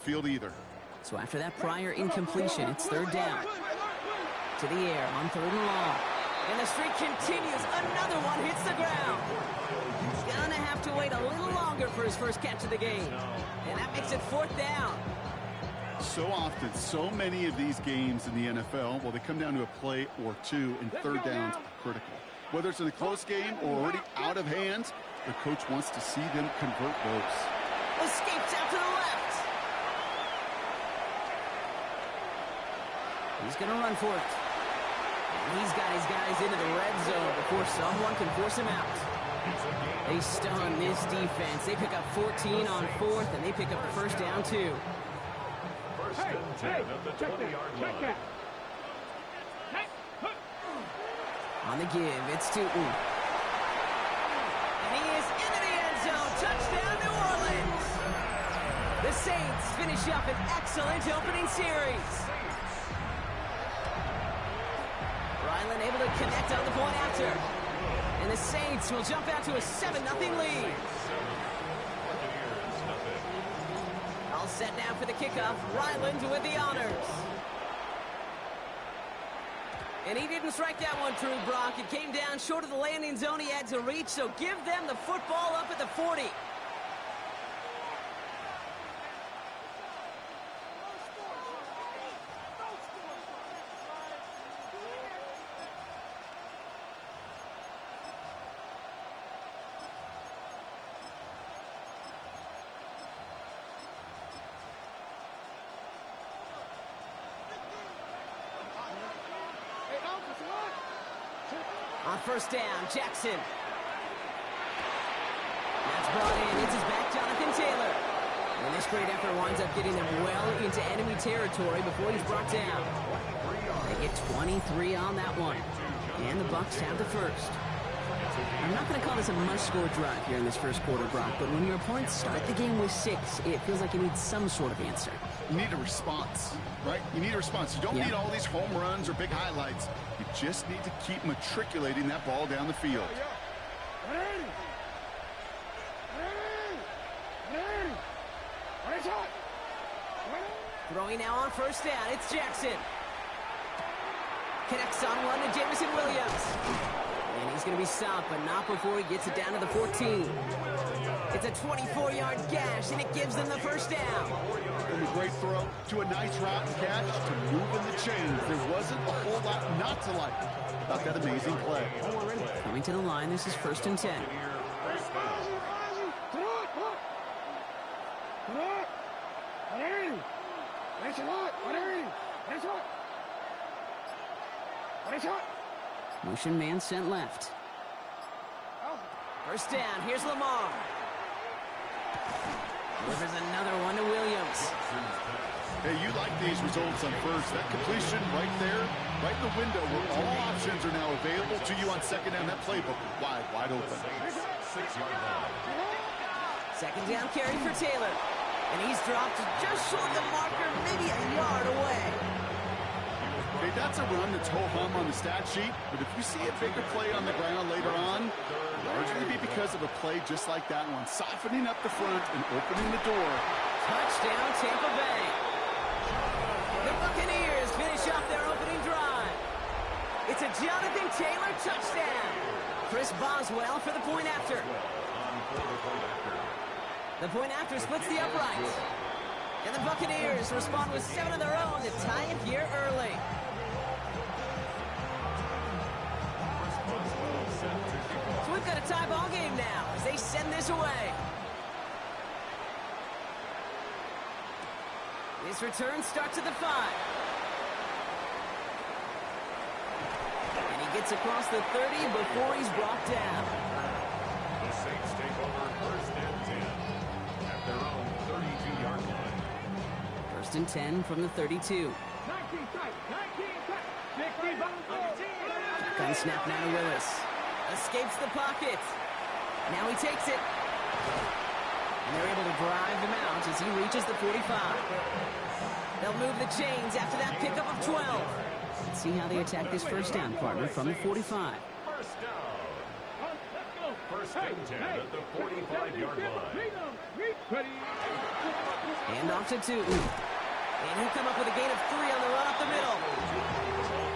field either. So after that prior incompletion, it's third down. To the air on 3rd and long. And the streak continues. Another one hits the ground. He's going to have to wait a little longer for his first catch of the game. And that makes it 4th down. So often, so many of these games in the NFL, well, they come down to a play or two, and third downs are critical. Whether it's in a close game or already out of hand, the coach wants to see them convert those. Escapes out to the left. He's going to run for it. And he's got his guys into the red zone before someone can force him out. They stun this defense. They pick up 14 on 4th, and they pick up the first down, too. Hey, check that. On the give, it's Tootin. And he is into the end zone. Touchdown, New Orleans. The Saints finish up an excellent opening series. Ryland able to connect on the point after. And the Saints will jump out to a 7-0 lead. All set now for the kickoff. Ryland with the honors. And he didn't strike that one true, Brock. It came down short of the landing zone he had to reach, so give them the football up at the 40. On first down, Jackson. That's brought in. It's his back, Jonathan Taylor. And this great effort winds up getting them well into enemy territory before he's brought down. They get 23 on that one. And the Bucs have the first. I'm not going to call this a must-score drive here in this first quarter, Brock, but when your opponents start the game with 6, it feels like you need some sort of answer. You need a response, right? You need a response. You don't need all these home runs or big highlights. You just need to keep matriculating that ball down the field. Throwing now on first down, it's Jackson. Connects on one to Jameson Williams. And he's going to be stopped, but not before he gets it down to the 14. It's a 24-yard gash, and it gives them the first down. From a great throw to a nice route and catch to moving the chains. There wasn't a whole lot not to like about that amazing play. Coming to the line, this is 1st and 10. Motion man sent left. First down, here's Lamar. Delivers another one to Williams. Hey, you like these results on first. That completion right there, right in the window where all options are now available to you on second down. That playbook wide open. 6-yard line. Second down carry for Taylor. And he's dropped just short of the marker, maybe a yard away. Okay, that's a run that's ho-hum on the stat sheet, but if you see a bigger play on the ground later on, largely be because of a play just like that one, softening up the front and opening the door. Touchdown, Tampa Bay. The Buccaneers finish off their opening drive. It's a Jonathan Taylor touchdown. Chris Boswell for the point after. The point after splits the uprights. And the Buccaneers respond with 7 of their own to tie it here early. So we've got a tie ball game now as they send this away. This return starts at the 5. And he gets across the 30 before he's brought down. The Saints take over 1st and 10 at their own 32-yard line. 1st and 10 from the 32. Gun snap now to Willis. Escapes the pocket. Now he takes it. And they're able to drive him out as he reaches the 45. They'll move the chains after that pickup of 12. Let's see how they attack this first down, partner, from the 45. First down. First and 10 at the 45-yard line. Hand off to Tootin. And he'll come up with a gain of 3 on the run up the middle.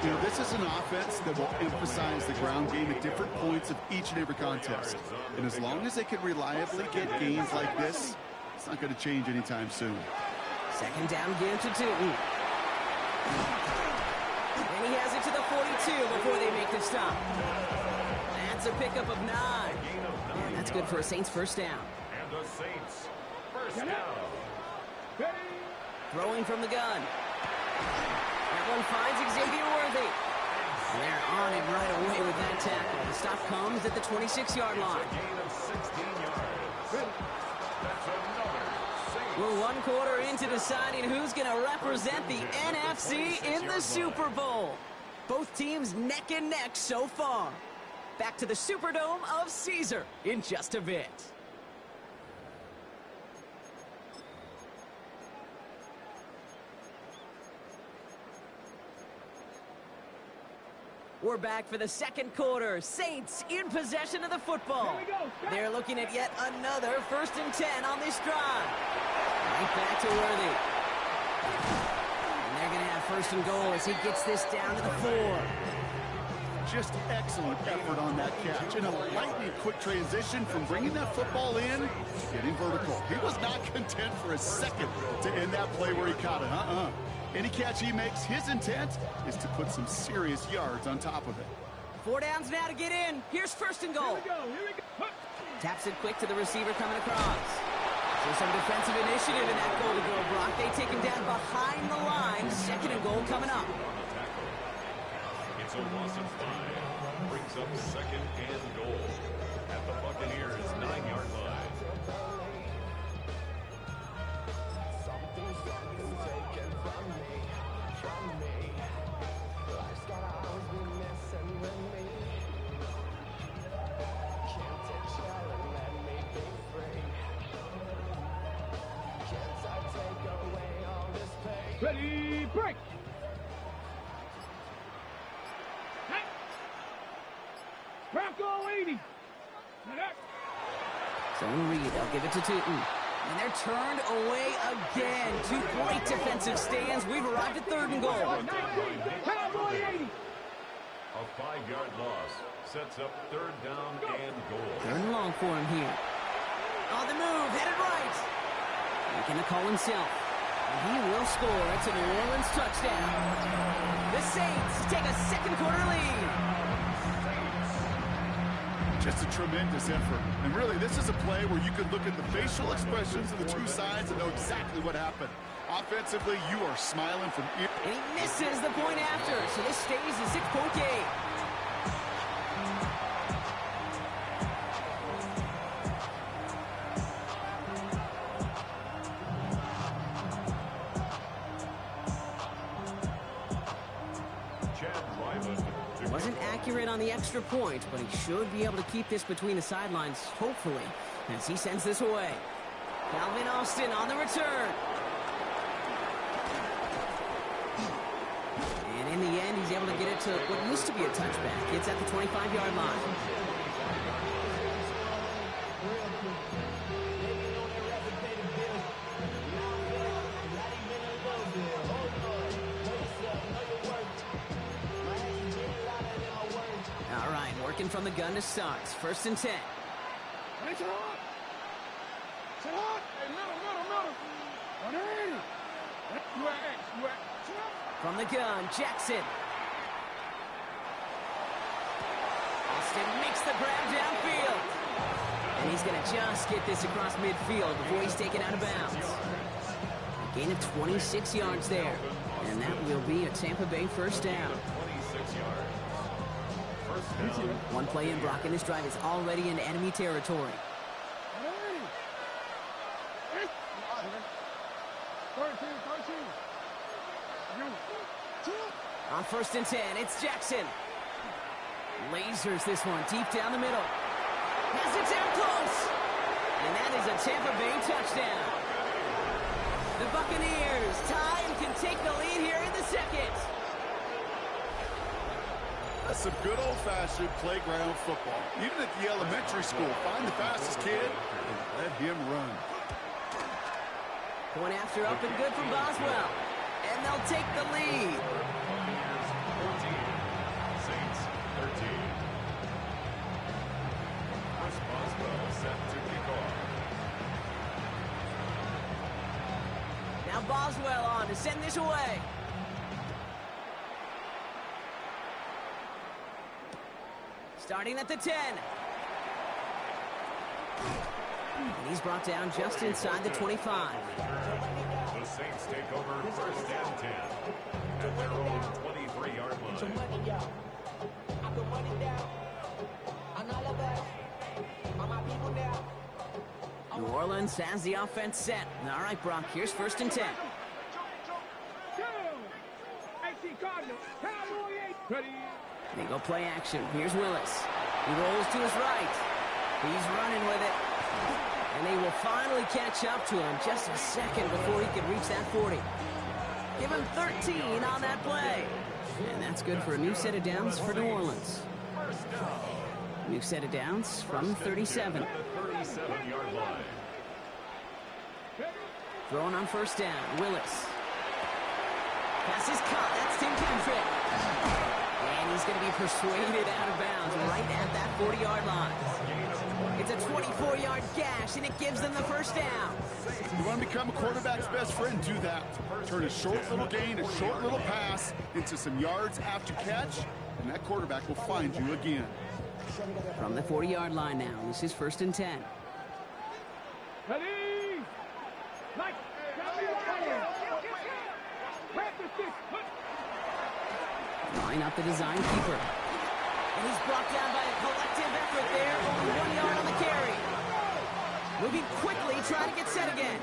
You know, this is an offense that will emphasize the ground game at different points of each and every contest. And as long as they can reliably get gains like this, it's not going to change anytime soon. Second down again to Tootin. And he has it to the 42 before they make the stop. That's a pickup of 9. And that's good for a Saints first down. And the Saints first down. Throwing from the gun. That one finds Xavier Worthy. And they're on him right away with that tackle. The stop comes at the 26-yard line. Gain of 16 yards. That's another Saints. We're 1 quarter into deciding who's going to represent the NFC in the Super Bowl. Both teams neck and neck so far. Back to the Superdome of Caesar in just a bit. We're back for the second quarter. Saints in possession of the football. They're looking at yet another 1st and 10 on this drive. Right back to Worthy. And they're going to have 1st and goal as he gets this down to the 4. Just excellent effort on that catch. And a lightning quick transition from bringing that football in to getting vertical. He was not content for a second to end that play where he caught it. Any catch he makes, his intent is to put some serious yards on top of it. 4 downs now to get in. Here's 1st and goal. Here we go. Taps it quick to the receiver coming across. So some defensive initiative in that goal to go, Brock. They take him down behind the line. 2nd and goal coming up. It's a loss of 5. Brings up 2nd and goal at the Buccaneers' 9-yard line. Ready, break! Hey! Bronco 80! Zone read. They'll give it to Tootin. And they're turned away again. 2 great defensive stands. We've arrived at 3rd and goal. Cowboy 80! A 5-yard loss sets up 3rd down and goal. 3rd and long for him here. On the move, headed right. Making the call himself. And he will score. It's a New Orleans touchdown. The Saints take a 2nd quarter lead. Just a tremendous effort. And really, this is a play where you could look at the facial expressions of the two sides and know exactly what happened. Offensively, you are smiling from ear. And he misses the point after, so this stays a 6-point game. Wasn't accurate on the extra point, but he should be able to keep this between the sidelines, hopefully, as he sends this away. Calvin Austin on the return. And in the end, he's able to get it to what used to be a touchback. It's at the 25-yard line. All right, working from the gun to start. 1st and 10. Hey, sit hard! Sit hard! Hey, middle! 180! You at X, you at... Sit up! From the gun, Jackson. Austin makes the grab downfield. And he's going to just get this across midfield before he's taken out of bounds. A gain of 26 yards there. And that will be a Tampa Bay 1st down. 26 yards. 1st down. One play in, Brock, and this drive is already in enemy territory. Hey! 13. On 1st and 10, it's Jackson. Lasers this one deep down the middle. Has it down close. And that is a Tampa Bay touchdown. The Buccaneers tie and can take the lead here in the 2nd. That's some good old-fashioned playground football. Even at the elementary school, find the fastest kid and let him run. Point after up and good from Boswell. And they'll take the lead. Buccaneers 14, Saints 13. Chris Boswell set to kick off. Now Boswell on to send this away. Starting at the 10. And he's brought down just inside the 25. The Saints take over first and 10 at their own 23-yard line. New Orleans has the offense set. All right, Brock, here's first and 10. They go play action. Here's Willis. He rolls to his right. He's running with it. And they will finally catch up to him just a second before he can reach that 40. Give him 13 on that play. And that's good for a new set of downs for New Orleans. New set of downs from 37. At the 37-yard line. Throwing on first down, Willis. Pass is caught. That's Tim Kenfield. And he's going to be persuaded out of bounds right at that 40-yard line. It's a 24-yard gash, and it gives them the first down. You want to become a quarterback's best friend, do that. Turn a short little gain, a short little pass into some yards after catch, and that quarterback will find you again. From the 40-yard line now, this is first and 10. Ready? Mike, Line up the design keeper. And he's brought down by a collective effort there. Only 1 yard on the carry. Moving quickly, trying to get set again.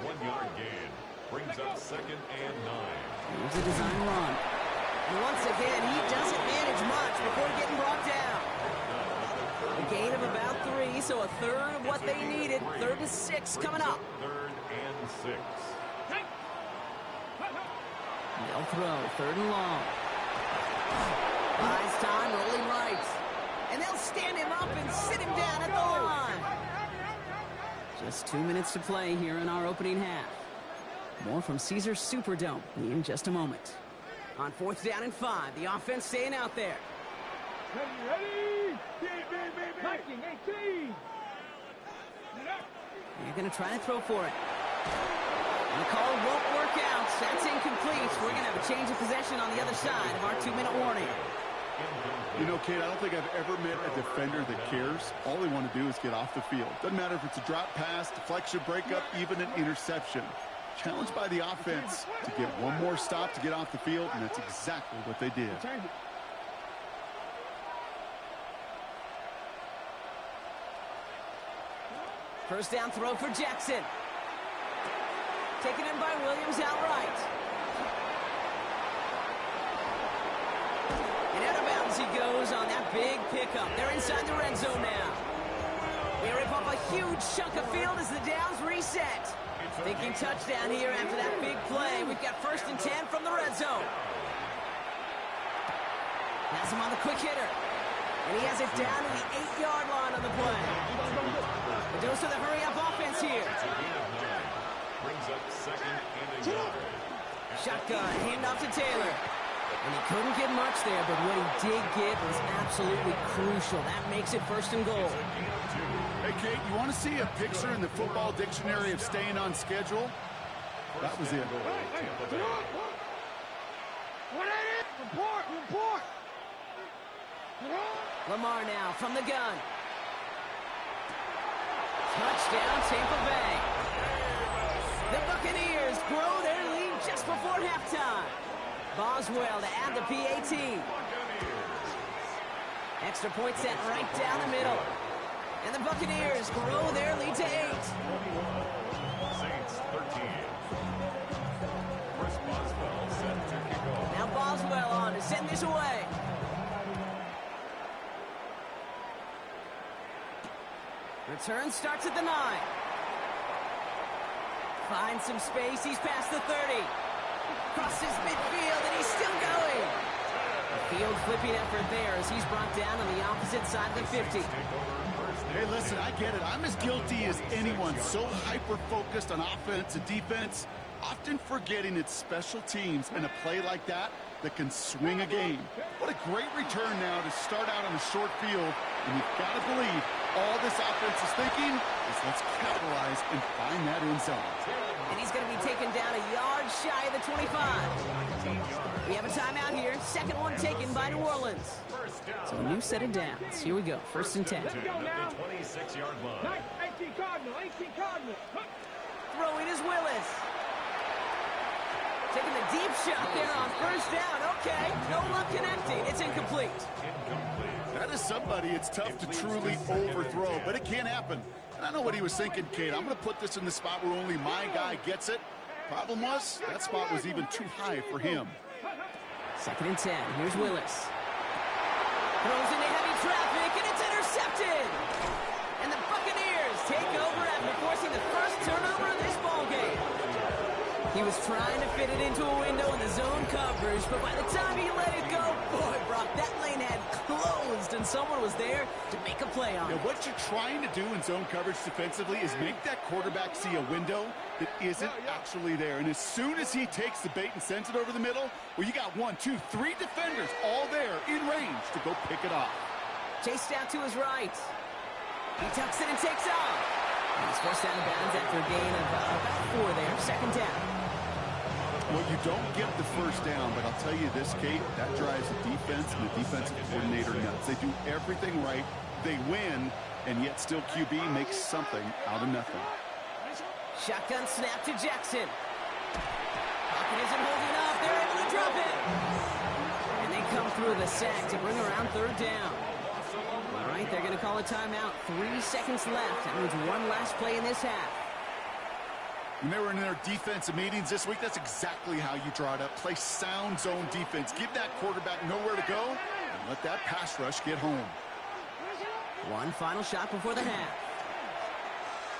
1 yard gain brings up second and 9. Here's a design run. And once again, he doesn't manage much before getting brought down. A gain of about 3, so a third of what they needed. 3rd and 6 coming up. 3rd and 6. They'll throw, 3rd and long. Buys time, rolling right. And they'll stand him up and sit him down at the line. Just 2 minutes to play here in our opening half. More from Caesars Superdome in just a moment. On 4th down and 5, the offense staying out there. Ready? Viking 18. They're going to try to throw for it. And the call won't work out. That's incomplete. We're going to have a change of possession on the other side of our 2-minute warning. You know, Kate, I don't think I've ever met a defender that cares. All they want to do is get off the field. Doesn't matter if it's a drop pass, deflection, breakup, even an interception. Challenged by the offense to get one more stop to get off the field, and that's exactly what they did. First down throw for Jackson. Taken in by Williams outright. And out of bounds he goes on that big pickup. They're inside the red zone now. They rip up a huge chunk of field as the downs reset. Thinking touchdown here after that big play. We've got 1st and 10 from the red zone. Has him on the quick hitter. And he has it down to the 8-yard line on the play. A dose of the hurry-up offense here. Brings up second and a yard. Shotgun, handoff to Taylor. And he couldn't get much there, but what he did get was absolutely crucial. That makes it 1st and goal. Hey, Kate, you want to see a picture in the football dictionary of staying on schedule? That was it. Report! Lamar now from the gun. Touchdown, Tampa Bay. The Buccaneers grow their lead just before halftime. Boswell to add the PAT. Extra point set right down the middle. And the Buccaneers grow their lead to 8. Saints 13. Chris Boswell set to kick off. Now Boswell on to send this away. Return starts at the 9. Finds some space. He's past the 30. Crosses midfield, and he's still going. A field flipping effort there as he's brought down on the opposite side of the 50. Hey, listen, I get it. I'm as guilty as anyone. So hyper-focused on offense and defense, often forgetting it's special teams and a play like that that can swing a game. What a great return now to start out on a short field. And you've got to believe all this offense is thinking is let's capitalize and find that end zone. And he's going to be taken down a yard shy of the 25. We have a timeout here. Second one taken by New Orleans. So a new set of downs. Here we go. First and 10. At the 26-yard line. 18 Cardinal, 18 Cardinal. Throwing is Willis. Taking the deep shot there on first down. Okay, no luck connecting. It's incomplete. That is somebody it's tough to truly overthrow, but it can happen. And I know what he was thinking, Kate. I'm going to put this in the spot where only my guy gets it. Problem was, that spot was even too high for him. Second and 10. Here's Willis. Throws into heavy traffic, and it's intercepted. And the Buccaneers take over after forcing the first turnover of this ballgame. He was trying to fit it into a window in the zone coverage, but by the time he let it go, boy, Brock, that lane had closed, and someone was there to make a play on it. What you're trying to do in zone coverage defensively is make that quarterback see a window that isn't actually there. And as soon as he takes the bait and sends it over the middle, well, you got 1, 2, 3 defenders all there in range to go pick it off. Chased out to his right. He tucks it and takes off. He's forced out of bounds after a gain of about 4 there. Second down. Well, you don't get the first down, but I'll tell you this, Kate, that drives the defense and the defensive coordinator nuts. They do everything right. They win, and yet still QB makes something out of nothing. Shotgun snap to Jackson. Pocket isn't holding up. They're able to drop it. And they come through the sack to bring around third down. All right, they're going to call a timeout. 3 seconds left. That means one last play in this half. When they were in their defensive meetings this week, that's exactly how you draw it up. Play sound zone defense. Give that quarterback nowhere to go and let that pass rush get home. One final shot before the half.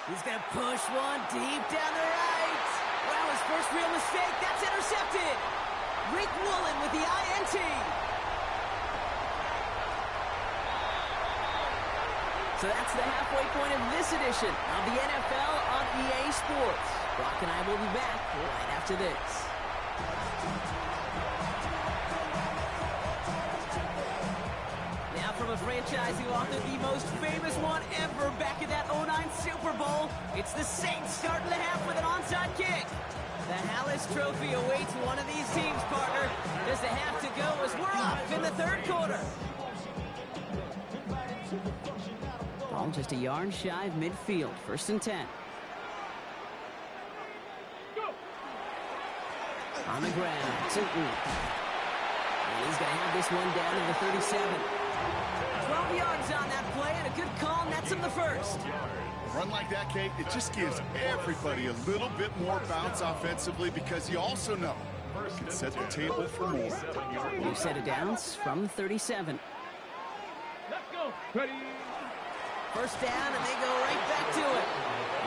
He's going to push one deep down the right. Wow, his first real mistake. That's intercepted. Rick Woolen with the INT. So that's the halfway point of this edition of the NFL on EA Sports. Brock and I will be back right after this. Now from a franchise who authored the most famous one ever back in that 09 Super Bowl, it's the Saints starting the half with an onside kick. The Hallis Trophy awaits one of these teams, partner. There's the half to go as we're off in the third quarter. Ball just a yard shy of midfield. First and 10. On the ground, Tinton. And he's going to have this one down to the 37. 12 yards on that play, and a good call nets him the first. A run like that, Kate, it just gives everybody a little bit more bounce offensively because you also know you can set the table for more. New set of downs from the 37. Let's go. Ready. First down, and they go right back to it.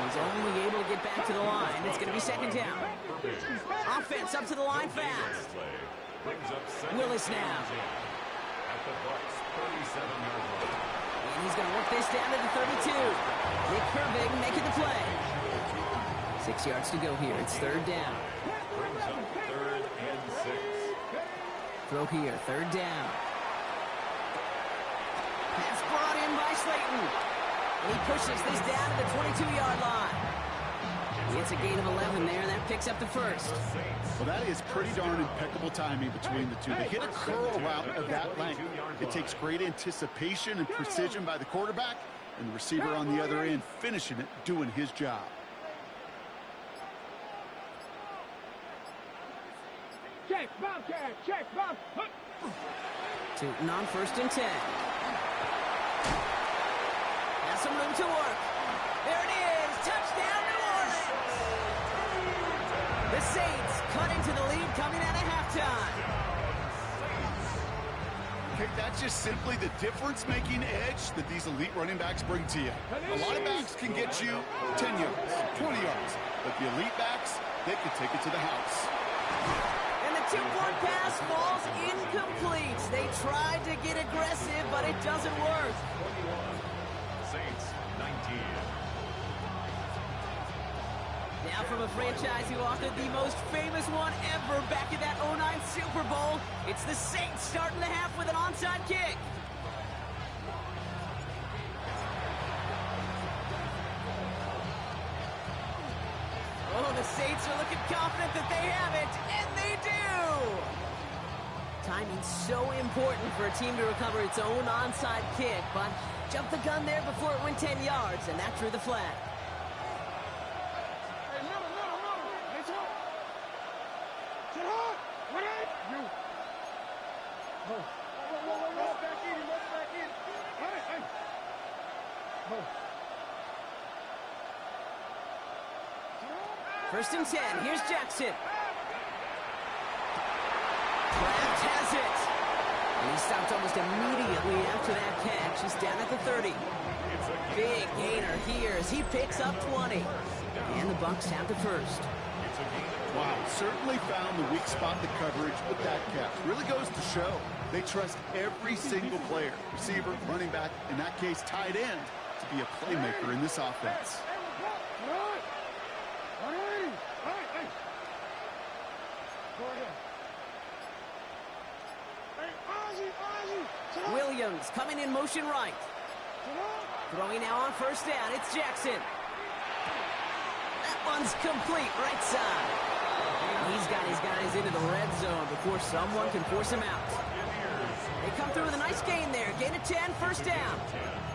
He's only able to get back to the line. It's going to be second down. Offense up to the line fast. Willis now. And he's going to work this down to the 32. Nick Herbig making the play. 6 yards to go here. It's third down. Third and 6. Throw here. Third down. Pass brought in by Slayton. And he pushes this down to the 22-yard line. He gets a gain of 11 there, and that picks up the first. Well, that is pretty darn impeccable timing between the two. They hit a curl route of that length. It takes great anticipation and precision by the quarterback, and the receiver on the other end finishing it, doing his job. Check, Bobcat, check, Bob. Tootin on first and 10. Has some room to work. There it is. Touchdown, New Orleans. The Saints cut into the lead coming out of halftime. Okay, that's just simply the difference-making edge that these elite running backs bring to you. A lot of backs can get you 10 yards, 20 yards, but the elite backs, they can take it to the house. And the two-point pass falls incomplete. They tried to get aggressive, but it doesn't work. 21. Saints 19. Now from a franchise who authored the most famous one ever back in that 09 Super Bowl, it's the Saints starting the half with an onside kick. Oh, the Saints are looking confident that they have it, and they do! Timing's so important for a team to recover its own onside kick, but jumped the gun there before it went 10 yards, and that drew the flag. Hey, middle. Hey, talk. Sit hard. What ain't you? Whoa. Back in. Hey. Whoa. First and 10. Here's Jackson. Kraft has it. And he stopped almost immediately after that catch. He's down at the 30. Big gainer here as he picks up 20. And the Bucs have the first. Wow, certainly found the weak spot in the coverage with that catch. Really goes to show they trust every single player, receiver, running back, in that case tight end, to be a playmaker in this offense. Hey. Go ahead. Hey, Ozzy. Williams coming in motion right. Throwing now on first down. It's Jackson. That one's complete right side. He's got his guys into the red zone before someone can force him out. They come through with a nice gain there. Gain of 10, first down.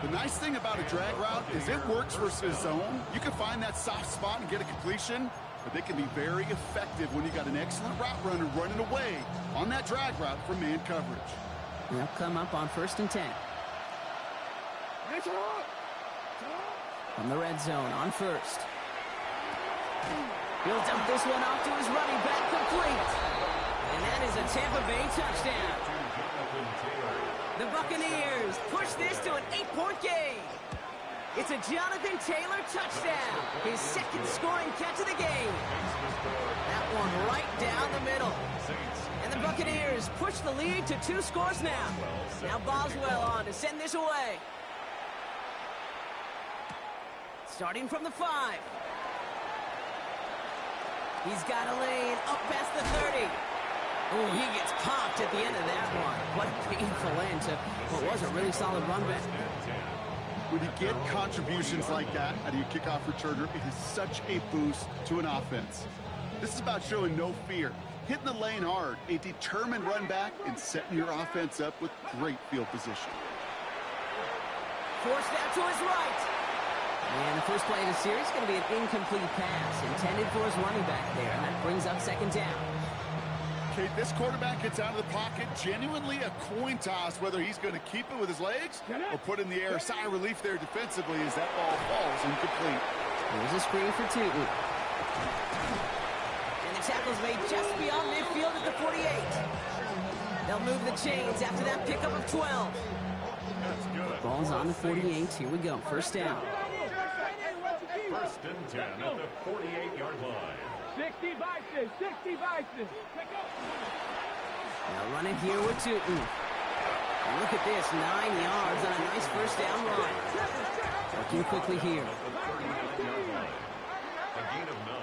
The nice thing about a drag route is it works versus zone. You can find that soft spot and get a completion, but they can be very effective when you got an excellent route runner running away on that drag route from man coverage. They'll come up on first and 10. From the red zone on first. He'll dump this one off to his running back, complete. And that is a Tampa Bay touchdown. The Buccaneers push this to an 8-point game. It's a Jonathan Taylor touchdown, his second scoring catch of the game. That one right down the middle. And the Buccaneers push the lead to 2 scores now. Now Boswell on to send this away. Starting from the 5. He's got a lane up past the 30. Oh, he gets popped at the end of that one. What a painful end to what was a really solid run back. When you get contributions like that out of your kickoff returner, it is such a boost to an offense. This is about showing no fear, hitting the lane hard, a determined run back, and setting your offense up with great field position. Forced out to his right. And the first play of the series is going to be an incomplete pass intended for his running back there, and that brings up second down. Okay, this quarterback gets out of the pocket, genuinely a coin toss whether he's going to keep it with his legs or put in the air. Sigh of relief there defensively as that ball falls incomplete. Here's a screen for Tootin. And the tackle's made just beyond midfield at the 48. They'll move the chains after that pickup of 12. Ball's on the 48. Here we go. First down. First and 10 at the 48-yard line. 60 vices. Now running here with Tootin. And look at this, 9 yards on a nice first down run. Working quickly here. A gain of 9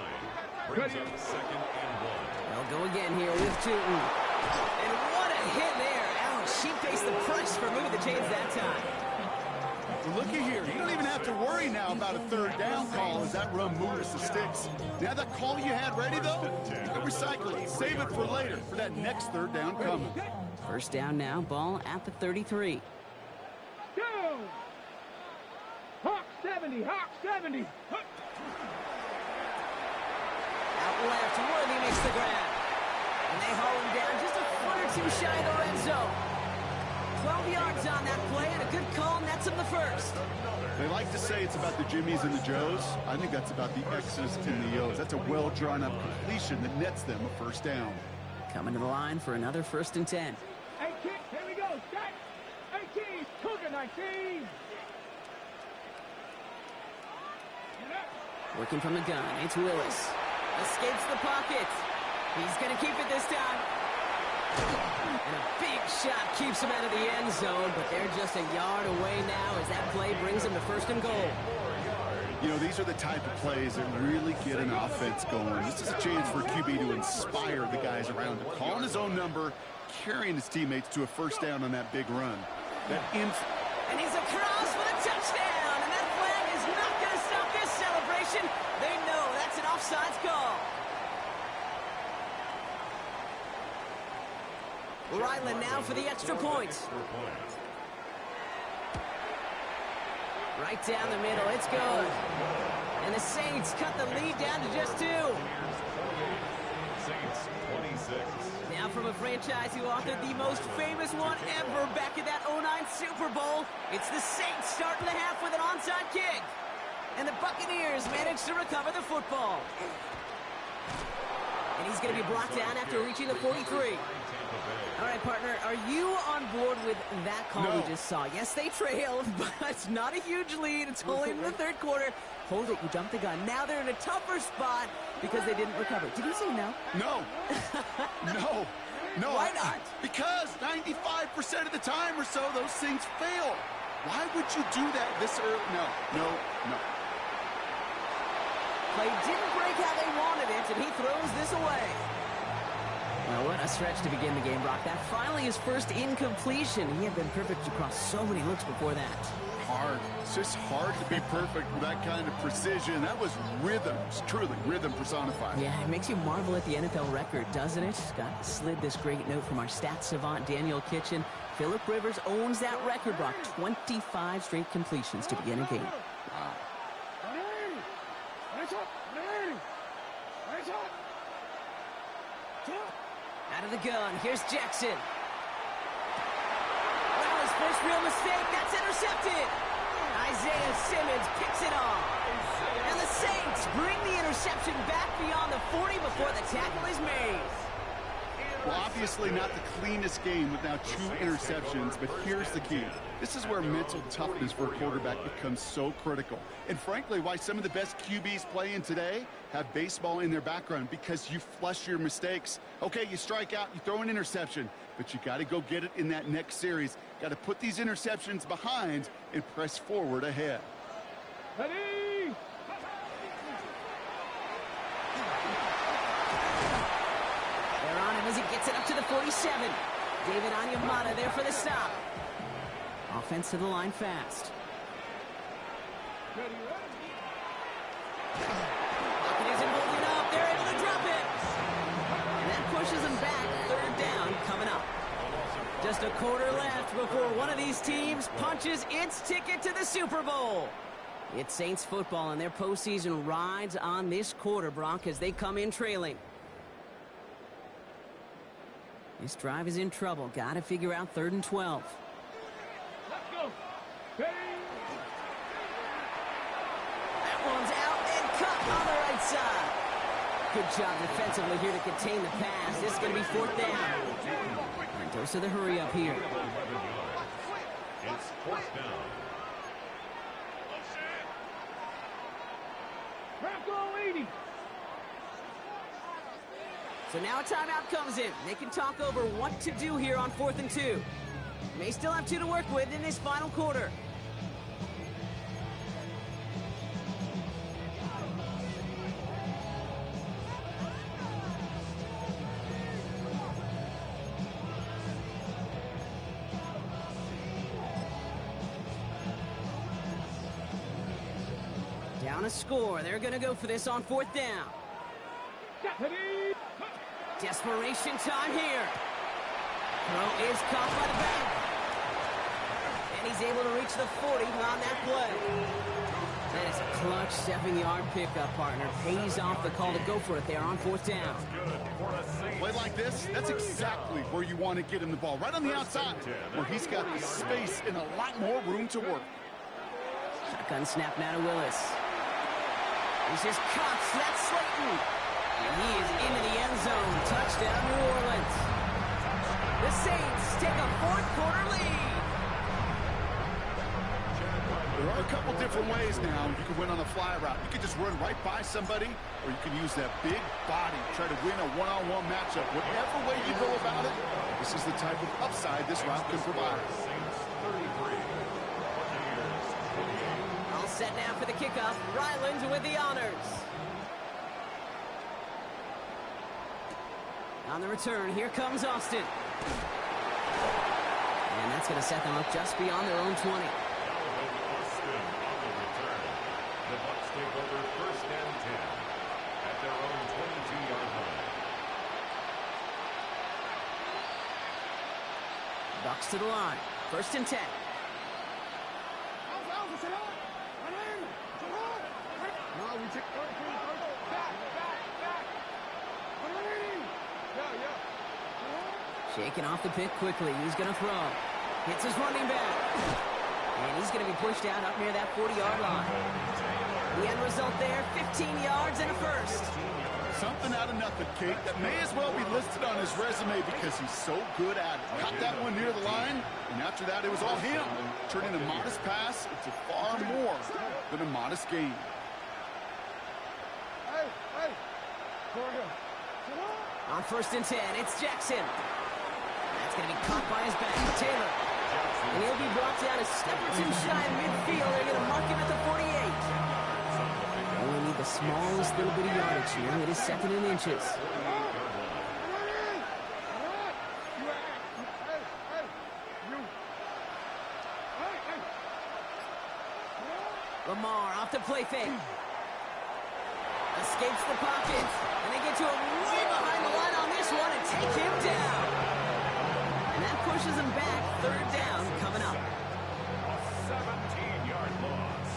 brings up second and 1. They'll go again here with Tootin. And what a hit there. Ouch, she faced the price for moving the chains that time. Well, looky here. You don't even have to worry now about a third down call as that run moves the sticks. Now that call you had ready, though, you can recycle it. Save it for later for that next third down coming. First down now, ball at the 33. Down. Hawk 70. Out left, Worthy makes the grab. And they haul him down just a foot or two shy of the red zone. 12 yards on that play, and a good call nets him the first. They like to say it's about the Jimmies and the Joes. I think that's about the X's and the O's. That's a well-drawn-up completion that nets them a first down. Coming to the line for another first and 10. 18, here we go, set. 18, Cougar 19. Working from the gun, it's Willis. Escapes the pocket. He's going to keep it this time. And a big shot keeps him out of the end zone, but they're just a yard away now as that play brings them to 1st and goal. You know, these are the type of plays that really get an offense going. This is a chance for QB to inspire the guys around him. Calling his own number, carrying his teammates to a 1st down on that big run. And he's across for the touchdown. And that flag is not going to stop this celebration. They know that's an offsides call. Ryland now for the extra point. Right down the middle. It's good. And the Saints cut the lead down to just 2. Saints 26. Now from a franchise who authored the most famous one ever back in that 09 Super Bowl, it's the Saints starting the half with an onside kick. And the Buccaneers manage to recover the football. And he's going to be brought down after reaching the 43. All right, partner, are you on board with that call we just saw? Yes, they trailed, but it's not a huge lead. It's only in the 3rd quarter. Hold it, you jumped the gun. Now they're in a tougher spot because they didn't recover. Did you say no? No. No. Why not? Because 95% of the time or so, those things fail. Why would you do that this early? No. Play didn't break how they wanted it, and he throws this away. Well, what a stretch to begin the game, Brock. That finally his first incompletion. He had been perfect across so many looks before that. Hard. It's just hard to be perfect with that kind of precision. That was rhythm. It's truly rhythm personified. Yeah, it makes you marvel at the NFL record, doesn't it? Scott slid this great note from our stats savant, Daniel Kitchen. Phillip Rivers owns that record, Brock. 25 straight completions to begin a game. Wow. Out of the gun, here's Jackson. Well, his first real mistake, that's intercepted. Isaiah Simmons picks it off. And the Saints bring the interception back beyond the 40 before the tackle is made. Well, obviously not the cleanest game with now 2 interceptions, but here's the key. This is where mental toughness for a quarterback becomes so critical. And frankly, why some of the best QBs playing today have baseball in their background, because you flush your mistakes. Okay, you strike out, you throw an interception, but you got to go get it in that next series. Got to put these interceptions behind and press forward ahead. Ready? They're on him as he gets it up to the 47. David Onyemata there for the stop. Offense to the line fast. Buccaneers are holding up. They're able to drop it. And that pushes them back. 3rd down coming up. Just a quarter left before one of these teams punches its ticket to the Super Bowl. It's Saints football, and their postseason rides on this quarter, Brock, as they come in trailing. This drive is in trouble. Got to figure out 3rd and 12. Let's go. Ready? That one's out and cut on the right side. Good job defensively here to contain the pass. This is going to be 4th down. And dose of the hurry up here. It's 4th down. Back goal 80. So now a timeout comes in. They can talk over what to do here on 4th and 2. May still have 2 to work with in this final quarter. Down a score. They're going to go for this on 4th down. Ready? Desperation time here. Throw is caught by the back. And he's able to reach the 40 on that play. That is a clutch 7-yard pickup, partner. Pays off the call to go for it there on 4th down. Play like this, that's exactly where you want to get him the ball. Right on the outside, where he's got the space and a lot more room to work. Shotgun snap now to Willis. He's just cuts. That's Slayton. And he is into the end zone. Touchdown, New Orleans. The Saints take a 4th quarter lead. There are a couple different ways now. You can win on a fly route. You can just run right by somebody, or you can use that big body, try to win a one-on-one matchup. Whatever way you go about it, this is the type of upside this route can provide. All set now for the kickoff. Ryland with the honors. On the return, here comes Austin. And that's going to set them up just beyond their own 20. The Bucs take over 1st and 10 at their own 22-yard line. Bucs to the line. 1st and 10. No, we take back. Shaking off the pick quickly. He's going to throw. Hits his running back. And he's going to be pushed out up near that 40-yard line. The end result there, 15 yards and a first. Something out of nothing, Kate, that may as well be listed on his resume because he's so good at it. Caught that one near the line, and after that, it was all him. Turning a modest pass into far more than a modest gain. On 1st and 10, it's Jackson. That's going to be caught by his back, Taylor. And he'll be brought down a step or two shy of midfield. They're going to mark him at the 48. Only need the smallest little bit of yardage here. It is 2nd and inches. Lamar off the play fake. Escapes the pocket. And they get to him way behind the line on this one and take him down. And that pushes him back. 3rd down coming up. A 17-yard loss.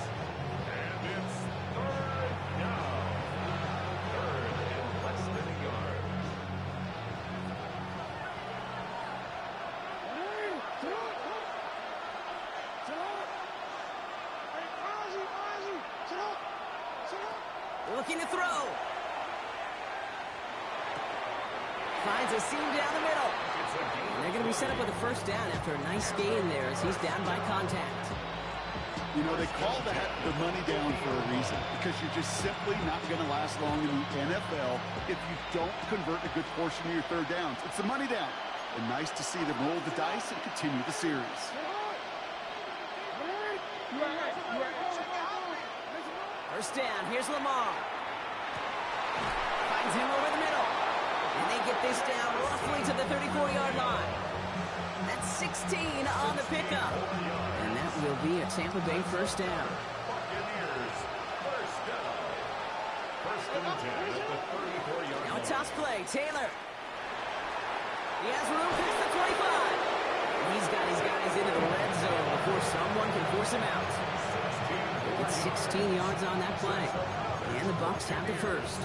And it's 3rd down. 3rd and less than a yard. Looking to throw. Finds a seam down the middle. And they're going to be set up with a 1st down after a nice gain there as he's down by contact. You know, they call that the money down for a reason because you're just simply not going to last long in the NFL if you don't convert a good portion of your 3rd downs. It's the money down. And nice to see them roll the dice and continue the series. 1st down. Here's Lamar. Finds him over the middle. And they get this down roughly to the 34-yard line. That's 16 on the pickup. And that will be a Tampa Bay 1st down. Buccaneers, 1st down. 1st and 10 at the 34-yard Now a line. toss play. Taylor. He has room past the 25. He's got his guys into the red zone before someone can force him out. It's 16 yards on that play. And the Bucs have the 1st.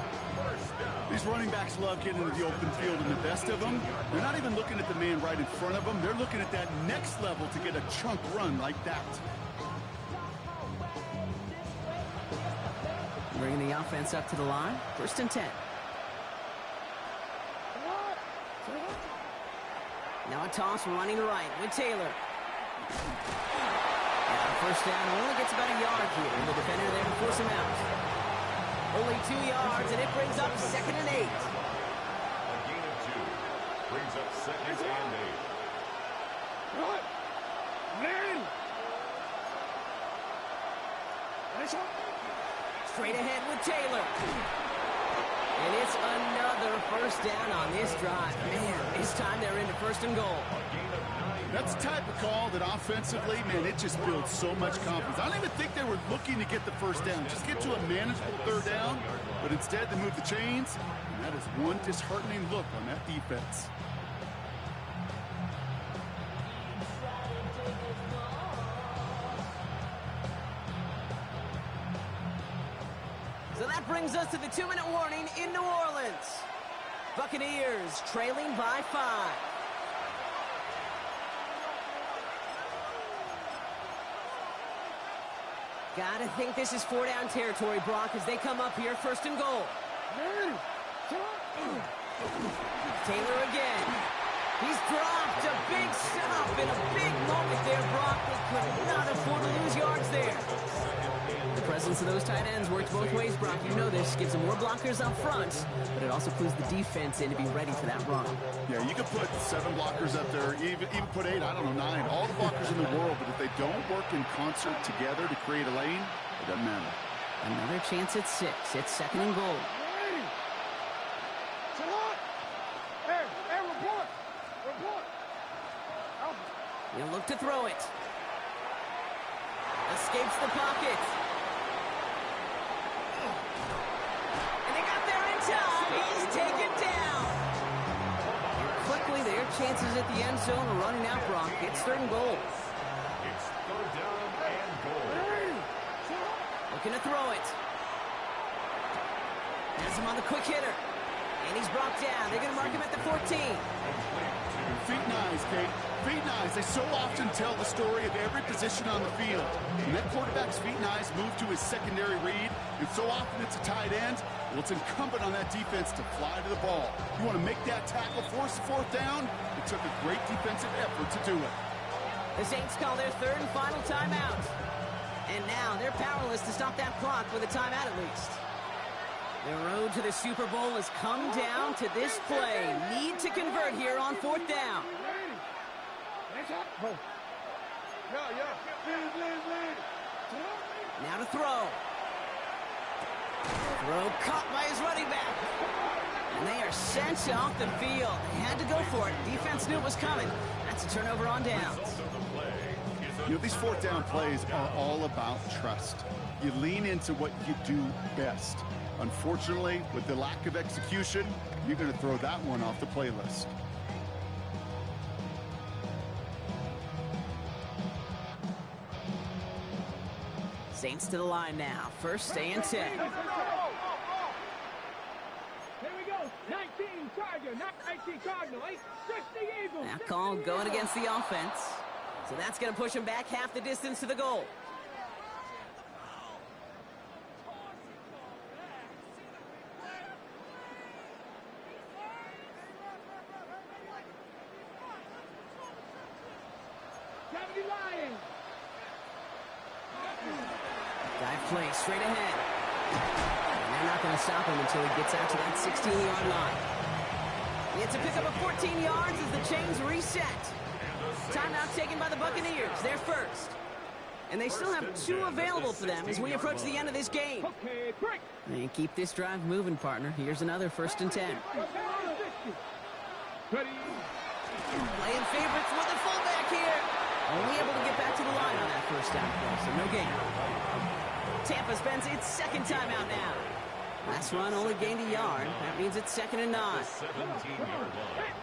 These running backs love getting into the open field, and the best of them, they're not even looking at the man right in front of them. They're looking at that next level to get a chunk run like that. Bringing the offense up to the line. 1st and 10. Now a toss running right with Taylor. And 1st down only gets about a yard here. And the defender there to force him out. Only 2 yards, and it brings up 2nd and 8. A gain of 2 brings up 2nd and 8. Straight ahead with Taylor. And it's another 1st down on this drive. Man, this time they're into 1st and goal. That's the type of call that offensively, man, it just builds so much confidence. I don't even think they were looking to get the 1st down. Just get to a manageable 3rd down. But instead, they move the chains. And that is one disheartening look on that defense. So that brings us to the 2-minute warning in New Orleans. Buccaneers trailing by 5. Gotta think this is 4-down territory, Brock, as they come up here 1st and goal. Taylor again. He's dropped a big stop in a big moment there, Brock. They could not afford to lose yards there. The presence of those tight ends works both ways, Brock. You know this. Gives them more blockers up front, but it also clues the defense in to be ready for that run. Yeah, you could put 7 blockers up there, even put 8, I don't know, 9. All the blockers in the world, but if they don't work in concert together to create a lane, it doesn't matter. Another chance at 6. It's second and goal. He'll look to throw it. Escapes the pocket. And they got there in time. He's taken down. And quickly, their chances at the end zone are running out, Brock. It's third and goal. It's third down and goal. Looking to throw it. Has him on the quick hitter. And he's brought down. They're going to mark him at the 14. Feet nice, Kate. Feet nice. They so often tell the story of every position on the field. When that quarterback's feet nice move to his secondary read, and so often it's a tight end, well, it's incumbent on that defense to fly to the ball. You want to make that tackle, force the fourth down? It took a great defensive effort to do it. The Saints call their third and final timeout. And now they're powerless to stop that clock with a timeout at least. The road to the Super Bowl has come down to this play. Need to convert here on fourth down. Now to throw. Throw caught by his running back. And they are sent off the field. They had to go for it. Defense knew it was coming. That's a turnover on downs. You know, these fourth down plays are all about trust. You lean into what you do best. Unfortunately, with the lack of execution, you're going to throw that one off the playlist. Saints to the line now. First and 10. Here we go. 19 Charger, 19 Cardinal, 60 Eagles. That call going against the offense. So that's going to push him back half the distance to the goal. Dive play straight ahead. And they're not going to stop him until he gets out to that 16-yard line. It's a pickup of 14 yards as the chains reset. Timeout taken by the Buccaneers. They're first. And they still have 2 available for them as we approach the end of this game. And keep this drive moving, partner. Here's another first and 10. Playing favorites with the fullback here. Only able to get back to the line on that first down play, so no gain. Tampa spends its second timeout now. Last run only gained a yard. That means it's second and 9. 17-yard line.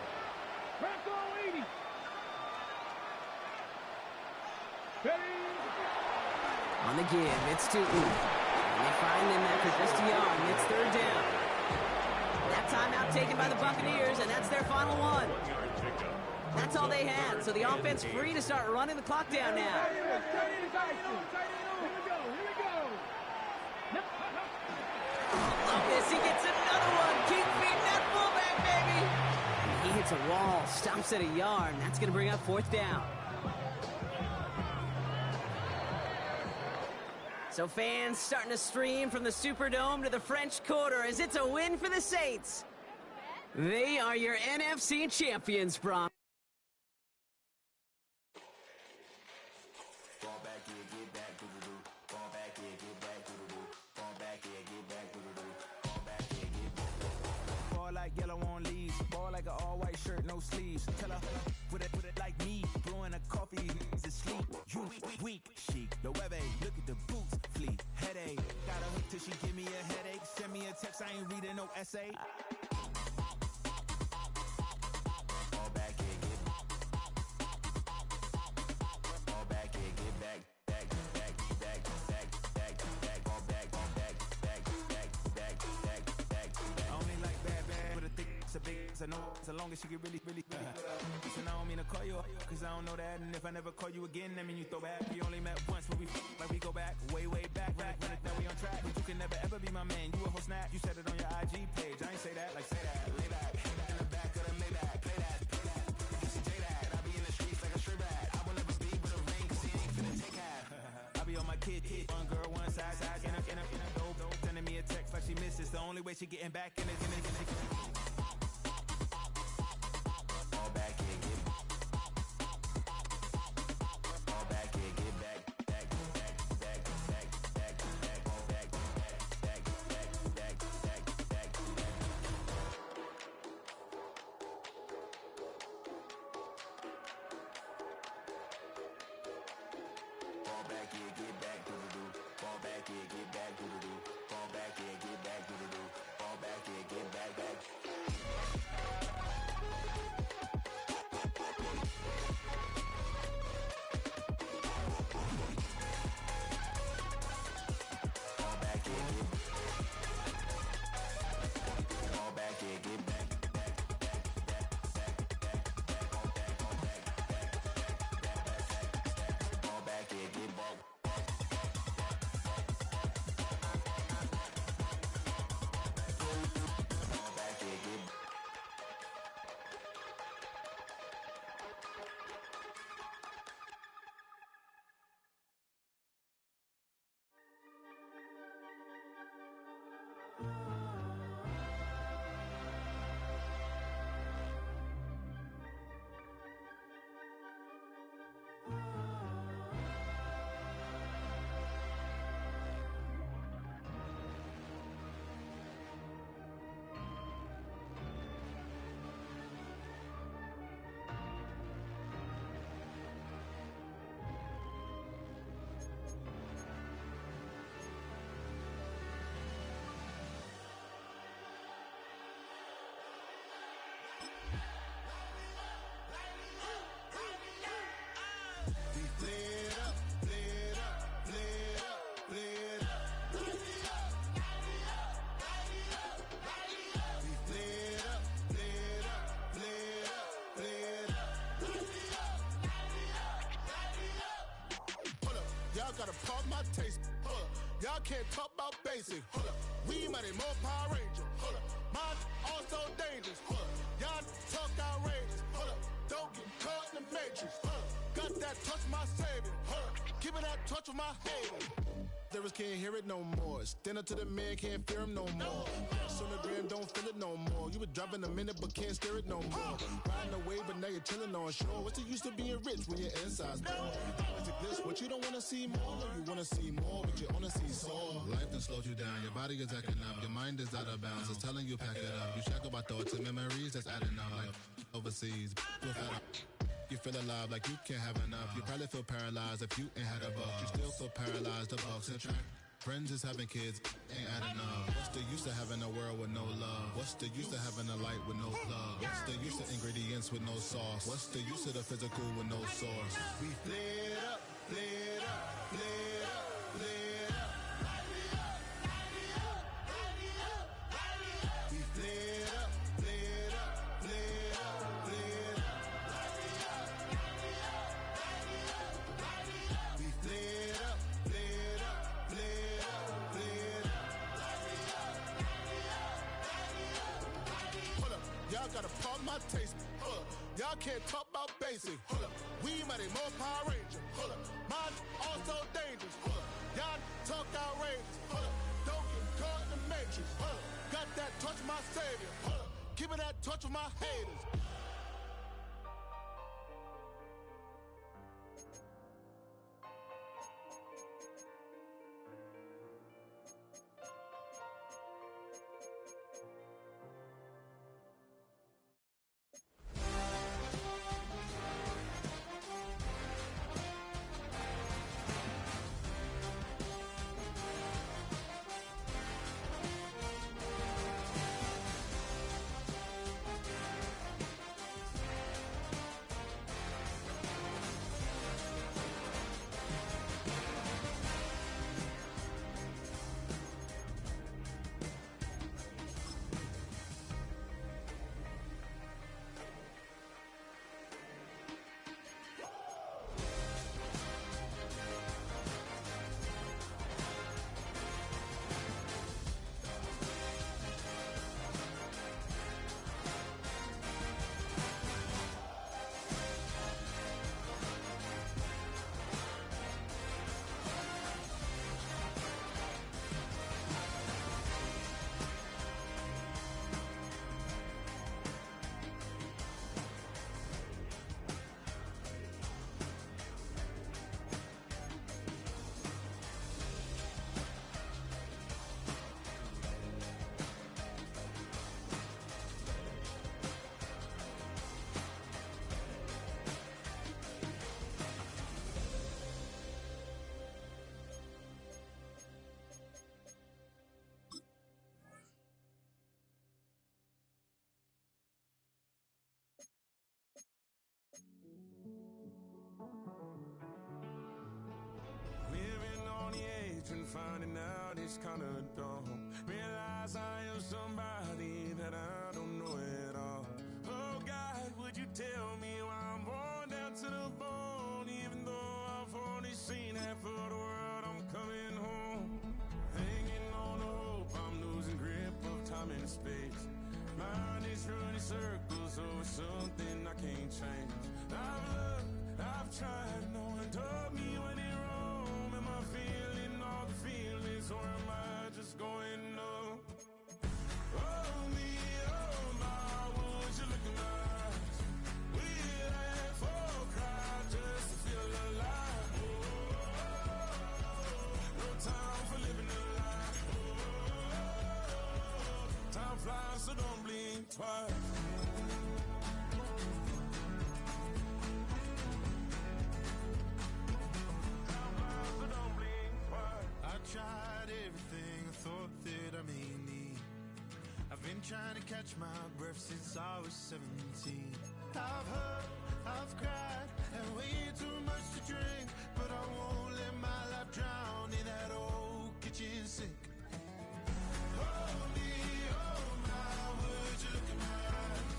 On the give, it's to Ooh. And they find him after just a yard, and it's third down. That timeout taken by the Buccaneers, and that's their final one. That's all they had, so the offense free to start running the clock down now. Love this. He gets another one. Keep feeding that fullback, baby. And he hits a wall, stops at a yard, and that's going to bring up fourth down. So fans starting to stream from the Superdome to the French Quarter as it's a win for the Saints. They are your NFC champions, Brom. Like yellow on leaves, ball like an all-white shirt, no sleeves. Tell her with it like me, blowing a coffee, he's asleep. You weak, chic, the web look at the boots, fleet, headache. Got a hook till she give me a headache. Send me a text, I ain't reading no essay. Fall back here, get back. I know so long as she get really Listen, I don't mean to call you up, cause I don't know that. And if I never call you again, that mean you throw back. We only met once when we like we go back, way back. Run it, now we on track. But you can never ever be my man. You a whole snap, you said it on your IG page. I ain't say that, like say that. Lay back, in the back of the Maybach, play that. kid. One girl, one side, in a dope. Sending me a text like she misses. The only way she getting back in it. All back here, get back. All back here, get back. Gotta pump my taste. Hold up. Y'all can't talk about basic. Hold up. We mighty more Power Ranger. Hold up. Mine also dangerous. Hold up. Y'all talk outrageous. Hold up. Don't get caught in the matrix. Hold up. Got that touch my savior. Hold up. Give me that touch with my haters. Lyrics can't hear it no more. Stand up to the man, can't fear him no more. Sonogram don't feel it no more. You were driving a minute but can't steer it no more. Riding away but now you're chilling on shore. What's the use of being rich when your inside's poor? Is it this what you don't want to see more? You want to see more but you only see soul. Life done slowed you down. Your body is acting up. Your mind is out of bounds. It's telling you pack it up. You shackle by thoughts and memories that's adding up. Like overseas. You feel alive like you can't have enough. You probably feel paralyzed if you ain't had a buck. You still feel paralyzed, the bucks and track. Friends is having kids, ain't adding up. What's the use of having a world with no love? What's the use of having a light with no plug? What's the use of ingredients with no sauce? What's the use of the physical with no source? We flared up, flared up, flared up, flared up. We flared up, flared up, flared up, flared up. We flared up, flared up, flared up, flared up. Hold up, y'all gotta pump my taste. Hold up, y'all can't talk about basic. Hold up, we mighty more Power Ranger. Hold up, mine also dangerous. Hold up, y'all talk outrageous. Hold up, don't get caught in the matrix. Hold up, got that touch my savior. Hold up, give me that touch with my haters. it's kinda dumb. Realize I am somebody that I don't know at all. Oh God, would you tell me why I'm worn down to the bone? Even though I've only seen half of the world, I'm coming home. Hanging on the hope, I'm losing grip of time and space. Mind is running circles over something I can't change. I've looked, I've tried, no one told me when it wrong. Am I feeling all the feelings, or am I just going numb? Oh me, oh my, would you look in my eyes? We laugh or cry just to feel alive. Oh, no time for living a lie. Oh, time flies, so don't blink twice. I tried everything I thought that I may need. I've been trying to catch my breath since I was 17. I've hurt, I've cried, and way too much to drink, but I won't let my life drown in that old kitchen sink. Oh me, oh my, would you look in my eyes?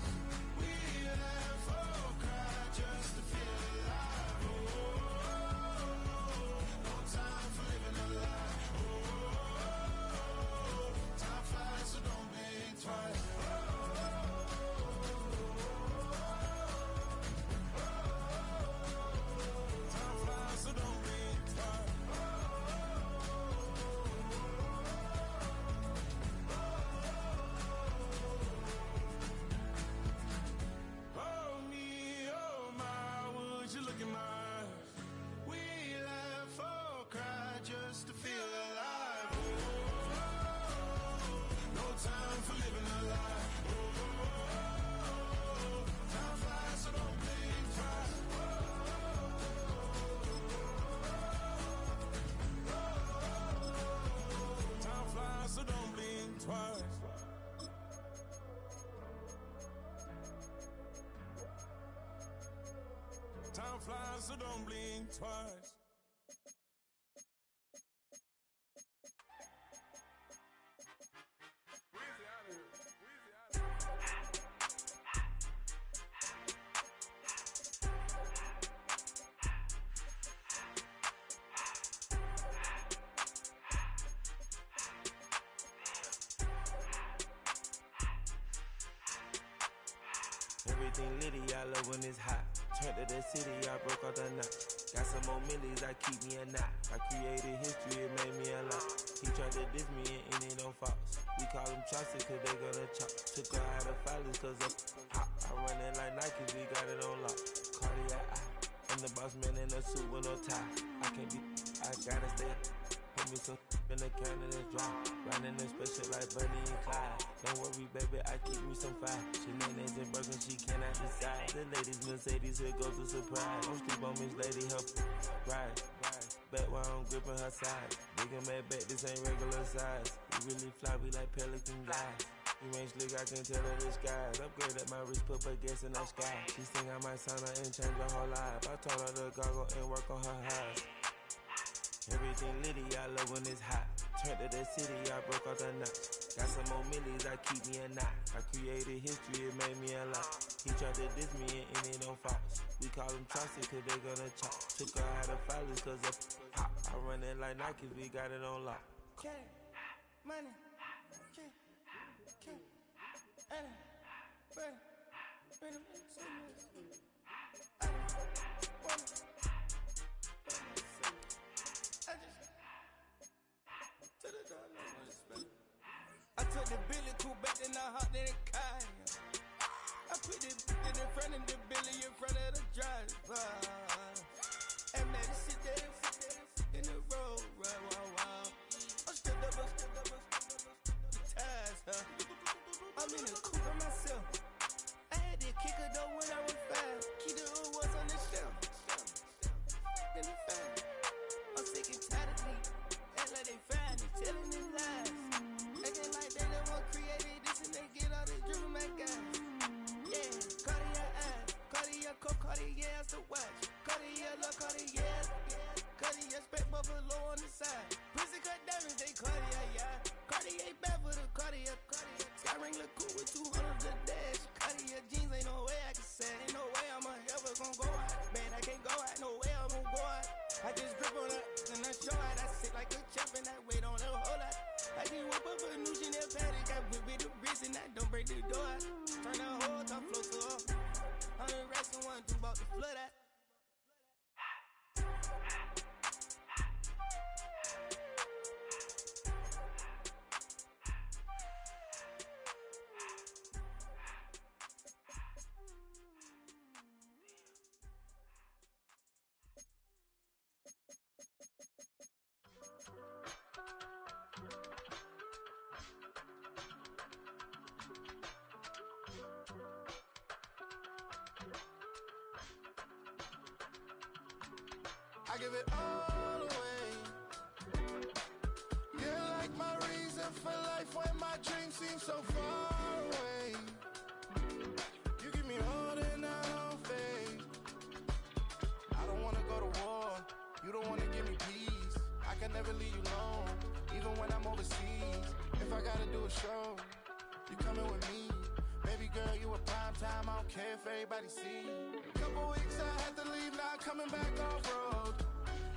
We laugh or cry just to feel alive. Oh, no time for living a lie. Oh, time flies, so don't blink twice. Time flies, so don't blink twice. Oh me, oh my, would you look in my eyes? We laugh or cry just to feel alive. Oh, no time for living a lie. Oh, time flies, so don't blink twice. Time flies, so don't blink twice. Time flies, so don't blink twice. Everything litty, I love when it's hot. Turned to the city, I broke all the knots. Got some more millies, I keep me a knot. I created history, it made me a lot. He tried to diss me and ended on Fox. We call them Chaucer cause they gonna chop. Took her out of filers cause of hot. I run it like Nike, we got it on lock. Cardiac eye. I'm the boss man in a suit with no tie. I can't be, I gotta stay. Put me some in the can and it's dry. Riding this special like Bunny and Clyde. Don't worry, baby, I keep me some fire. Shenanigans and Birkin, she cannot decide. The ladies Mercedes, here goes a surprise. Don't sleep on Miss Lady, help ride. Back while I'm gripping her side. Big and mad back, this ain't regular size. We really fly, we like Pelican guys. You ain't slick, I can tell her the skies. Upgrade at my wrist, put her gas in the sky. She think I might sign her and change her whole life. I told her to goggle and work on her highs. Everything litty, I love when it's hot. Turned to the city, I broke all the knots. Got some more millies, I keep me a knot. I created history, it made me a lot. He tried to diss me and ended on Fox. We call them Chaucer cause they gonna chop. Took her out of filers cause of hot. I run it like Nike, we got it on lock. Okay, money, okay, money, I took the Billy cool back and I hopped in the car. I put the in front of the Billy in front of the driver. And made it sit there in the road, right, wow. I'm still double, ties, huh? I'm in the coupe by myself. I had to kick her though when I was 5. Keep the hood was on the shelf. In the fan. I'm sick and tired of me. Act like they find it, telling me lies. Acting like they the one created this and they get all this driven my guys. Yeah, Cartier eyes, Cartier coat, Cartier the watch, Cartier look, Cartier, Cartier spec buffalo on the side. Pussy cut diamonds, they Cartier, I give it all away. You're like my reason for life when my dreams seem so far away. You give me all that I don't fade. I don't wanna go to war. You don't wanna give me peace. I can never leave you alone, even when I'm overseas. If I gotta do a show, you coming with me. Baby girl, you a prime time. I don't care if everybody see. Couple weeks I had to leave, now I'm coming back off road.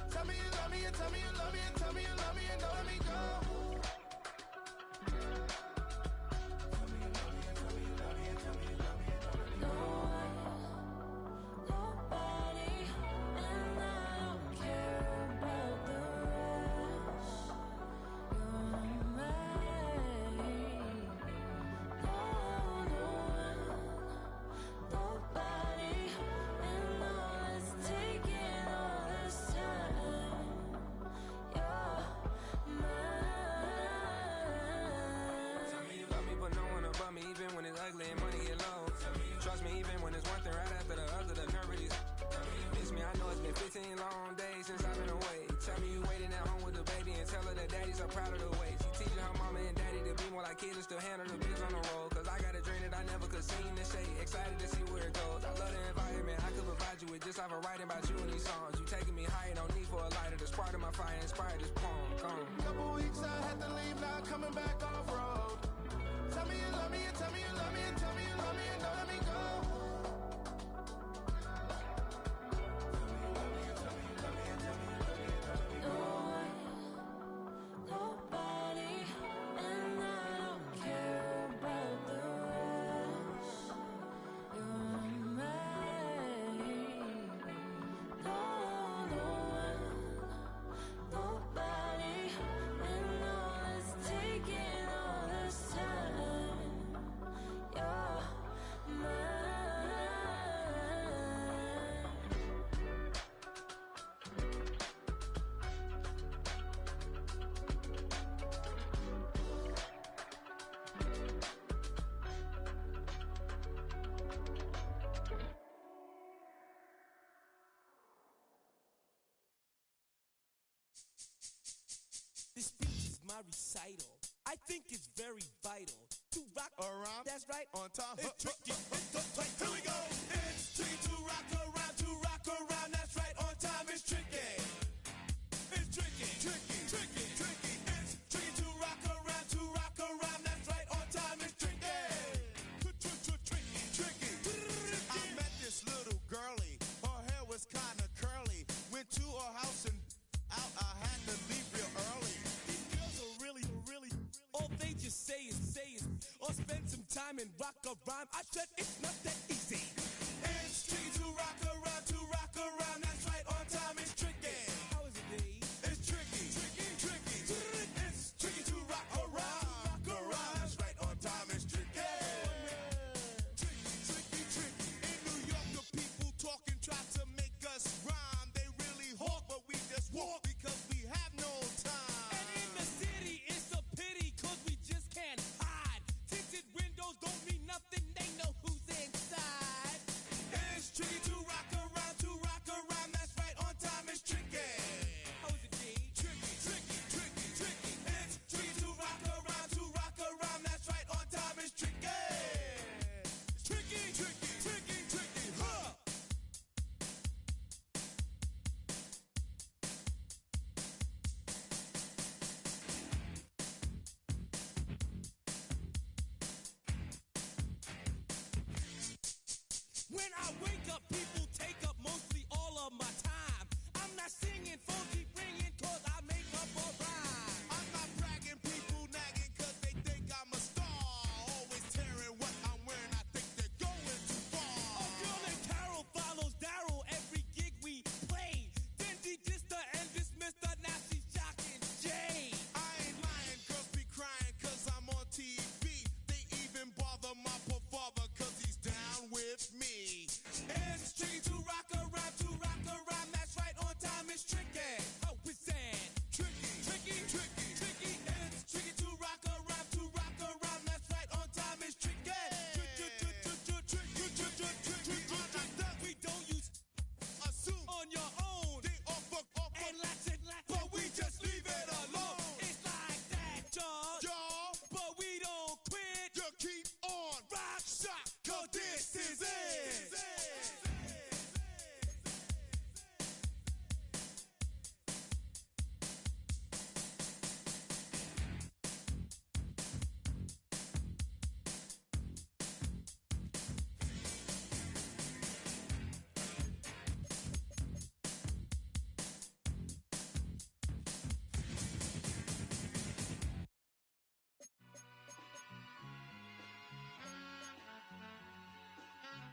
Tell me you love me, and tell me you love me, and tell me you love me, and don't let me go. Tell me you love me, and tell me you love me, and tell me you love me, and don't let me go. Nobody, and I don't care about the rest. You're mine. No one, nobody, and all is taking all this time. You're mine. Tell me you love me, but no one above me, even when it's ugly and money get low. Trust me, even when it's one thing right after the other, the nerve of these. Miss me, I know it's been 15 long days since I've been away. Tell me you waiting at home with the baby and tell her that daddy's so proud of the way. She teaching her mama and daddy to be more like kids and still handle the biz on the road. Cause I got a dream that I never could see in the shade. Excited to see where it goes. I love the environment. I could provide you with just off of writing about you in these songs. You taking me higher, no need for a lighter. The spark of my fire inspired this poem. Gone. Couple weeks I had to leave, now I'm coming back off road. Tell me you love me, and tell me you love me, and tell me you love me, and don't let me go. No one, nobody, and I don't care about the rest. You're mine. No one, nobody, and all is taking all this time. You're mine. This speech is my recital. I think it's very vital to rock Around, That's right. on time. It's tricky. Here we go. It's tricky to rock around. That's right, on time. It's tricky. It's tricky, tricky, tricky, tricky. It's tricky to rock around. That's right, on time. It's tricky. Tricky, tricky. I met this little girlie. Her hair was kind of curly. Went to her house and out. I had to leave real early. These girls are really, all they just say is, or spend some time and rock a rhyme. I said it's not that easy. It's tricky to rock around. That's right, on time. It's tricky. How is it, Dave? It's tricky, tricky, tricky. It's tricky to rock around. That's right, on time. It's tricky. Tricky, tricky. In New York, the people talking try to make us rhyme. They really hawk, but we just walk because we have no time. And in the city, it's a pity, cause we just can't hide. Tinted windows don't mean nothing, they know who's inside. It's tricky to rock around. That's right, on time. It's tricky. How is it, Dave? Tricky, tricky, tricky, tricky. It's tricky to rock around. That's right, on time. It's tricky. Tricky, tricky, tricky, tricky. Huh. When I wake up, people take up mostly all of my time. I'm not singing, phone keep ringing, cause I make up a rhyme. I'm not bragging, people nagging, cause they think I'm a star. Always tearing what I'm wearing, I think they're going too far. A girl named Carol follows Daryl every gig we play. Then she dissed her and dismissed her, now she's jocking Jay. I ain't lying, girls be crying, cause I'm on TV. They even bother my poor father, cause he's down with me. It's tricky to rock around, that's right, on time. It's tricky.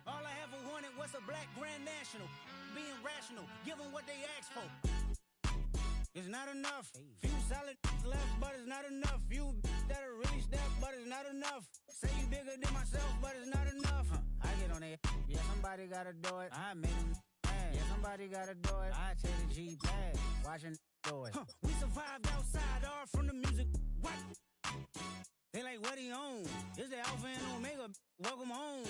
All I ever wanted was a black grand national. Being rational, give them what they ask for. It's not enough. Few solid left, but it's not enough. Few that are really step, but it's not enough. Say you bigger than myself, but it's not enough. I get on it. Yeah, somebody gotta do it. I made them mad. Yeah, somebody gotta do it. I take the G bag. Watching do it. We survived outside, all from the music. What? They like, what he on? This the Alpha and Omega. Welcome home.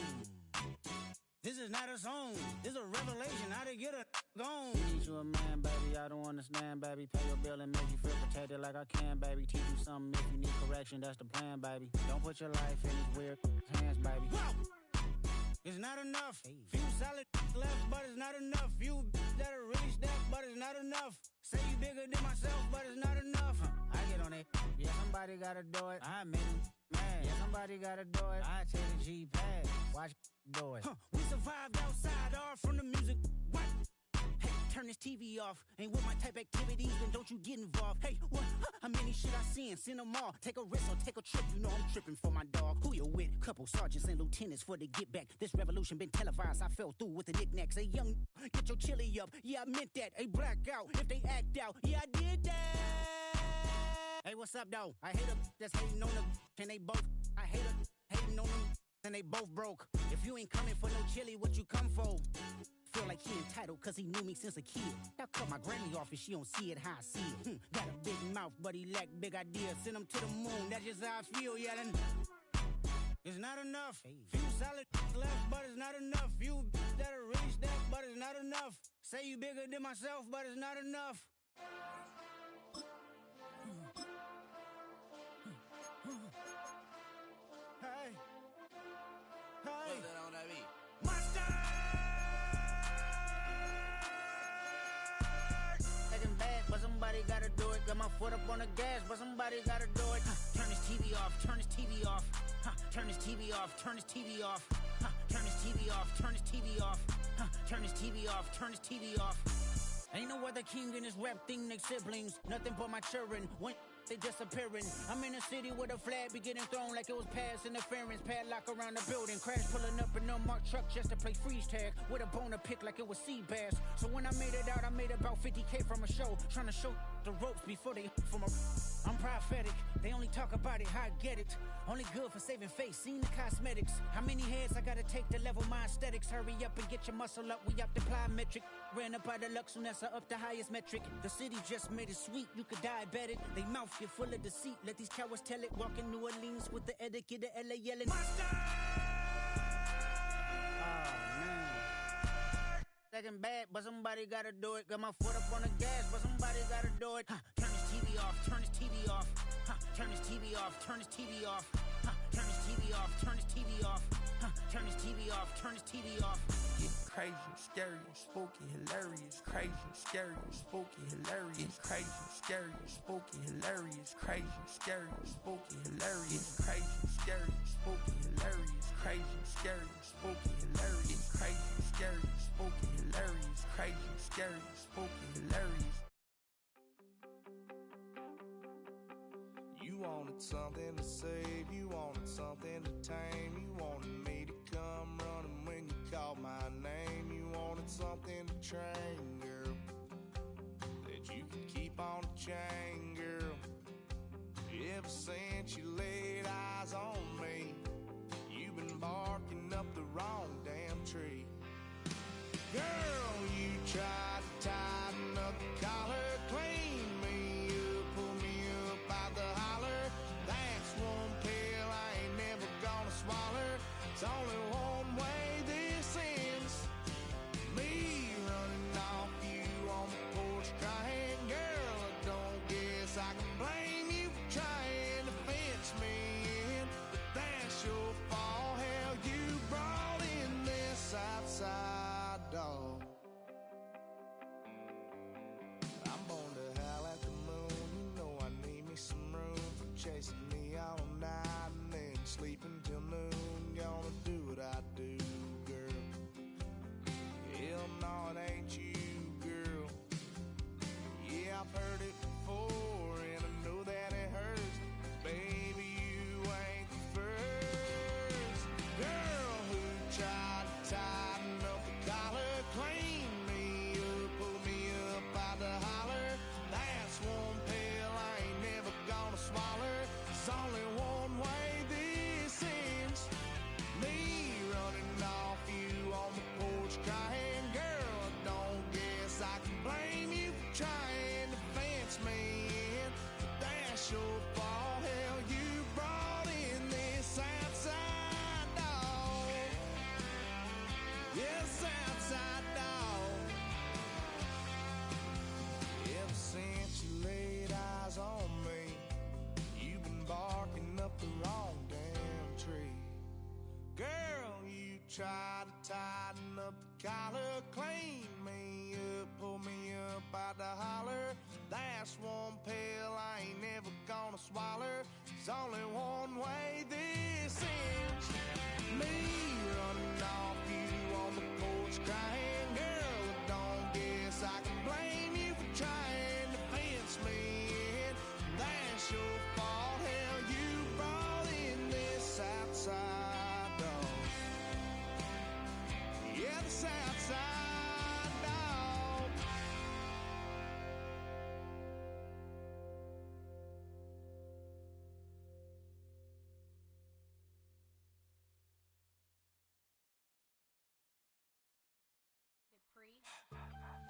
This is not a song. This is a revelation. How to get a gone. Teach you a man, baby. I don't understand, baby. Pay your bill and make you feel protected like I can, baby. Teach you something if you need correction. That's the plan, baby. Don't put your life in these weird hands, baby. Whoa! It's not enough. Few solid left, but it's not enough. Few that are really step, but it's not enough. Say you bigger than myself, but it's not enough. I get on it. Yeah, somebody gotta do it. I made him mad. Yeah, somebody gotta do it. I take the G pad. Watch do it. We survived outside, all from the music. What? Hey, turn this TV off. Ain't with my type activities, then don't you get involved. Hey, what? How many shit I seen? Send them all. Take a risk or take a trip. You know I'm tripping for my dog. Who you with? Couple sergeants and lieutenants for the get back. This revolution been televised. I fell through with the knickknacks. Hey, young, get your chili up. Yeah, I meant that. Hey, black out if they act out. Yeah, I did that. Hey, what's up, though? I hate them that's hating on them. And they both. I hate them hating on them. And they both broke. If you ain't coming for no chili, what you come for? Feel like he entitled cause he knew me since a kid. I cut my granny off and she don't see it how I see it. Got a big mouth but he lack big ideas. Send him to the moon, that's just how I feel yelling. It's not enough. Few solid left but it's not enough. Few that are really step but it's not enough. Say you bigger than myself but it's not enough. Hey. Hey. Monster! Taking bad, but somebody gotta do it. Got my foot up on the gas, but somebody gotta do it. Turn this TV off, turn this TV off. Turn this TV off, turn this TV off. Turn this TV off, turn this TV off. Turn this TV off, turn this TV off. Ain't no other king in this rap thing, they siblings. Nothing but my children. When they disappearing. I'm in a city where the flag be getting thrown like it was past interference. Padlock around the building. Crash pulling up an unmarked truck just to play freeze tag. With a bone to pick like it was sea bass. So when I made it out, I made about 50K from a show. Trying to show the ropes before they from a... I'm prophetic. They only talk about it, how I get it. Only good for saving face, seen the cosmetics. How many heads I gotta take to level my aesthetics? Hurry up and get your muscle up, we up the plyometric. Ran up out of luck, soon as I up the highest metric. The city just made it sweet, you could diabetic. They mouth get full of deceit, let these cowards tell it. Walk in New Orleans with the etiquette of LA yelling Monster! Oh man. Second bad, but somebody gotta do it. Got my foot up on the gas, but somebody gotta do it. Turn this TV off, turn this TV off. Turn this TV off, turn this TV off. Turn this TV off, turn this TV off. Turn this TV off, turn this TV off. It's crazy, scary, spooky, hilarious. Crazy, scary, spooky, hilarious. Crazy, scary, spooky, hilarious. Crazy, scary, spooky, hilarious. Crazy, scary, spooky, hilarious. Crazy, scary, spooky, hilarious. Crazy, scary, spooky, hilarious. Crazy, scary, spooky, hilarious. You wanted something to save, you wanted something to tame. You wanted me to come running when you called my name. You wanted something to train, girl, that you could keep on the chain, girl. Ever since you laid eyes on me, you've been barking up the wrong damn tree. Girl, you tried to tighten up the collar, clean me up, pull me up out the holler. That's one pill I ain't never gonna swallow. It's only one way this ends. Me running off you on the porch crying. Girl, I don't guess I can blame you for trying to fence me in. But that's your fault, hell, you brought in them south side dog. Ever since you laid eyes on me, you've been barking up the wrong damn tree. Girl, you try to tighten up the collar, clean me up, pull me up out the holler. That's one pill I ain't never gonna swallow. There's only one way this ends. Me running off you on the porch crying. Girl, I don't guess I can blame you for trying to fence me in. That's your fault, hell, you brought in this outside dog. Yeah, this outside dog.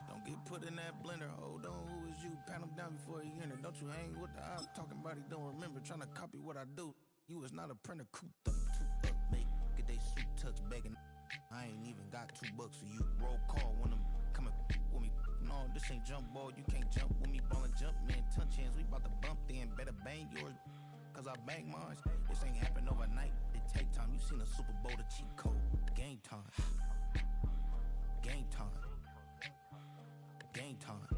Don't get put in that blender. Hold on, who is you? Pat him down before he enter. Don't you hang with the ops talking about he don't remember. Trying to copy what I do. You is not a printer. Cooped up, too up, make get they suit tucks begging. I ain't even got $2 for you. Roll call when I'm coming with me. No, this ain't jump ball. You can't jump with me. Ballin' jump, man. Touch hands. We bout to bump then. Better bang yours. Cause I bang mine. This ain't happen overnight. It take time. You seen a Super Bowl, the cheat code. Game time. Game time. Game time.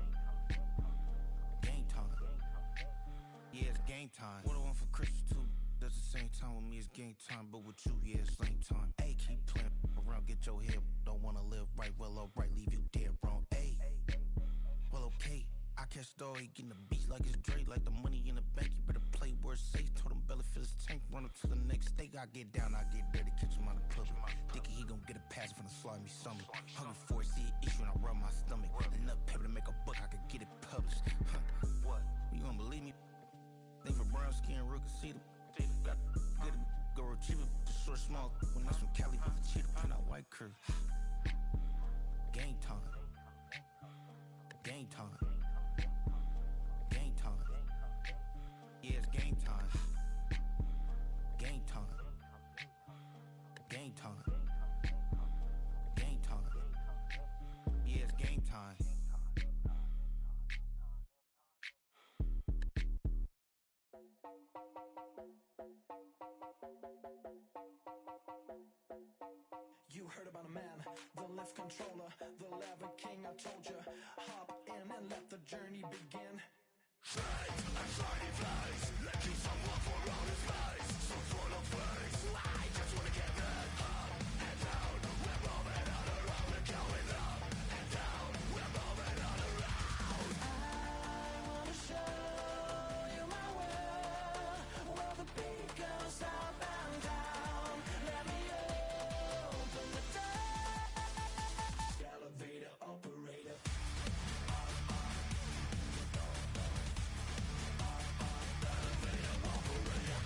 Game time. Yeah, it's game time. What I want for Christmas too. That's the same time with me, it's game time. But with you, yeah, it's same time. Hey, keep playing around, get your head. Don't wanna live right, well, alright, leave you dead wrong. Hey, well, okay. I catch the dog, he getting the beats like it's Dre, like the money in the bank. You better play where it's safe. Told him belly fill his tank, run up to the next stake. I get down, I get dirty, catch him on the public. Thinking he gon' get a pass from the slime me stomach. Hungry for it, see it issue and I rub my stomach. Enough paper to make a book, I could get it published. Huh, what? You don't believe me? Think for brown skin, real can see the got good, go retrieve it, short, small. When that's from Cali, but the cheetah print out white curve. Game time. Game time. Game time. Yeah, it's game time. Game time. Game time. Game time. Yeah, it's game time. You heard about a man, the lift controller, the lever king, I told you. Hop in and let the journey begin. Straight and shiny place, let you someone for all his face. So full of face, I just wanna get that up and down. We're moving all around, we're going up and down. We're moving all around. I wanna show you my world, where the beat goes up and down. Let me open the door. Elevator operator. Elevator operator.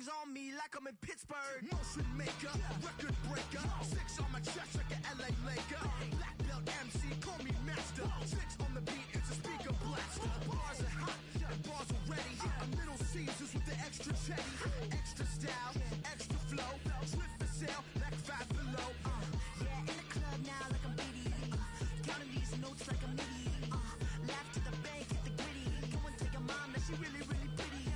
Rings on me like I'm in Pittsburgh. Motion maker, record breaker. 6 on my chest like an LA Laker. Black belt MC, call me master. 6 on the beat, it's a speaker blaster. Bars are hot and bars are ready. I'm Little Caesars with the extra chetty. Extra style, extra flow. Drift for sale, like 5 below. Yeah, in the club now like I'm Biddy. Counting these notes like a MIDI. Laugh to the bank, hit the gritty. Go and tell your mom that she really, really pretty.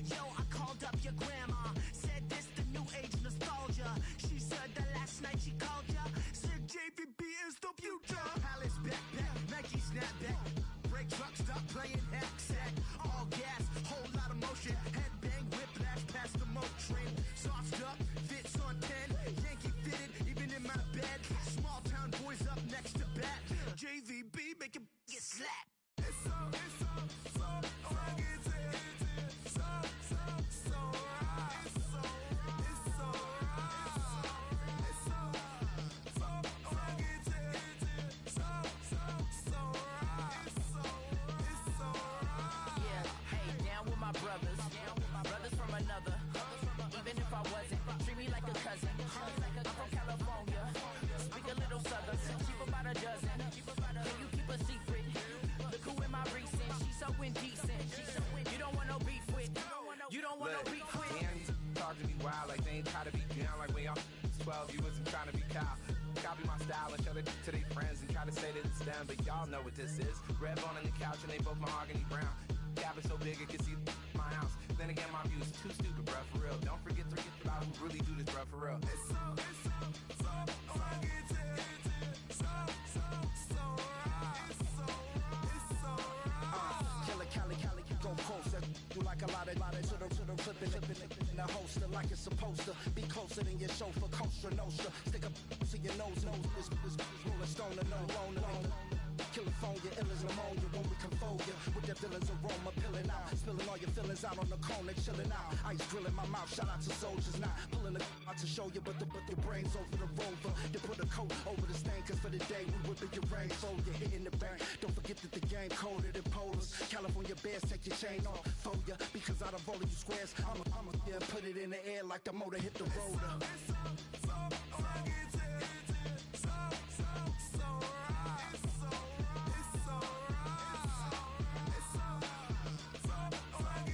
Yo, I called up your grandma. Said this the new age nostalgia. She said that last night she called ya. Said JVB is the future. Palace backpack, Nike snapback. Break truck, stop playing hack sack. All gas, whole lot of motion. Headbang, whiplash, past the moat train. Soft stuff, fits on 10. Yankee fitted, even in my bed. Small town boys up next to bat. JVB make it get slapped. It's so right. It's so right. It's so right. It's so right. It's so right. It's so right. Yeah, hey, down with my brothers. Brothers from another. Even if I wasn't, treat me like a cousin. I'm from California. Speak a little southern. Cheap about a dozen. Can you keep a secret? Look who in my recent. She's so indecent. You don't want no beef with. You don't want no beef with. Damn, you talk to me wild like they ain't try to be down. Like when y'all 12, you wasn't trying to be Kyle. Copy my style and show it to their friends and try to say that it's them, but y'all know what this is. Red bone on the couch and they both mahogany brown. Cabin so big it can see my house. Then again, my view is too stupid, bruh, for real. Don't forget about who really do this, bruh, for real. It's so right. It's so right. It's so right. Killer Cali, go closer. Do like a lot of to the flipping in the holster like it's supposed to. Be closer than your chauffeur, Costa Nostra. Stick up to your nose, this rolling stone and no loner. California, ill as pneumonia when we come for you. With that villain's aroma, pilling out. Spilling all your feelings out on the corner, chilling out. Ice grilling my mouth, shout out to soldiers. Not pulling the out to show you, but the brains over the rover. They put a coat over the stain, cause for the day we whipping your rain. So you're hitting the bank. Don't forget that the game colder than polars. California bears, take your chain off for ya. Because out of all of you squares, I'm a yeah, put it in the air like the motor hit the rotor. It's so right. It's so right. It's so right. It's so right. It's so right.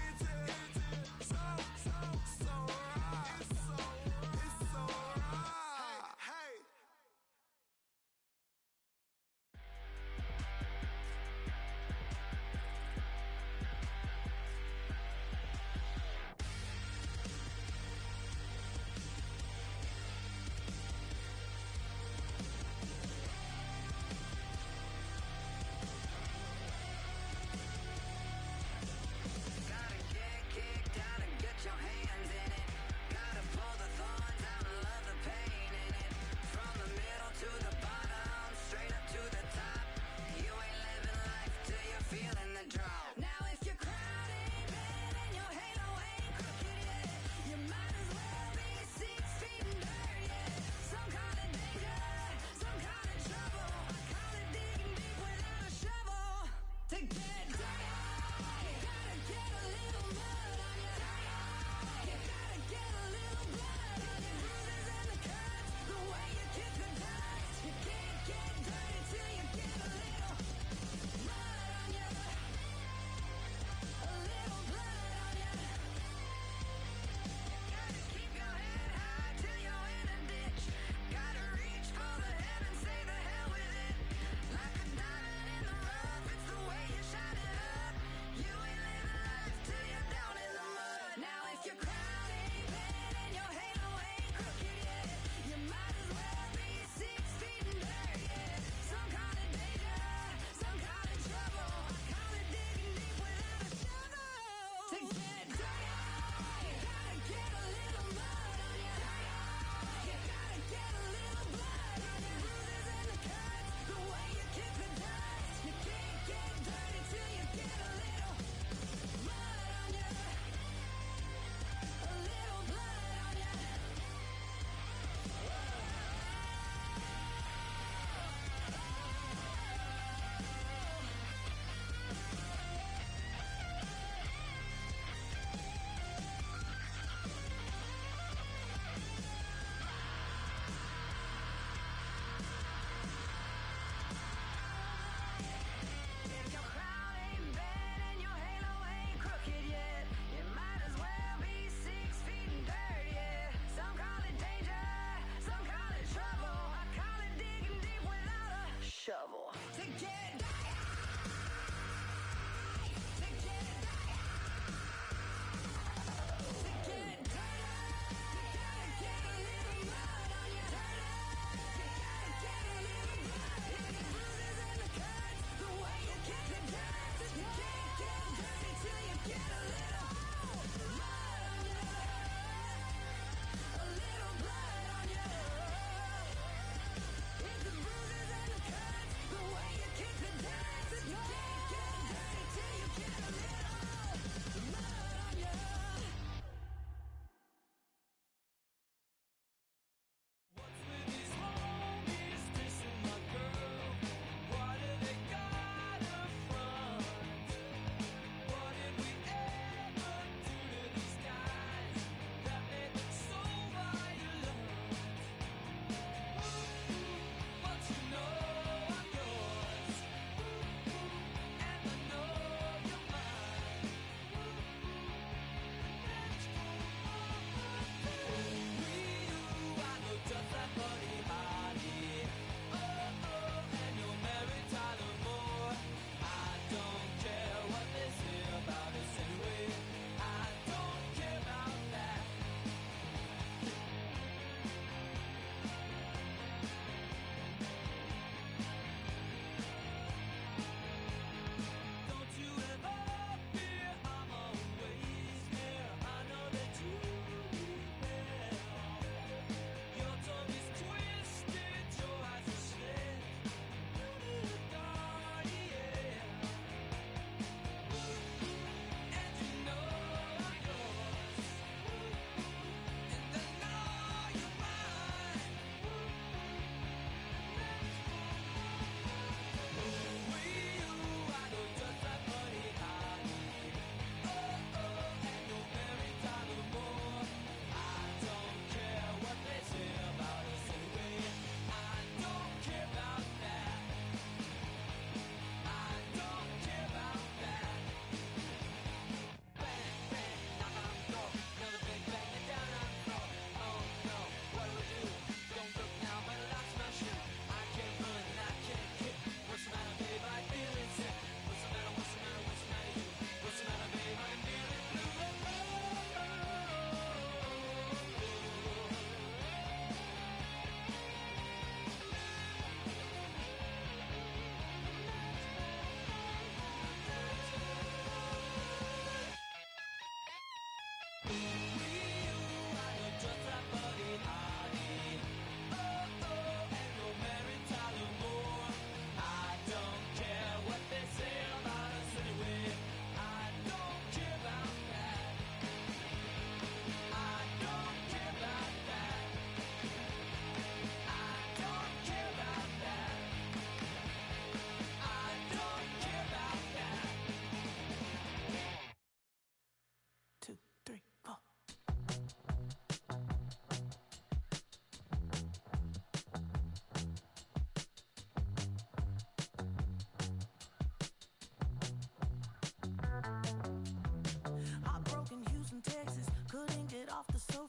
It's so right. Hey.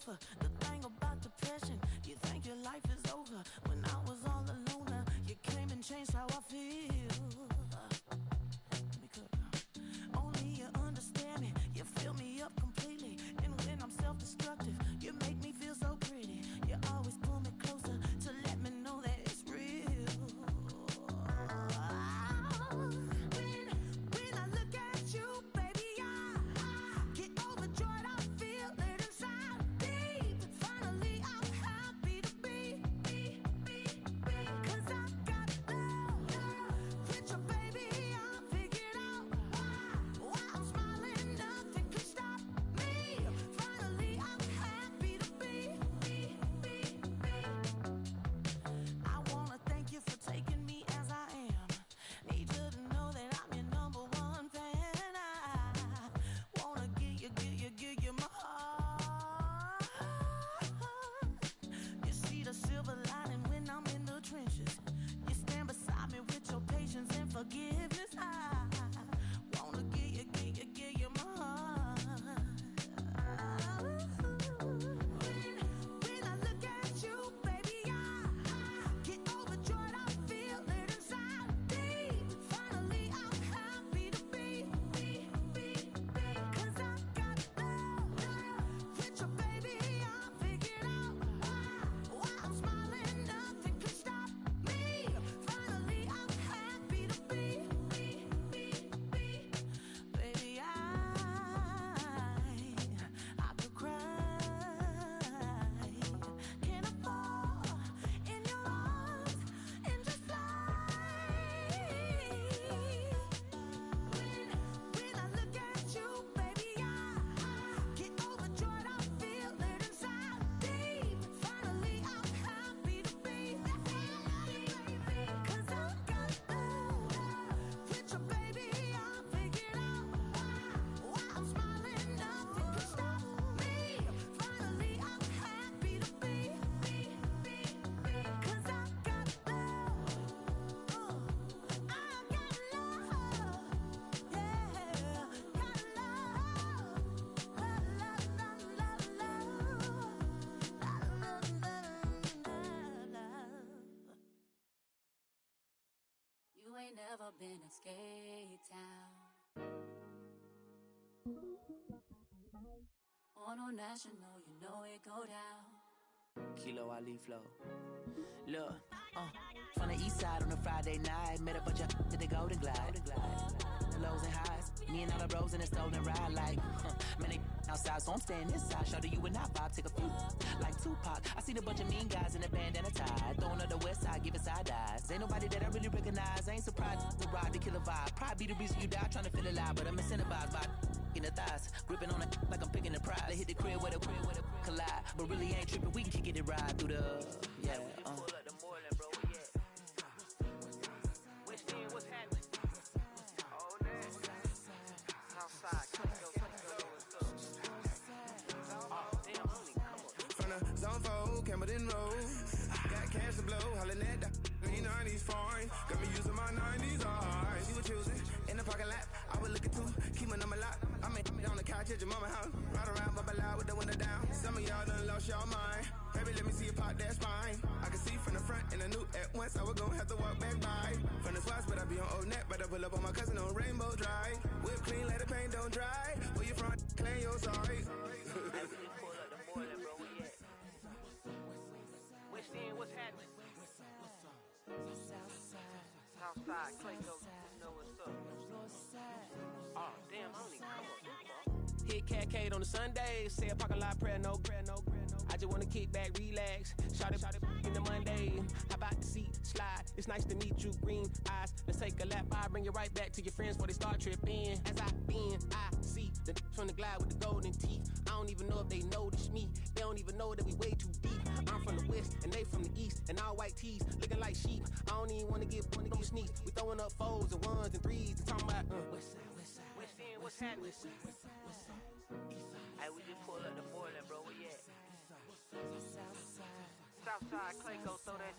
sofa. The thing about depression, you think your life is over. When I was all alone, you came and changed how I feel. Let me cook. Only you understand me, you fill me up completely. And when I'm self-destructive, you make me feel so pretty. You always pull me closer to let me know that it's real. When I look at you, baby, I get overjoyed. I feel it inside deep. Finally, I'm happy to be. 'Cause I got love with your baby. I figured out why I'm smiling. Nothing can stop me. Finally, I'm happy to be. I wanna thank you for taking me as I am. Need you to know that I'm your number one fan. I wanna give you my heart. You see the silver lining when I'm in the trenches. You stand beside me with your patience and forgiveness. I wanna give you my heart. When I look at you, baby, I get overjoyed. I feel it inside deep. Finally, I'm happy to be. 'Cause I got love with your baby. I figured out why I'm smiling. Nothing can stop me. Finally, I'm happy to be. Baby, I could cry. Can I fall in your arms and just fly? When I look at you, baby, I get overjoyed. I feel it inside deep. Finally, I'm happy to be. 'Cause I got love with your baby. I figured out why I'm smiling. Nothing can stop me. Finally, I'm happy to be. 'Cause I got love. I got love. Yeah, got love. You ain't never been in Skate Town. On national, you know it go down. Kilo Ali flow. Look, from the east side on a Friday night, met a bunch of at the Golden Glide. The lows and highs, me and all the bros in a stolen ride like, man, they outside, so I'm staying inside. Show you and I vibe, take a few, like Tupac. I seen a bunch of mean guys in a bandana tie, throwing up the west side, giving side eyes. Ain't nobody that I really recognize, I ain't surprised to ride the killer vibe. Probably be the reason you die, trying to feel alive, but I'm incentivized by in the thighs, gripping on it like I'm picking the prize. They hit the crib where the collide, but really ain't tripping. We can kick it and ride through the yeah. Pull up the Moreland, bro. We at West End, what's happening? Oh, man. Southside, come on. Oh, damn, honey, come on. From the zone 4, Campbellton Road. Got cash to blow, hollin' at the 90s foreign. Got me using my 90s hard. You were choosing in the parking lot. I was looking too, keep my number locked. I'm on the couch at your mama house. Ride around, bubble loud with the window down. Some of y'all done lost y'all mind. Baby, let me see you pop that spine. I can see from the front and I knew at once I was gonna have to walk back by. From the spots, but I be on Old Net. But I pull up on my cousin on Rainbow Drive. Whip clean, let the paint don't dry. Where you from? Claim your sorry. Pull up the Moreland, bro. We at West End, what's happening? Southside, Clayco, you know what's up. Oh, damn, honey, come on. Hit Catcade on the Sundays, say a parking lot prayer, no. I just wanna kick back, relax, shout it in the Monday. How about the seat, slide, it's nice to meet you, green eyes. Let's take a lap, I'll bring you right back to your friends before they start tripping. As I see the from the glide with the golden teeth. I don't even know if they notice me, they don't even know that we way too deep. I'm from the west, and they from the east, and all white tees, looking like sheep. I don't even wanna get sneak. We throwing up fours and ones and threes, and talking about West End, what's happening? Hey, we just pull up the Moreland, bro. Where you at? Southside, Clayco, so that.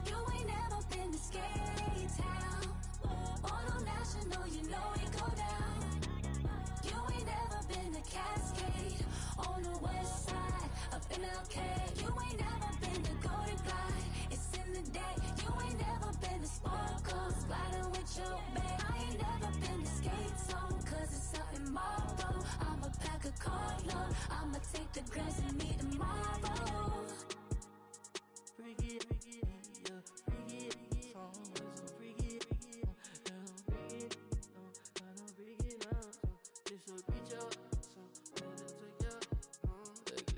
You ain't never been to Skate Town. On national, you know it go down. You ain't the grass and me tomorrow. Bring it, yeah, bring it, always so bring it, yeah, bring it, I don't bring it up, this will reach out, so let it take out, ugly.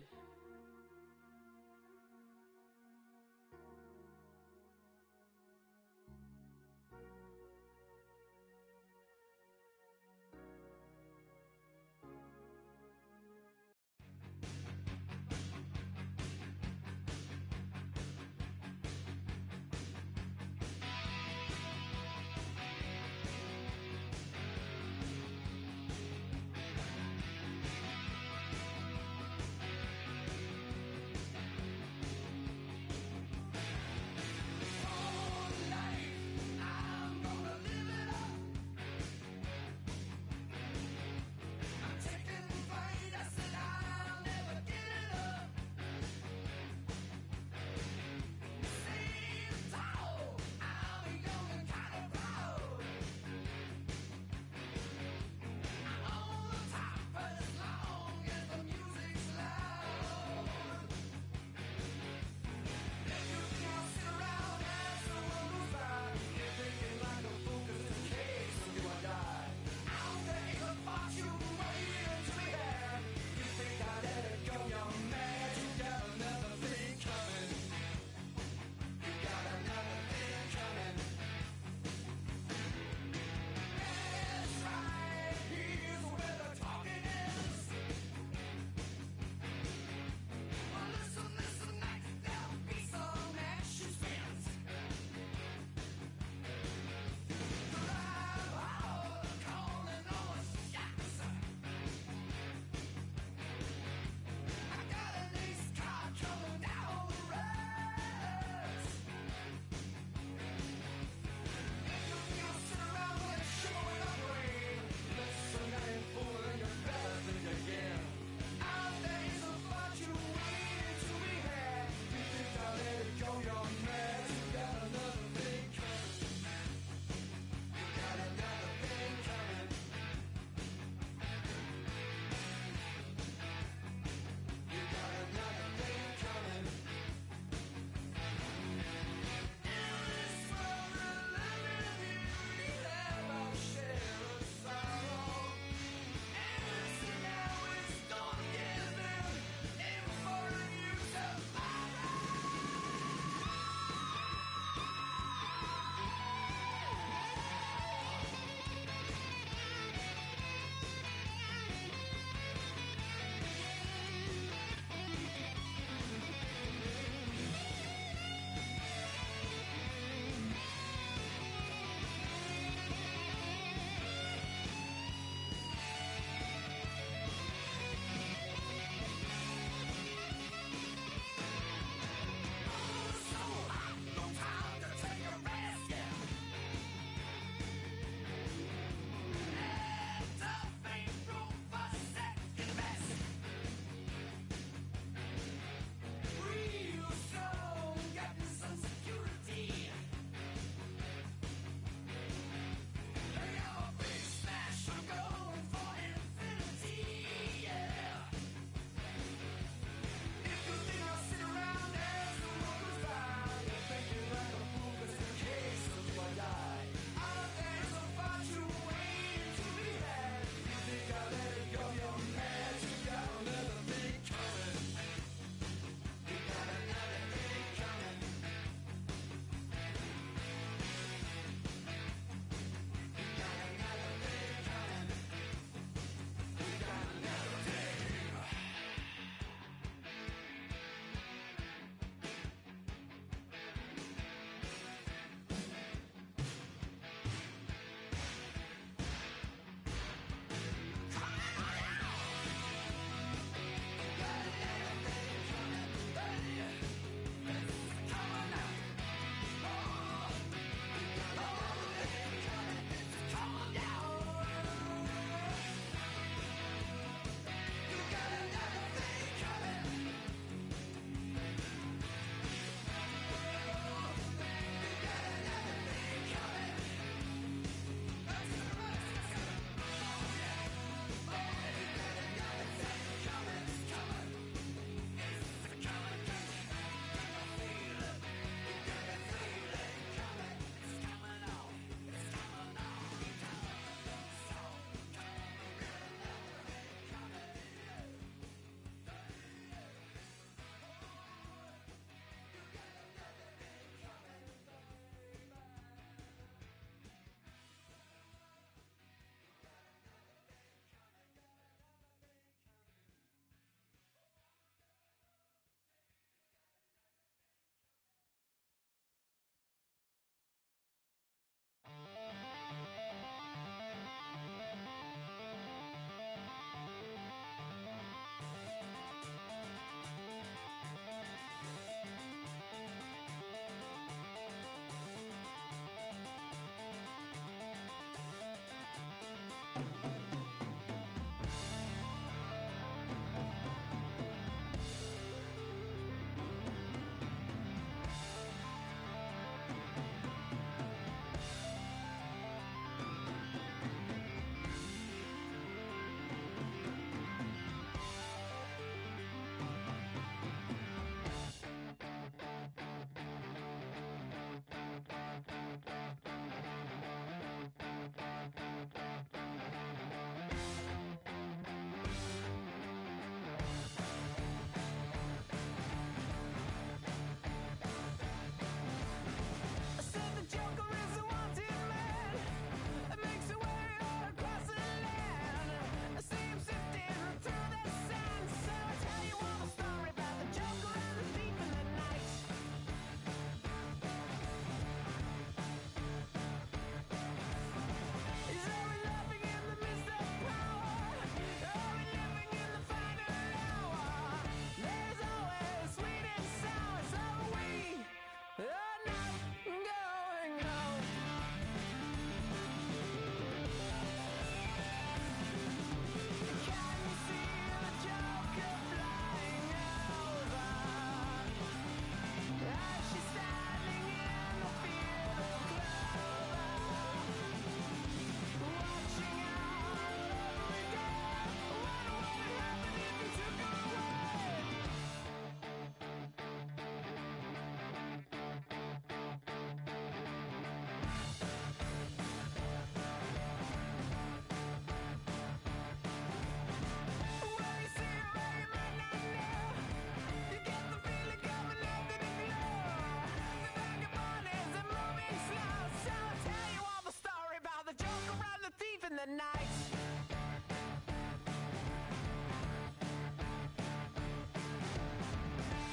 the night.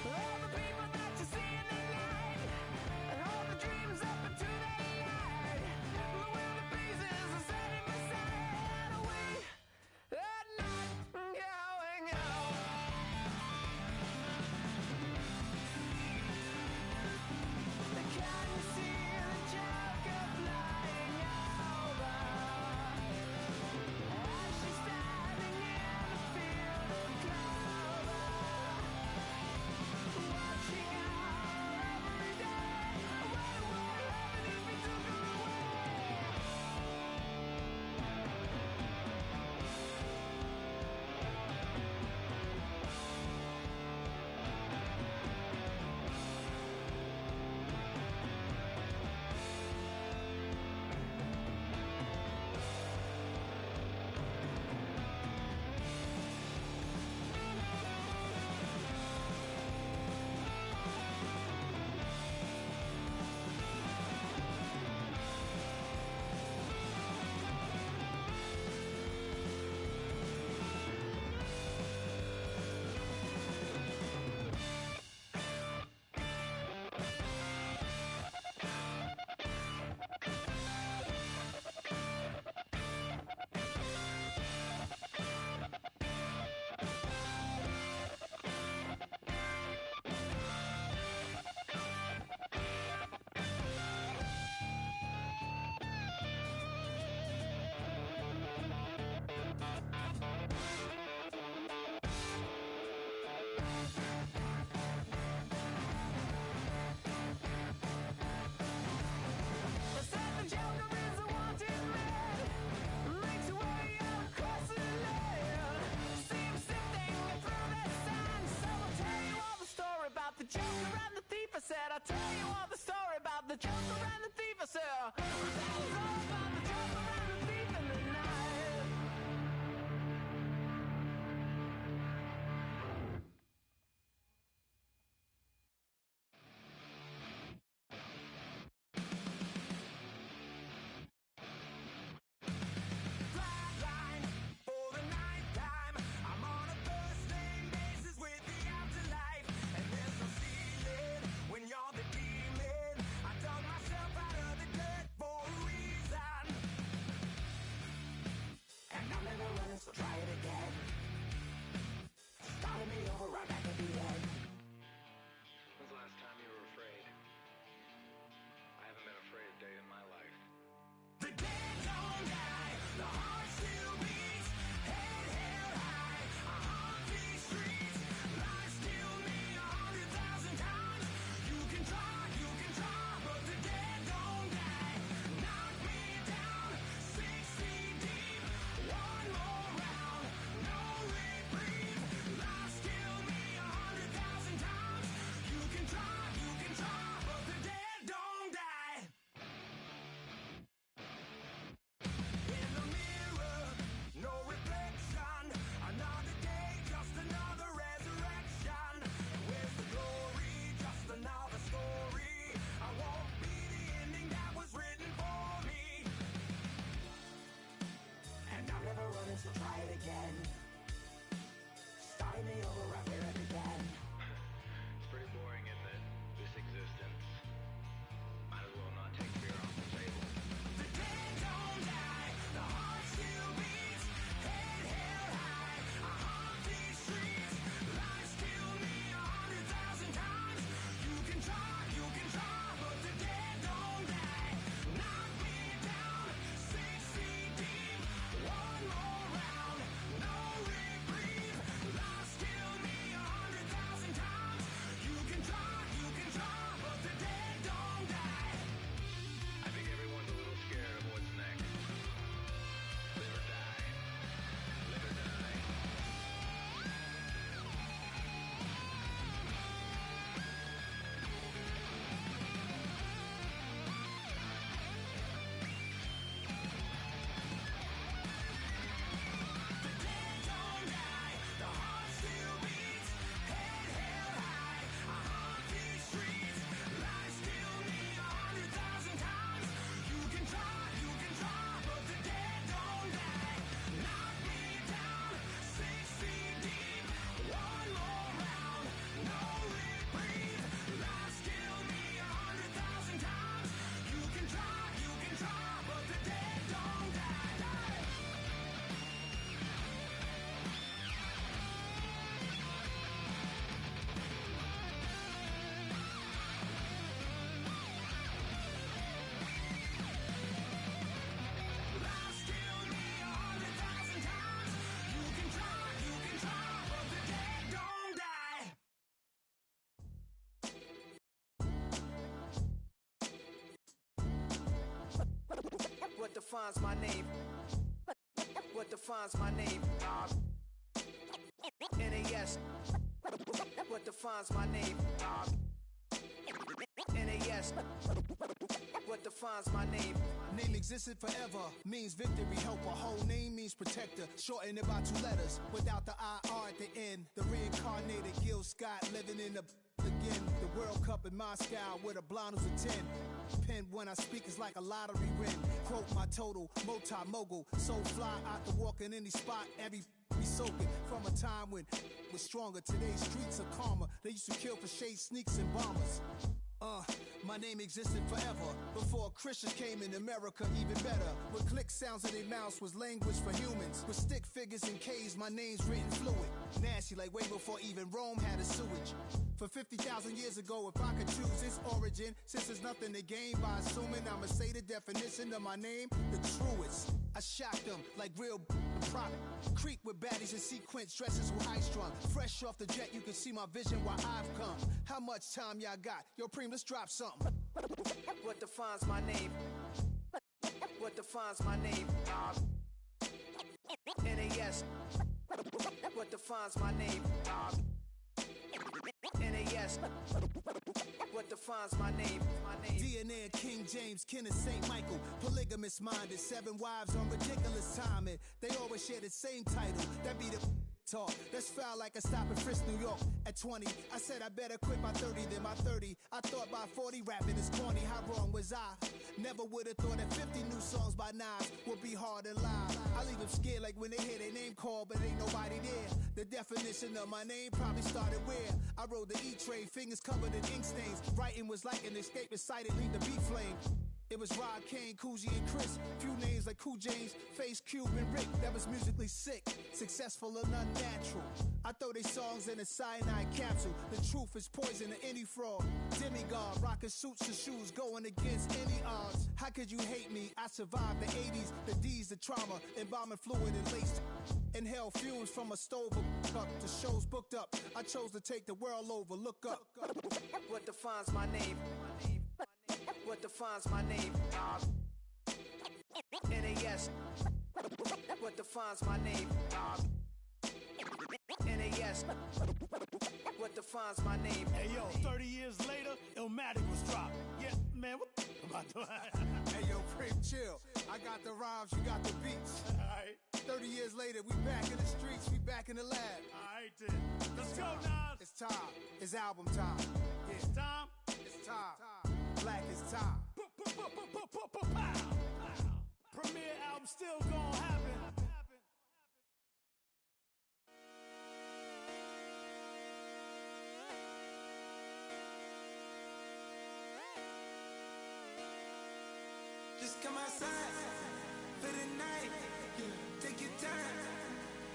All the people that you see in the night, and all the dreams up into the light. The way the pieces are setting beside away at night, going out. Can you see the Joker flying over? As she's standing in the field of clover, watching her every day. What would happen if we took her I'll tell you all the story about the Joker and the thief. I said, I'll tell you all about the Joker and the thief in the night. Flatline for the night time. I'm on a first name basis with the afterlife, and there's no ceiling when you're the demon. I dug myself out of the dirt for a reason, and I'm never running, so try it again. Starting me over right back at the end. When's the last time you were afraid? I haven't been afraid a day in my life. The dead don't die, the heart still beats, head held high, I haunt these streets. Lies killed me 100,000 times. You can try, but the dead don't die. Knock me down 6 feet deep, one more round, no reprieve. Lies killed me 100,000 times. You can try, but the dead don't die. In the mirror, no reflection. Another day, just another resurrection. Where's the glory? Just another story. I won't be the ending that was written for me. And I'm never running, so try it again. Starting me over right where it began. It's pretty boring, isn't it? This existence. Might as well not take fear off the table. The dead don't die, the heart still beats, head held high, I haunt these streets. Lies killed me 100,000 times. You can try, but the dead don't die. Knock me down 6 feet deep, one more round, no reprieve. Lies killed me 100,000 defines my name? What defines my name? NAS. What defines my name? NAS. What defines my name? Name existed forever, means victory, helper. Whole name means protector, shortened it by 2 letters, without the IR at the end. The reincarnated Gil Scott, living in the again. The World Cup in Moscow, with a blonde who's a 10. Pen when I speak is like a lottery win. Quote my total, multi-mogul, so fly out to walk in any spot, every be soaking from a time when was stronger. Today's streets are calmer. They used to kill for shade sneaks and bombers. My name existed forever. Before Christians came in America, even better. With click sounds in their mouths was language for humans. With stick figures and K's, my name's written fluid. Nasty like way before even Rome had a sewage. For 50,000 years ago, if I could choose its origin, since there's nothing to gain by assuming, I'ma say the definition of my name, the truest. I shocked them like real prop. Creep with baddies in sequence, dresses with high strung. Fresh off the jet, you can see my vision where I've come. How much time y'all got? Yo, Preem, let's drop something. What defines my name? What defines my name? NAS. What defines my name? NAS. What defines my name? DNA of King James, kin of St. Michael. Polygamous minded, 7 wives on ridiculous timing. They always share the same title. That be the talk. That's foul like a stop in Frisk, New York. At 20, I said I better quit by 30 than my 30. I thought by 40 rapping is corny. How wrong was I? Never would have thought that 50 new songs by Nas would be hard to live. I leave them scared like when they hear their name called, but ain't nobody there. The definition of my name probably started where I rode the E-train, fingers covered in ink stains. Writing was like an escape inside it, leave the beat flame. It was Rod Kane, Coogee, and Chris. Few names like Cool James, Face, Cube, and Rick. That was musically sick, successful and unnatural. I throw they songs in a cyanide capsule. The truth is poison to any fraud. Demigod, rocking suits and shoes, going against any odds. How could you hate me? I survived the 80s, the D's, the trauma, embalming fluid and laced. Inhale fumes from a stove up to shows booked up. I chose to take the world over. Look up. What defines my name? What defines my name? NAS. What defines my name? NAS. What defines my name? Hey yo, 30 years later, Illmatic was dropped. Yeah, man, what about that? Hey yo, Preem, chill. I got the rhymes, you got the beats. Alright. 30 years later, we back in the streets, we back in the lab. Alright then. Let's go, Nas. It's time. It's album time. Yeah. It's time. It's time. Black is time. Premiere album still gonna happen. Just come outside for the night. Take your time.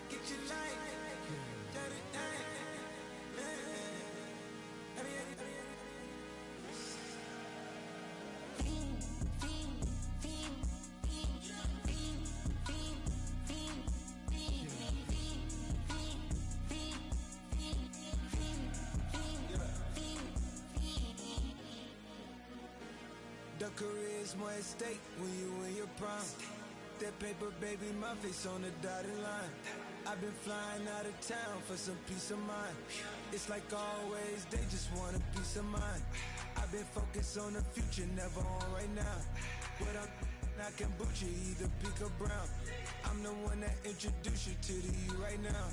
Get your light. Let it down. The career's more at stake when you in your prime. That paper, baby, my face on the dotted line. I've been flying out of town for some peace of mind. It's like always, they just want a peace of mind. I've been focused on the future, never on right now. What I'm I can butcher either pink or brown. I'm the one that introduced you to the you right now.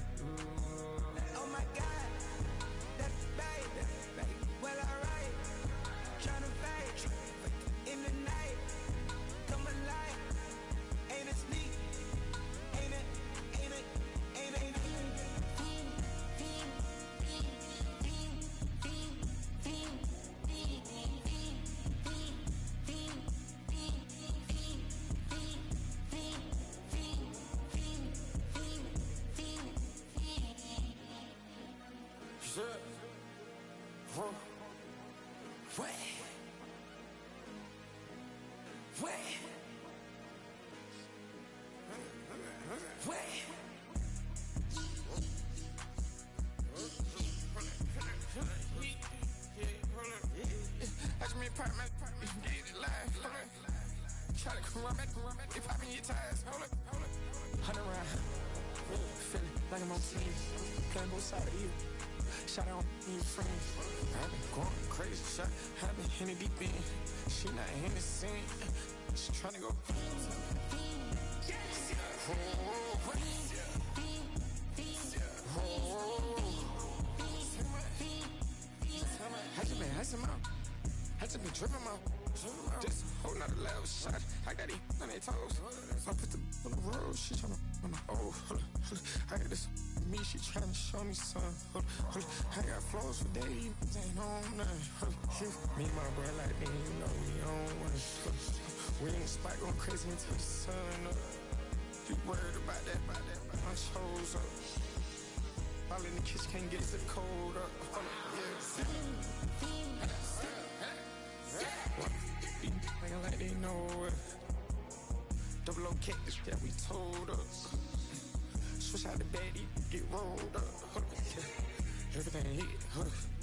Oh my God, that's babe. Well, alright. Tryna fight in the night. Come alive. Ain't it sneak? Ain't it? If I can get ties, hold up. 100 round. Feeling like I'm on team. Playing both sides of you. Shot on your friends. I've been going crazy. Shot. I've been in the deep end. She not in the scene. She tryna go. I just been tripping out. Just holding out the level shot. I got it on their toes. I put the on the road. She tryna, hold up. I got this me. She tryna show me something. Hold up. I got flows for days. Ain't on nothing. Me and my bro like me, you know we on one. We in the spot going crazy until the sun up. You worried about that? My shows up. All in the kitchen can't get the cold up. Nigga like they know it. Double O cactus that we told us. Switch out the baddie, get rolled up. Everything hit, everything.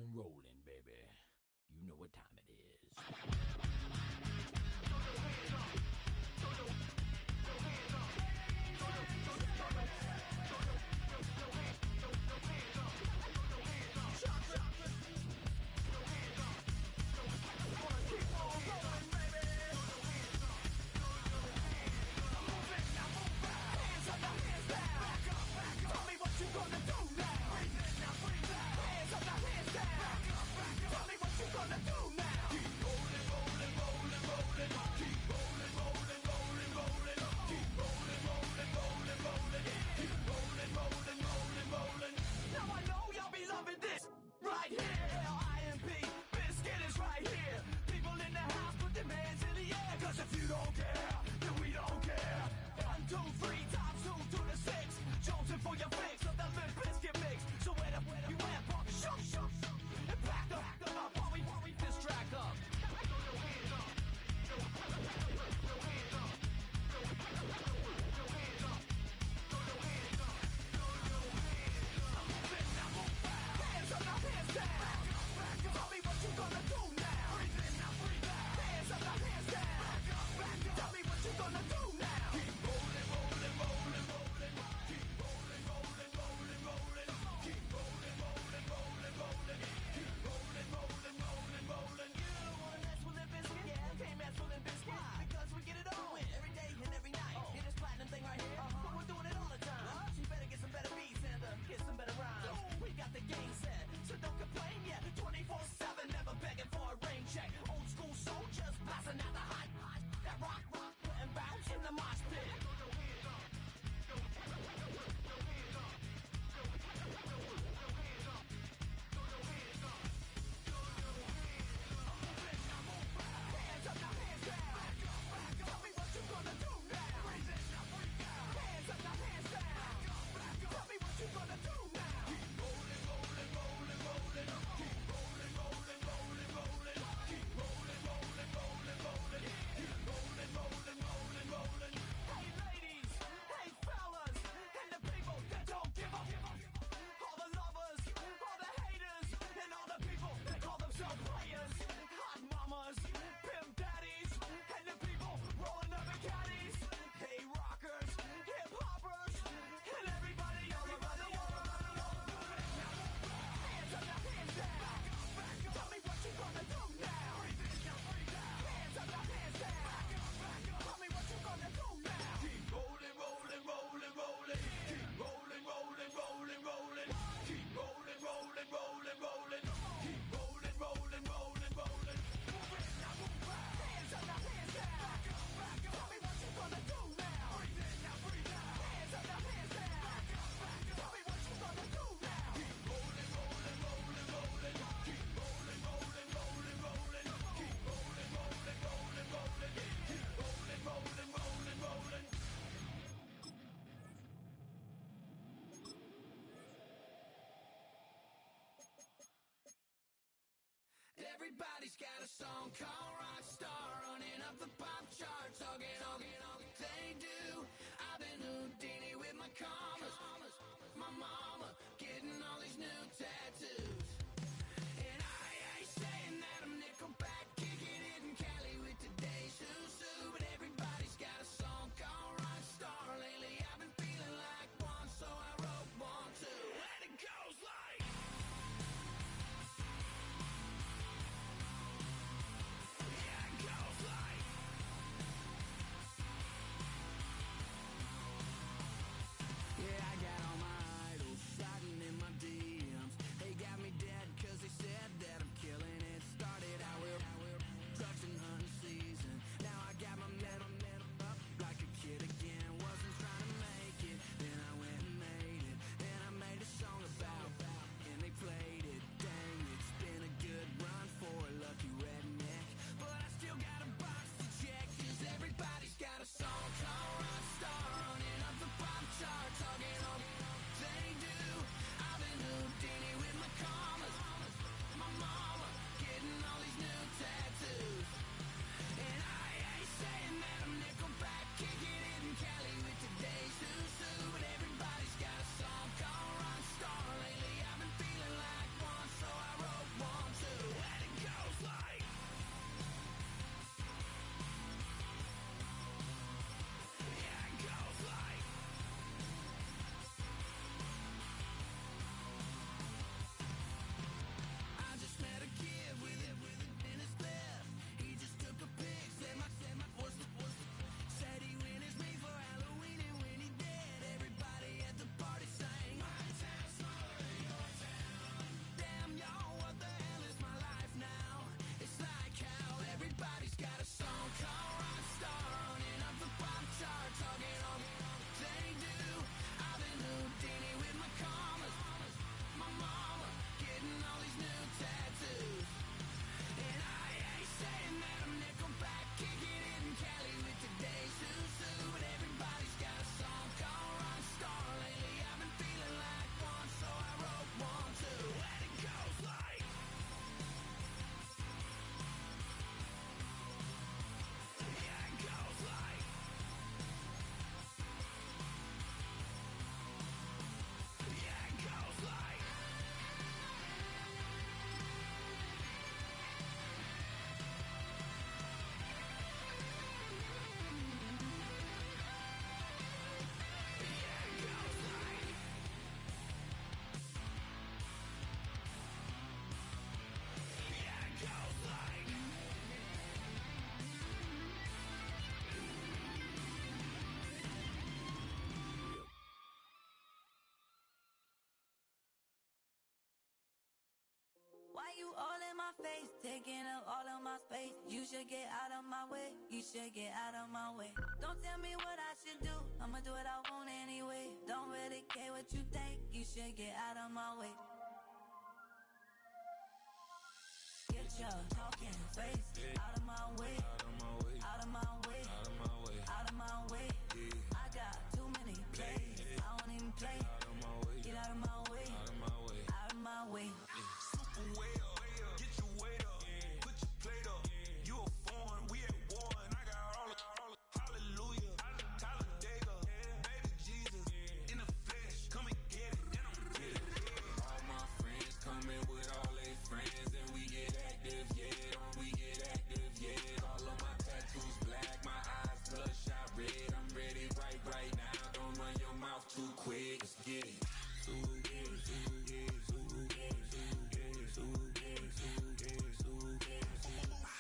on rolling, baby. You know what time it is. Everybody's got a song called Rockstar, running up the pop charts, all they do. I've been Houdini with my commas, my mama getting all these new tattoos. And I ain't saying that I'm Nickelback, kicking it in Cali with today's who's who, but everybody's got a song called Rockstar. Lately I've been feeling like one, so I wrote one too. And it goes like my face, taking up all of my space. You should get out of my way, you should get out of my way. Don't tell me what I should do, I'ma do what I want anyway. Don't really care what you think, you should get out of my way. Get your talking face out of my way, out of my way, out of my way, out of my way. I got too many plays, I don't even play. Get out of my way, out of my way, out of my way. Super way up, get your weight up, put your plate up. You a foreign, we at war, and I got all the hallelujah, Talladega, baby Jesus, in the flesh, come and get it, and I'm get it. All my friends coming with all their friends, and we get active, yeah, we get active, yeah. All of my tattoos black, my eyes bloodshot red. I'm ready right now. Don't run your mouth too quick. Let's get it.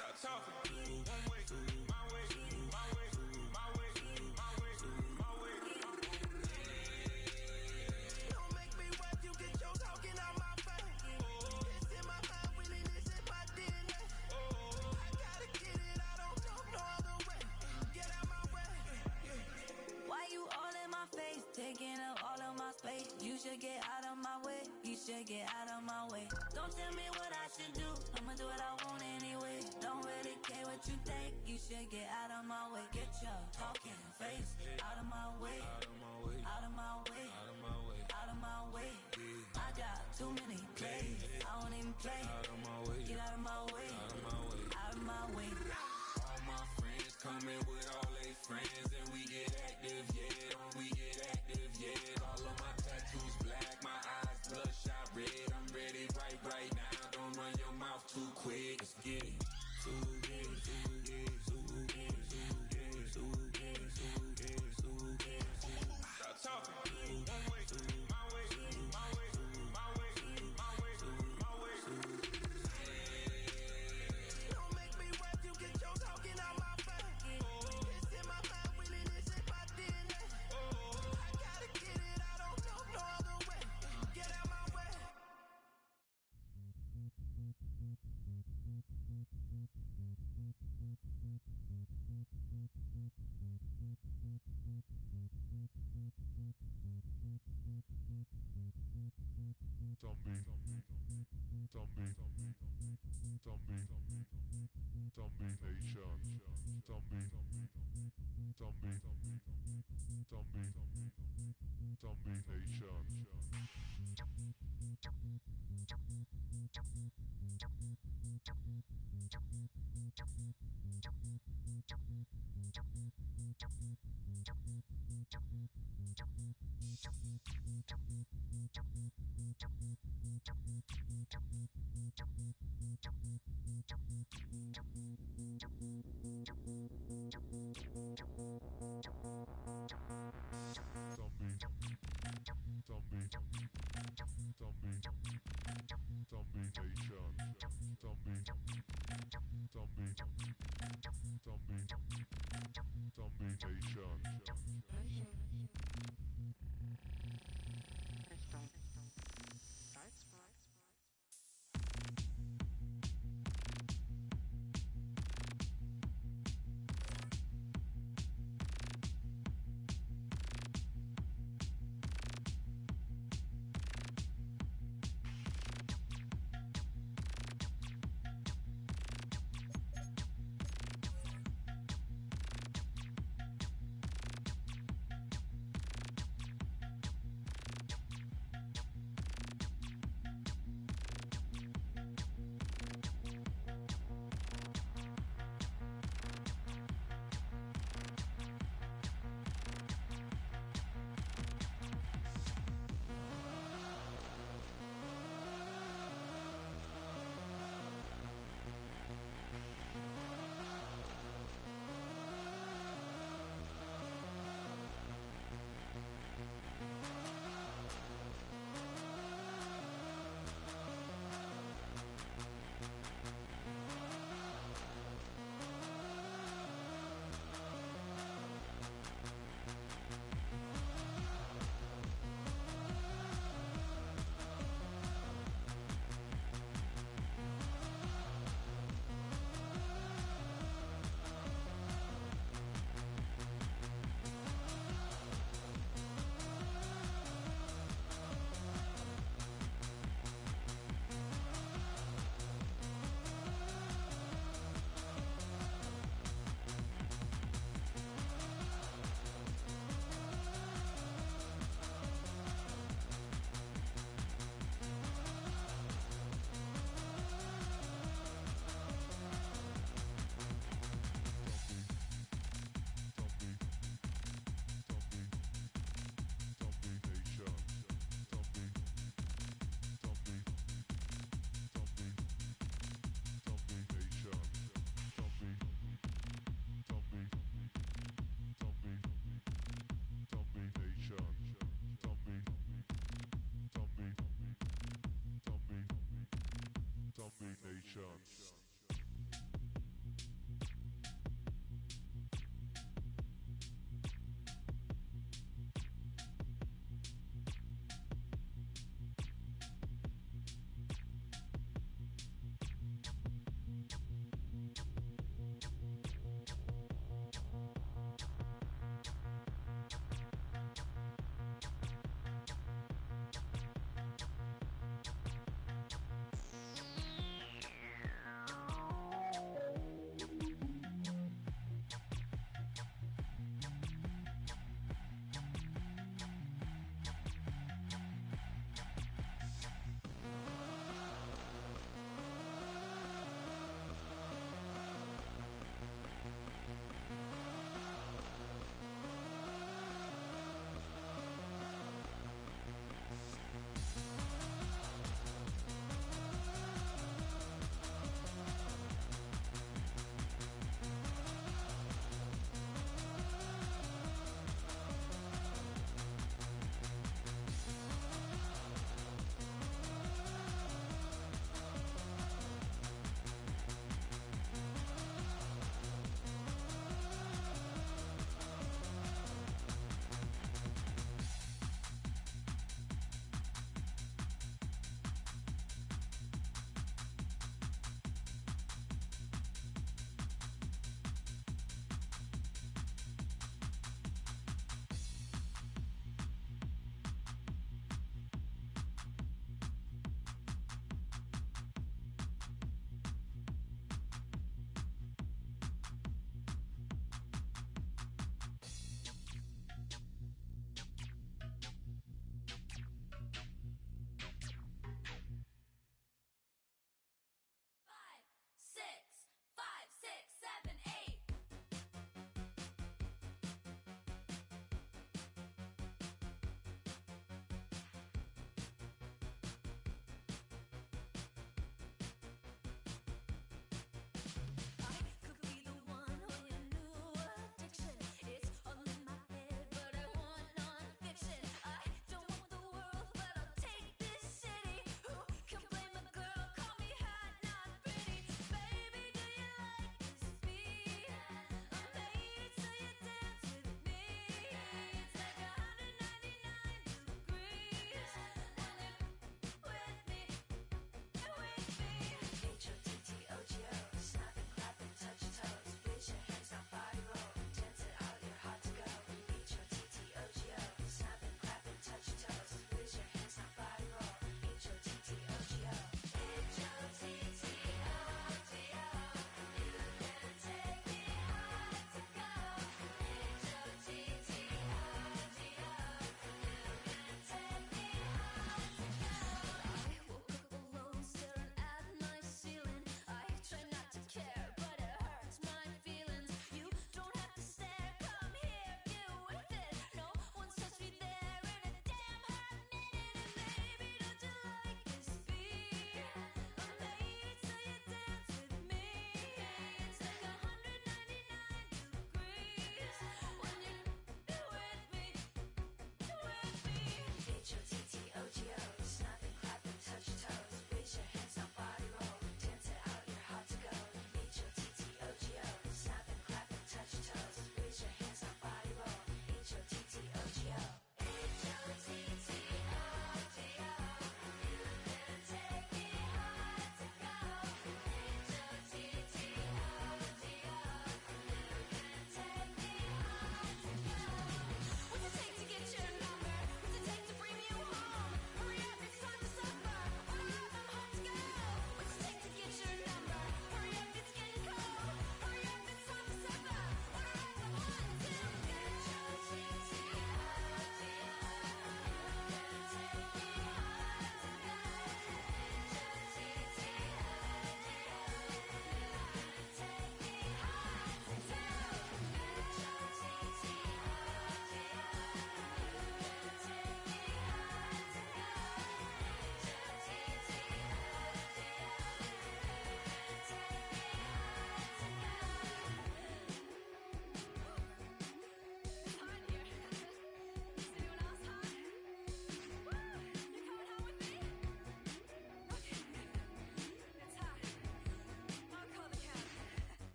Stop talking. One way, my way, my way, my way, my way, my way. Don't make me watch you get your talking out my face. It's in my mind, winning this in my DNA. I gotta get it, I don't know no other way. Get out my way. Why you all in my face, taking up all of my space? You should get out of my way, you should get out of my way. Don't tell me what I should do, I'ma do what I want anyway. Don't really care what you think, you should get out of my way. Get your talking face out of my way, out of my way, out of my way, out of my way, out of my way. I got too many plays, I don't even play. Out of my way, get out of my way, out of my way, out of my way. All my friends coming with all their friends, and we get active, yeah, we get active, yeah. All of my tattoos black, my eyes bloodshot red. I'm ready right now. Don't run your mouth too quick. Let's get it. Stop talking. One way, my way, my way, my way, my way, my way. Don't make me watch you get your talking out my face. It's in my mind, winning this in my DNA. I gotta get it, I don't know no other way. Get out my way.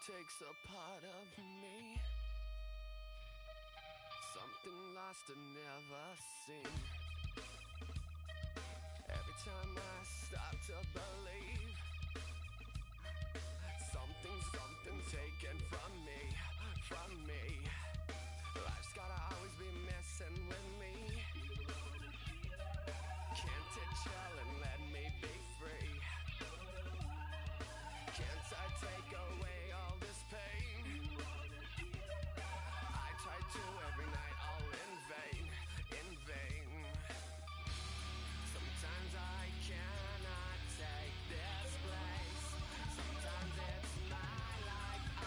takes a part of me. Something lost and never seen. Every time I start to believe, something taken from me. Life's gotta always be messing with me. Can't it chill and let me be free? Can't I take away all this pain? I try to every night, all in vain. Sometimes I cannot take this place. Sometimes it's my life I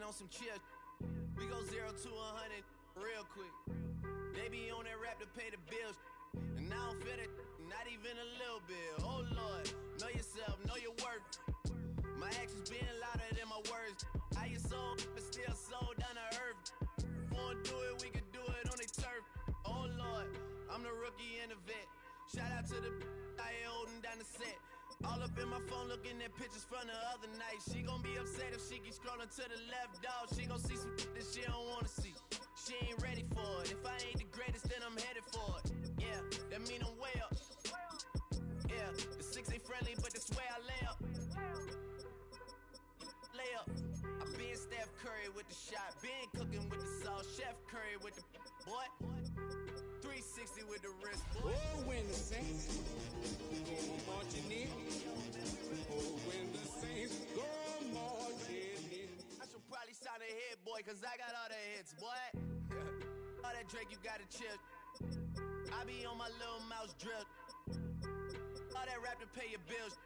on some chill. We go 0 to 100 real quick. They be on that rap to pay the bills. And I don't feel it, not even a little bit. Oh Lord, know yourself, know your worth. My actions being louder than my words. How you sold, but still sold down to earth. Wanna do it, we can do it on the turf. Oh Lord, I'm the rookie and the vet. Shout out to the I ain't holding down the set. All up in my phone looking at pictures from the other night. She gon' be upset if she keep scrolling to the left, dog. She gon' see some that she don't wanna see. She ain't ready for it. If I ain't the greatest, then I'm headed for it. Yeah, that mean I'm way up. Yeah, the 6 ain't friendly, but that's where I lay up. Lay up. I been Steph Curry with the shot. Been cooking with the sauce. Chef Curry with the boy. 360 with the wrist, boy. Oh, when the Saints go marching in. Oh, when the Saints go marching in. I should probably sign a hit, boy, cause I got all the hits, boy. All that Drake, you gotta chill. I be on my little mouse drill. All that rap to pay your bills.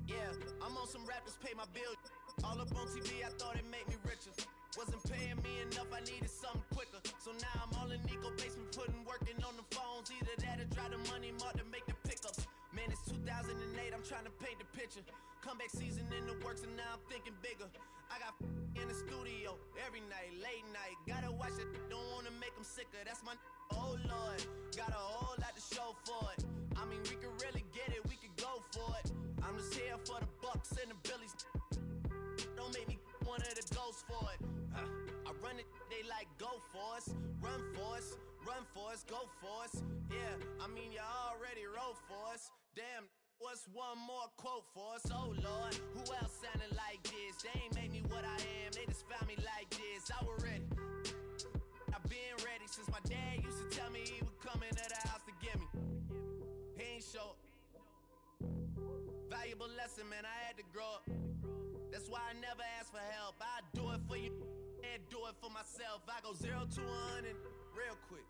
Yeah, I'm on some rap to pay my bills. All up on TV, I thought it made me richer. Wasn't paying me enough, I needed something quicker. So now I'm all in Nico basement, working on the phones. Either that or drive the money mark to make the pickups. Man, it's 2008, I'm trying to paint the picture. Comeback season in the works and now I'm thinking bigger. I got in the studio every night, late night. Gotta watch it, don't wanna make them sicker. That's my oh Lord, got a whole lot to show for it. I mean, we could really get it, we could go for it. I'm just here for the Bucks and the Billies. Don't make me one of the ghosts for it. I run it, they like go for us, run for us, run for us, go for us. Yeah, I mean you already wrote for us. Damn, what's one more quote for us? Oh Lord, who else sounded like this? They ain't made me what I am, they just found me like this. I was ready, I've been ready since my dad used to tell me he would come into the house to get me. He ain't show up. Valuable lesson, man, I had to grow up. That's why I never ask for help. I do it for you and do it for myself. I go 0 to 100 real quick.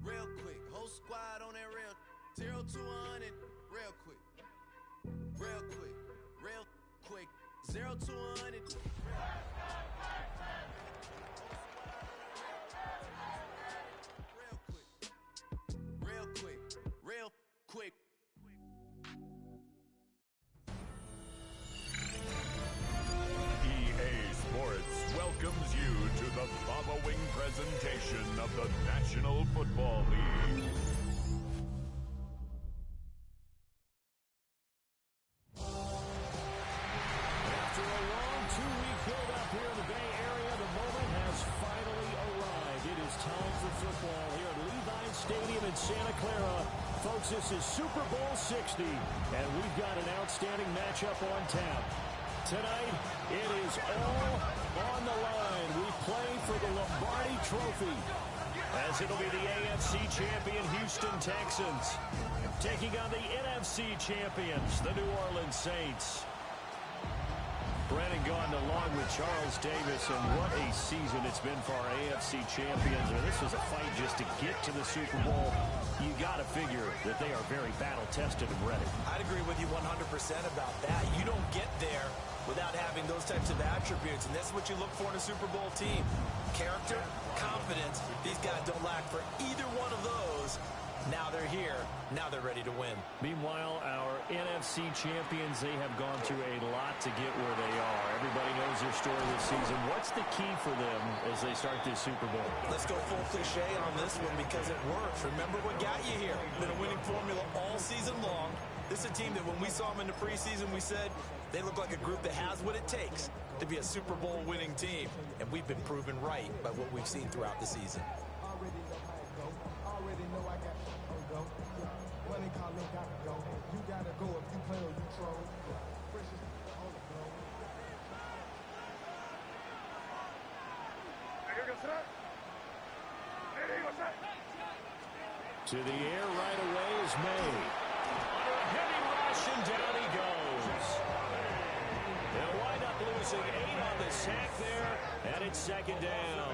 Real quick. Whole squad on that real 0 to 100 real quick. Real quick. Real quick. 0 to 100. Real quick. Real quick. Real quick. Sports welcomes you to the following presentation of the National Football League. After a long two-week build-up here in the Bay Area, the moment has finally arrived. It is time for football here at Levi's Stadium in Santa Clara. Folks, this is Super Bowl 60, and we've got an outstanding matchup on tap. Tonight, it is all on the line. We play for the Lombardi Trophy, as it'll be the AFC champion Houston Texans taking on the NFC champions, the New Orleans Saints. Brandon Gaudin along with Charles Davis, and what a season it's been for our AFC champions. I mean, this was a fight just to get to the Super Bowl. You got to figure that they are very battle-tested and ready. I'd agree with you 100% about that. You don't get there without having those types of attributes, and that's what you look for in a Super Bowl team. Character, confidence. These guys don't lack for either one of those. Now they're here. Now they're ready to win. Meanwhile, our NFC champions, they have gone through a lot to get where they are. Everybody knows their story this season. What's the key for them as they start this Super Bowl? Let's go full cliche on this one because it works. Remember what got you here. Been a winning formula all season long. This is a team that when we saw them in the preseason, we said they look like a group that has what it takes to be a Super Bowl winning team. And we've been proven right by what we've seen throughout the season. Already know I got to go. Money calling, gotta go. You gotta go if you play or you troll. Precious on the floor. To the air right away is May. Under a heavy rush, and down he goes. They'll wind up losing 8 on the sack there, and it's second down.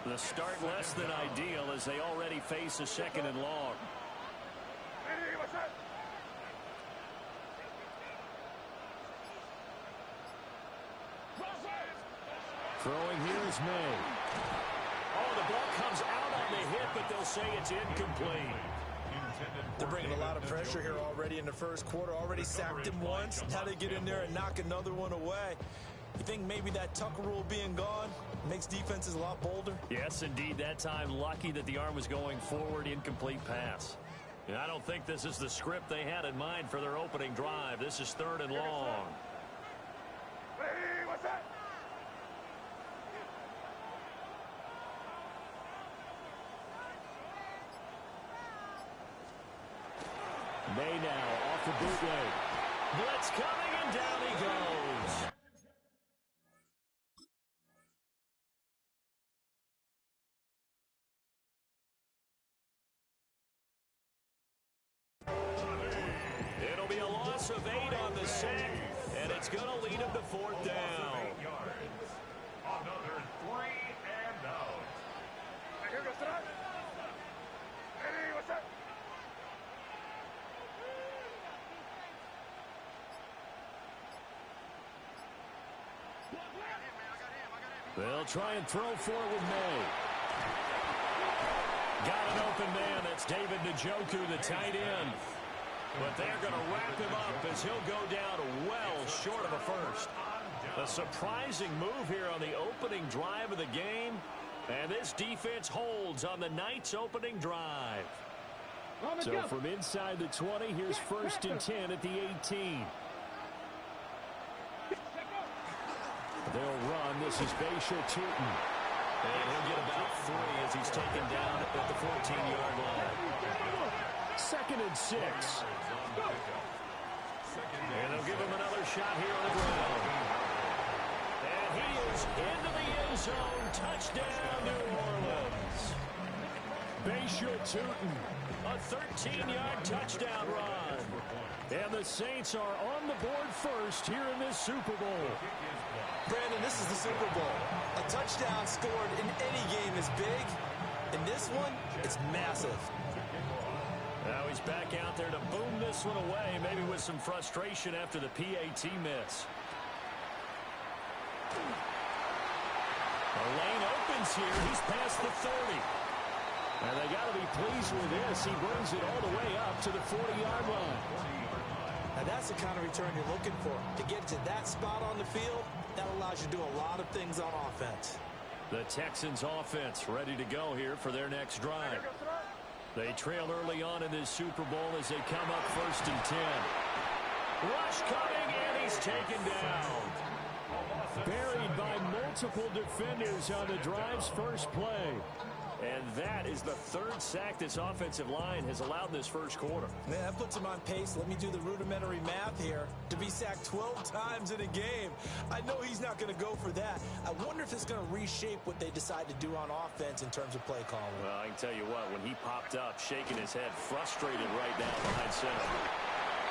The start less than ideal as they already face a second and long. is made. Oh, the ball comes out on the hit, but they'll say it's incomplete. They're bringing a lot of pressure here already in the first quarter. Already sacked him once. Now they get in there and knock another one away. You think maybe that Tucker rule being gone makes defenses a lot bolder? Yes, indeed. That time, lucky that the arm was going forward. Incomplete pass. And I don't think this is the script they had in mind for their opening drive. This is 3rd and long. Hey, what's that? May now off the bootleg. Blitz coming, and down he goes. It'll be a loss of 8 on the sack, and it's going to lead him to 4th down. Another 3 and out. Here goes that. Hey, what's that? They'll try and throw for it with May. Got an open man. That's David Njoku, the tight end. But they're going to wrap him up as he'll go down well short of a first. A surprising move here on the opening drive of the game. And this defense holds on the Knights' opening drive. So from inside the 20, here's 1st and 10 at the 18. They'll run. This is Bashir Tootin. And he'll get about 3 as he's taken down at the 14-yard line. 2nd and 6. And they'll give him another shot here on the ground. And he is into the end zone. Touchdown, New Orleans. Bashir Tootin, a 13-yard touchdown run. And the Saints are on the board first here in this Super Bowl. Brandon, this is the Super Bowl. A touchdown scored in any game is big. In this one, it's massive. Now he's back out there to boom this one away, maybe with some frustration after the PAT miss. The lane opens here. He's past the 30. And they got to be pleased with this. He brings it all the way up to the 40-yard line. Now that's the kind of return you're looking for. To get to that spot on the field, that allows you to do a lot of things on offense. The Texans offense ready to go here for their next drive. They trail early on in this Super Bowl as they come up 1st and 10. Rush coming, and he's taken down. Buried by multiple defenders on the drive's first play. And that is the 3rd sack this offensive line has allowed this first quarter. Man, that puts him on pace. Let me do the rudimentary math here. To be sacked 12 times in a game, I know he's not going to go for that. I wonder if it's going to reshape what they decide to do on offense in terms of play calling. Well, I can tell you what, when he popped up, shaking his head, frustrated right down behind center.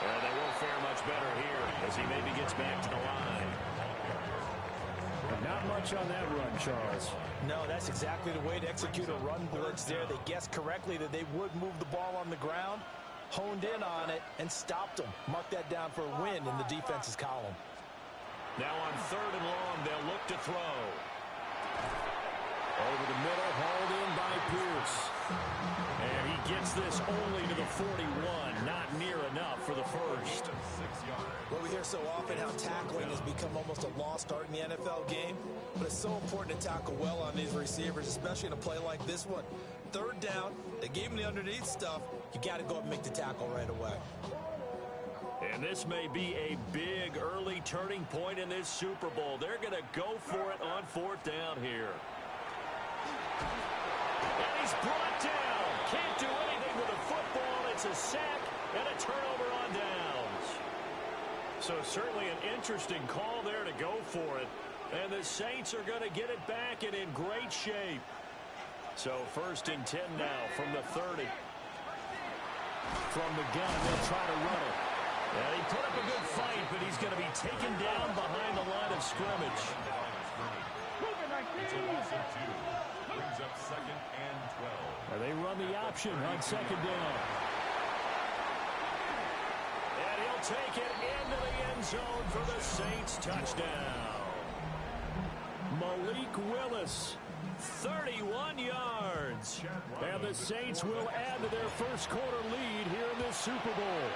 They won't fare much better here as he maybe gets back to the line. Not much on that run, Charles. No, that's exactly the way to execute a run blitz there. They guessed correctly that they would move the ball on the ground, honed in on it, and stopped them. Mark that down for a win in the defense's column. Now on 3rd and long, they'll look to throw. Over the middle, hauled in by Pierce. And he gets this only to the 41. Not near enough for the first. Well, we hear so often how tackling has become almost a lost art in the NFL game, but it's so important to tackle well on these receivers, especially in a play like this one. 3rd down, they gave him the underneath stuff. You got to go up and make the tackle right away. And this may be a big early turning point in this Super Bowl. They're going to go for it on 4th down here. And he's brought down. Can't do anything with a football. It's a sack and a turnover on downs. So certainly an interesting call there to go for it. And the Saints are going to get it back and in great shape. So 1st and 10 now from the 30. From the gun, they'll try to run it. And he put up a good fight, but he's going to be taken down behind the line of scrimmage. Brings up 2nd and 12. And they run the option on 2nd down. And he'll take it into the end zone for the Saints touchdown. Malik Willis Willis. 31 yards. And the Saints will add to their first quarter lead here in this Super Bowl.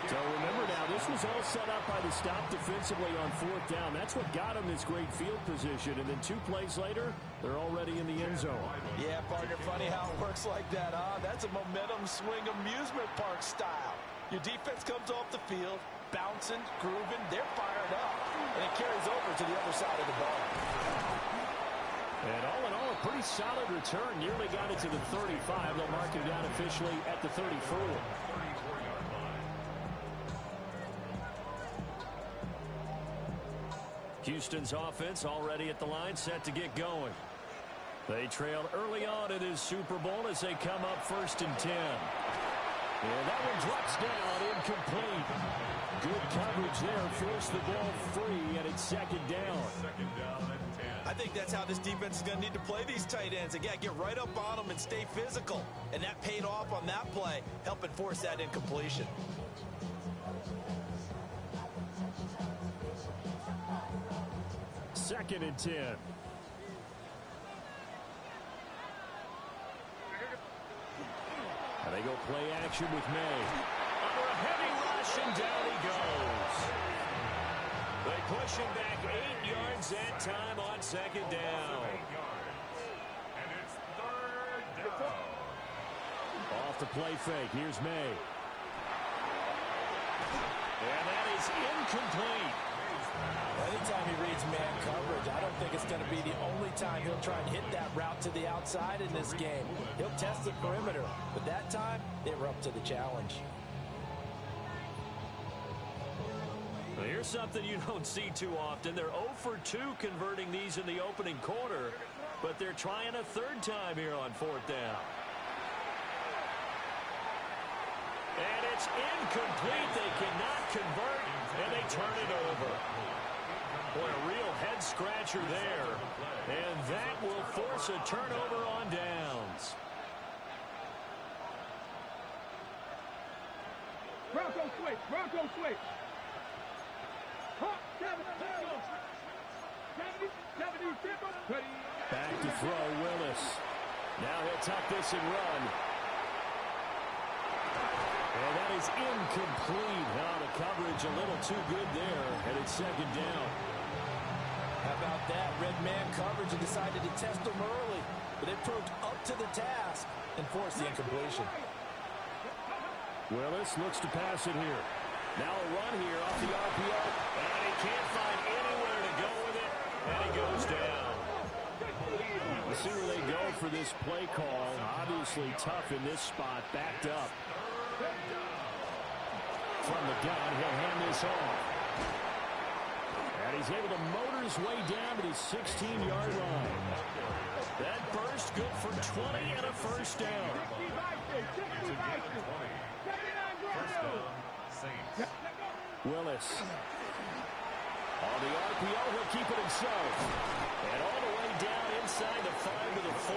So remember now, this was all set up by the stop defensively on 4th down. That's what got them this great field position. And then 2 plays later, they're already in the end zone. Yeah, partner, funny how it works like that, huh? That's a momentum swing amusement park style. Your defense comes off the field, bouncing, grooving, they're fired up. And it carries over to the other side of the ball. And all in all, a pretty solid return. Nearly got it to the 35. They'll mark it down officially at the 34. Houston's offense already at the line, set to get going. They trailed early on in this Super Bowl as they come up 1st and 10. And that one drops down, incomplete. Good coverage there, forced the ball free, and it's 2nd down. I think that's how this defense is going to need to play these tight ends. Again, get right up on them and stay physical. And that paid off on that play, helping force that incompletion. Second and 10. And they go play action with May. Under a heavy rush, and down he goes. They push him back 8 yards that time on 2nd down. And it's 3rd down. Off the play fake. Here's May. And that is incomplete. Anytime he reads man coverage, I don't think it's going to be the only time he'll try and hit that route to the outside in this game. He'll test the perimeter, but that time, they were up to the challenge. Well, here's something you don't see too often. They're 0 for 2 converting these in the opening quarter, but they're trying a 3rd time here on 4th down. And it's incomplete. They cannot convert, and they turn it over. Boy, a real head-scratcher there. And that will force a turnover on downs. Bronco switch. Bronco switch. Back to throw, Willis. Now he'll tuck this and run. And that is incomplete. Now the coverage a little too good there, and it's 2nd down. How about that? Red man coverage and decided to test them early, but they proved up to the task and forced the incompletion. Willis looks to pass it here. Now a run here off the RPO, and he can't find anywhere to go with it, and he goes down. We'll see where they go for this play call. Obviously tough in this spot, backed up. From the gun, he'll hand this off. And he's able to motor his way down to his 16-yard line. That burst good for 20 and a 1st down. Willis. On the RPO, he'll keep it himself. And all the way down inside the 5 to the 4.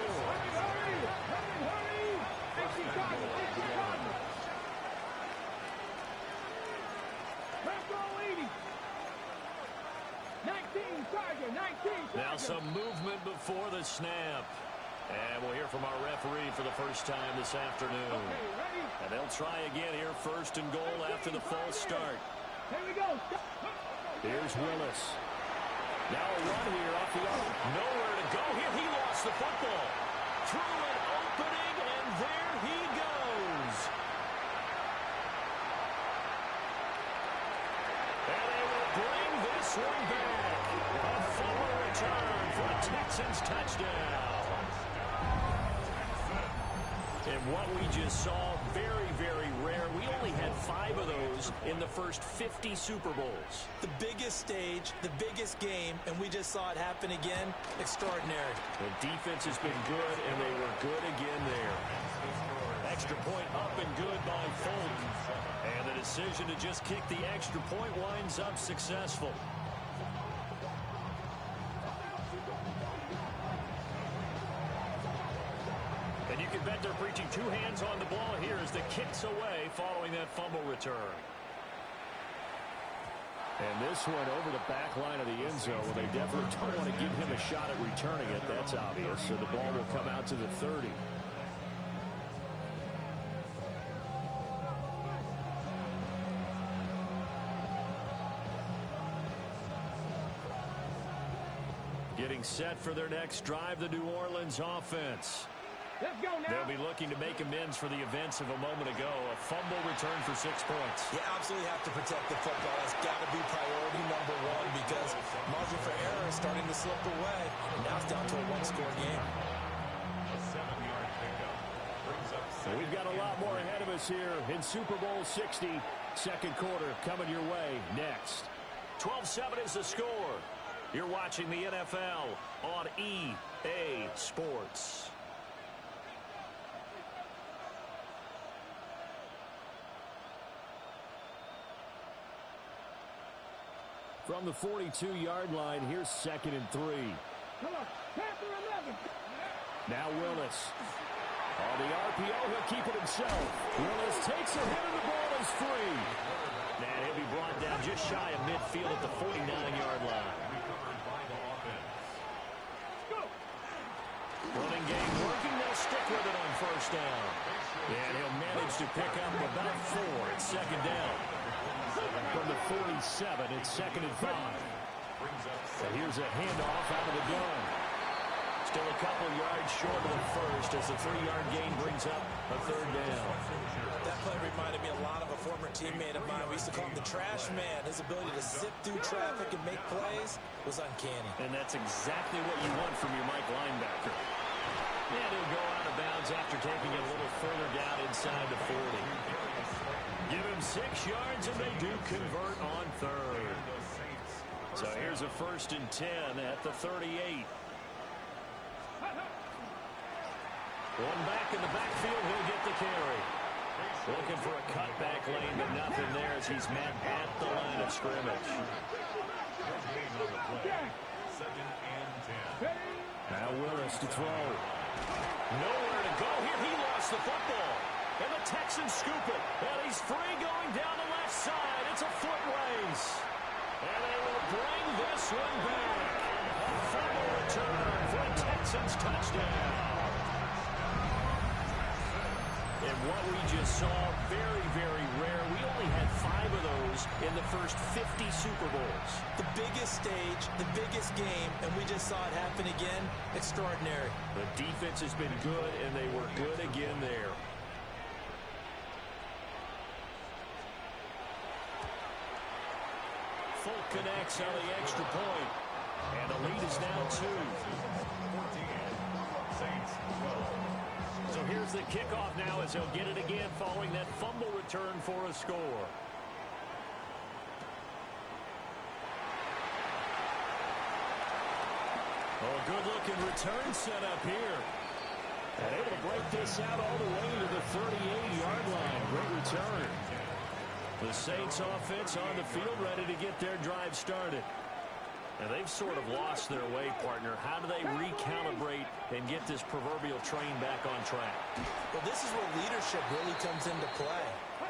Now some movement before the snap. And we'll hear from our referee for the first time this afternoon. And they'll try again here, 1st and goal after the false start. Here we go. Here's Willis. Now a run here off the arm. Nowhere to go here. He lost the football. Through an opening, and there he goes. And they will bring this one back. A fumble return for a Texans touchdown. And what we just saw, very, very rare. We only had 5 of those in the first 50 Super Bowls. The biggest stage, the biggest game, and we just saw it happen again. Extraordinary. The defense has been good, and they were good again there. Extra point up and good by Fulton. And the decision to just kick the extra point winds up successful. And you can bet they're preaching 2 hands on the ball here as the kick's away following that fumble return. And this one over the back line of the end zone. Well, they definitely don't want to give him a shot at returning it. That's obvious. So the ball will come out to the 30. Getting set for their next drive, the New Orleans offense. Let's go now. They'll be looking to make amends for the events of a moment ago. A fumble return for 6 points. You absolutely have to protect the football. That's got to be priority number one because margin for error is starting to slip away. Now it's down to a one-score game. A 7-yard pickup brings up We've got a lot more ahead of us here in Super Bowl 60. Second quarter coming your way next. 12-7 is the score. You're watching the NFL on EA Sports. From the 42-yard line, here's 2nd and 3. Come on, Panther 11. Now Willis. On the RPO, he'll keep it himself. Willis takes a hit and the ball is free. And he'll be brought down just shy of midfield at the 49-yard line. Running game working. They'll stick with it on first down. And he'll manage to pick up about 4 at 2nd down. From the 47, it's 2nd and 5. And here's a handoff out of the gun. Still a couple yards short of the first as the 3-yard gain brings up a 3rd down. That play reminded me a lot of a former teammate of mine. We used to call him the trash man. His ability to zip through traffic and make plays was uncanny. And that's exactly what you want from your Mike linebacker. And he'll go out of bounds after taking it a little further down inside the 40. Give him 6 yards, and they do convert on 3rd. So here's a 1st and 10 at the 38. One back in the backfield, he'll get the carry. Looking for a cutback lane, but nothing there as he's met at the line of scrimmage. Now Willis to throw. Nowhere to go here. He lost the football. And the Texans scoop it. And he's free going down the left side. It's a foot race. And they will bring this one back. A fumble return for a Texans touchdown. And what we just saw, very, very rare. We only had 5 of those in the first 50 Super Bowls. The biggest stage, the biggest game, and we just saw it happen again. Extraordinary. The defense has been good, and they were good again there. Folk connects on the extra point. And the lead is now 2. Saints 12. So here's the kickoff now as he'll get it again following that fumble return for a score. Oh, good-looking return set up here. And able to break this out all the way to the 38-yard line. Great return. The Saints offense on the field ready to get their drive started. And they've sort of lost their way, partner. How do they recalibrate and get this proverbial train back on track? Well, this is where leadership really comes into play.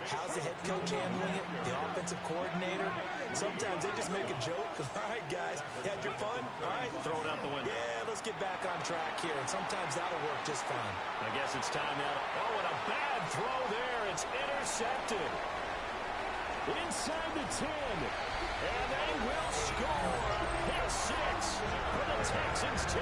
How's the head coach handling it? The offensive coordinator? Sometimes they just make a joke. All right, guys, you had your fun? All right. Throw it out the window. Yeah, let's get back on track here. And sometimes that'll work just fine. I guess it's time now. Oh, and a bad throw there. It's intercepted. Inside the 10. And they will score. Pick 6 for the Texans TD.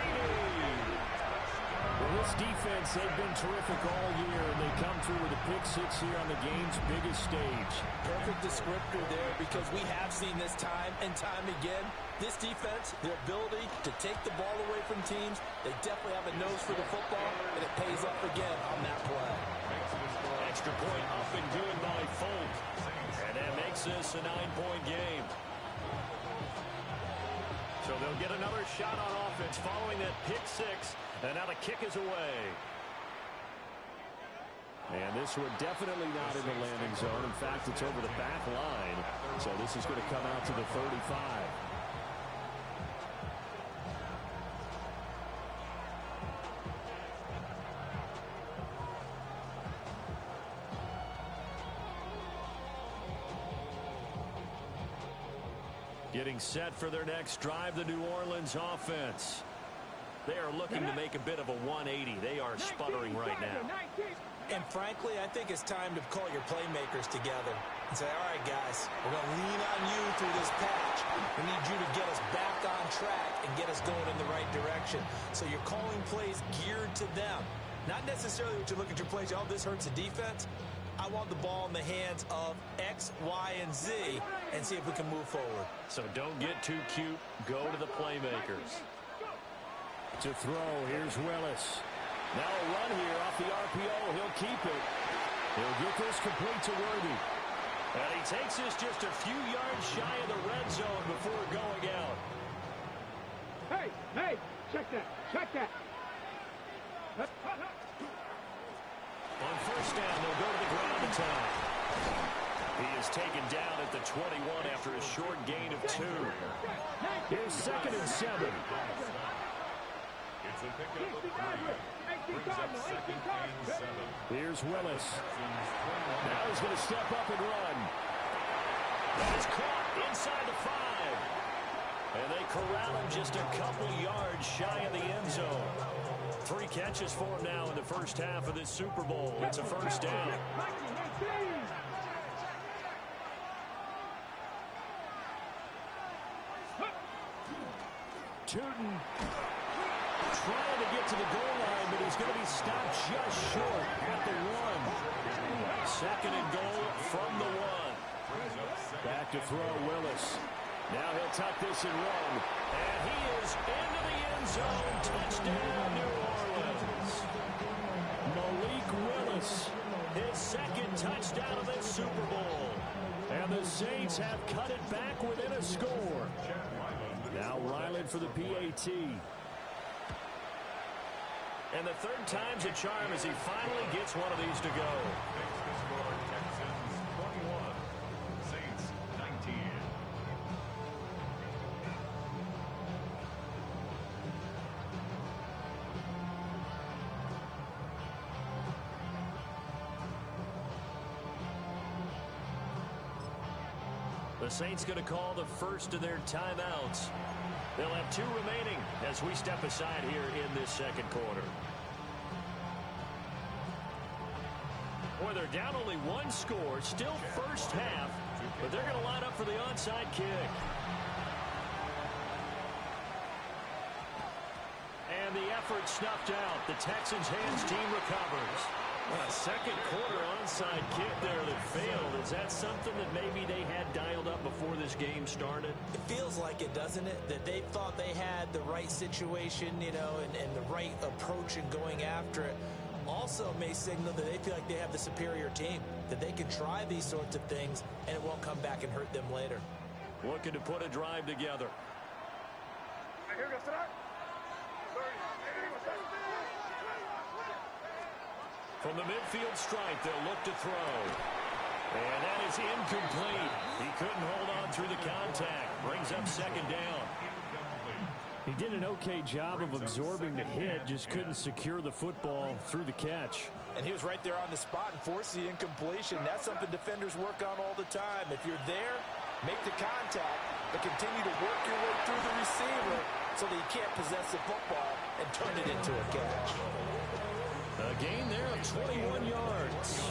Well, this defense, they've been terrific all year, and they come through with a pick 6 here on the game's biggest stage. Perfect descriptor there because we have seen this time and time again. This defense, their ability to take the ball away from teams, they definitely have a nose for the football, and it pays off again on that play. Extra point up and good by Folk. And that makes this a 9-point game. So they'll get another shot on offense following that pick 6. And now the kick is away. And this one definitely not in the landing zone. In fact, it's over the back line. So this is going to come out to the 35. Getting set for their next drive, the New Orleans offense. They are looking to make a bit of a 180. They are sputtering right now. And frankly, I think it's time to call your playmakers together and say, all right, guys, we're going to lean on you through this patch. We need you to get us back on track and get us going in the right direction. So you're calling plays geared to them. Not necessarily what you look at your plays, oh, this hurts the defense. I want the ball in the hands of X, Y, and Z and see if we can move forward. So don't get too cute. Go to the playmakers. To throw, here's Willis. Now a run here off the RPO. He'll keep it. He'll get this complete to Worthy. And he takes this just a few yards shy of the red zone before going out. Hey, check that. On first down, they'll go to the ground attack. He is taken down at the 21 after a short gain of 2. Here's 2nd and 7. It's a pickup of 3. Brings up 2nd and 7. Here's Willis. Now he's going to step up and run. That is caught inside the 5. And they corral him just a couple yards shy of the end zone. 3 catches for him now in the first half of this Super Bowl. It's a first down. Tootin trying to get to the goal line, but he's going to be stopped just short at the 1. 2nd and goal from the 1. Back to throw, Willis. Now he'll tuck this and run. And he is into the end zone. Touchdown, New Orleans. Malik Willis, his 2nd touchdown of this Super Bowl. And the Saints have cut it back within a score. Now Ryland for the PAT. And the 3rd time's a charm as he finally gets one of these to go. Texans 21, Saints 19. The Saints going to call the first of their timeouts. They'll have 2 remaining as we step aside here in this 2nd quarter. Boy, they're down only 1 score, still first half, but they're going to line up for the onside kick. And the effort snuffed out. The Texans' hands team recovers. Well, a 2nd quarter onside kick there that failed. Is that something that maybe they had dialed up before this game started? It feels like it, doesn't it? That they thought they had the right situation, you know, and the right approach in going after it. Also may signal that they feel like they have the superior team, that they can try these sorts of things and it won't come back and hurt them later. Looking to put a drive together. From the midfield stripe, they'll look to throw. And that is incomplete. He couldn't hold on through the contact. Brings up 2nd down. He did an okay job of absorbing the hit, just couldn't secure the football through the catch. And he was right there on the spot and forced the incompletion. That's something defenders work on all the time. If you're there, make the contact, but continue to work your way through the receiver so that you can't possess the football and turn it into a catch. A gain there of 21 yards.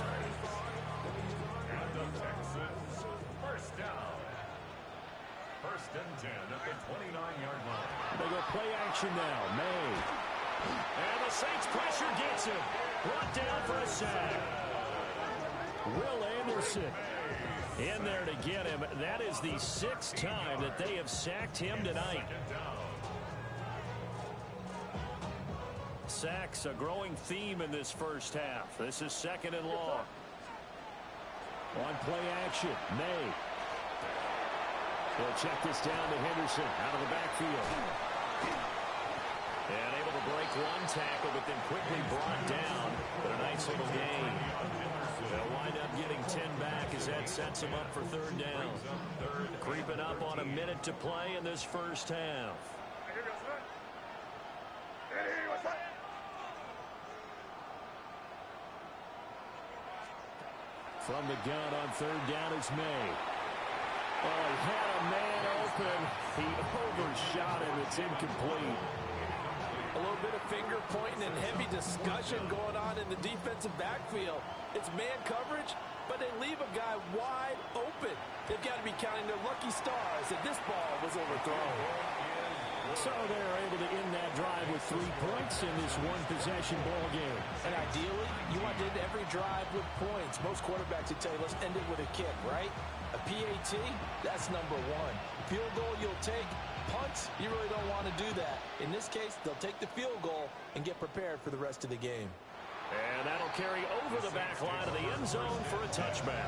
And the Texans, first down. 1st and 10 at the 29-yard line. They go play action now. May. And the Saints pressure gets him. Brought down for a sack. Will Anderson in there to get him. That is the 6th time that they have sacked him tonight. Sacks, a growing theme in this first half. This is 2nd and long. On play action, May. They'll check this down to Henderson out of the backfield. And able to break 1 tackle, but then quickly brought down. But a nice little gain. They'll wind up getting 10 back as that sets them up for 3rd down. Creeping up on a minute to play in this first half. From the gun on 3rd down, it's May. Oh, he had a man open. He overshot him. It's incomplete. A little bit of finger pointing and heavy discussion going on in the defensive backfield. It's man coverage, but they leave a guy wide open. They've got to be counting their lucky stars that this ball was overthrown. So they're able to end that drive with 3 points in this one-possession ball game. And ideally, you want to end every drive with points. Most quarterbacks would tell you, let's end it with a kick, right? A PAT, that's number 1. Field goal you'll take. Punts, you really don't want to do that. In this case, they'll take the field goal and get prepared for the rest of the game. And that'll carry over the back line of the end zone for a touchback.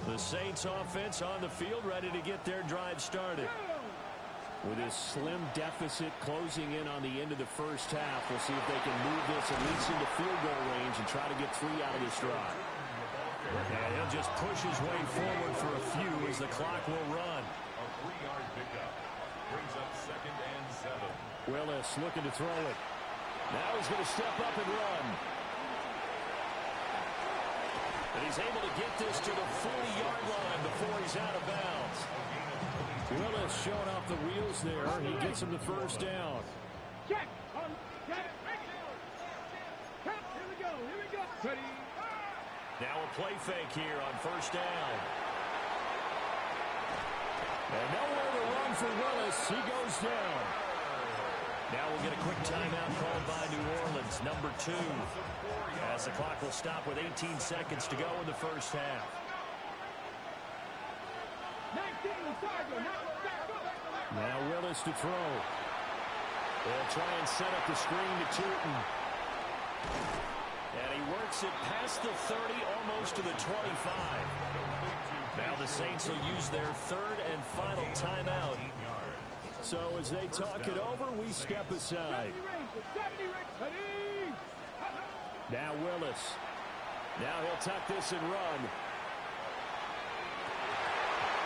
The Saints offense on the field, ready to get their drive started. With this slim deficit closing in on the end of the first half, we'll see if they can move this at least into field goal range and try to get 3 out of this drive. And he'll just push his way forward for a few as the clock will run. A 3-yard pickup brings up 2nd and 7. Willis looking to throw it. Now he's going to step up and run. And he's able to get this to the 40-yard line before he's out of bounds. Willis showing off the wheels there. He gets him the first down. Check. Check. Here we go. Ready. Now a play fake here on first down. And nowhere to run for Willis. He goes down. Now we'll get a quick timeout called by New Orleans, number 2. As the clock will stop with 18 seconds to go in the first half. 19, now Willis to throw. They'll try and set up the screen to Tootin. And he works it past the 30, almost to the 25. Now the Saints will use their 3rd and final timeout. So as they talk it over, we step aside. Now Willis. Now he'll tuck this and run.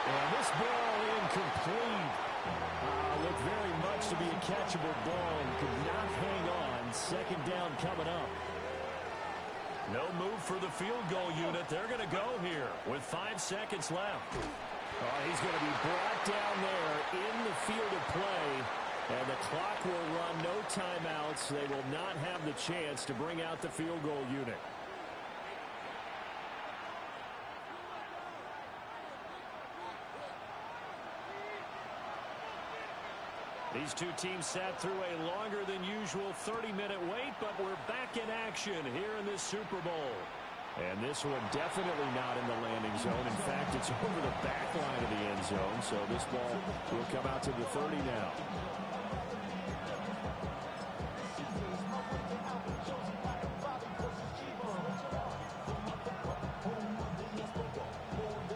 And this ball incomplete. Looked very much to be a catchable ball and could not hang on. 2nd down coming up. No move for the field goal unit. They're going to go here with 5 seconds left. He's going to be brought down there in the field of play. And the clock will run, no timeouts. They will not have the chance to bring out the field goal unit. These two teams sat through a longer than usual 30-minute wait, but we're back in action here in this Super Bowl. And this one definitely not in the landing zone. In fact, it's over the back line of the end zone, so this ball will come out to the 30 now.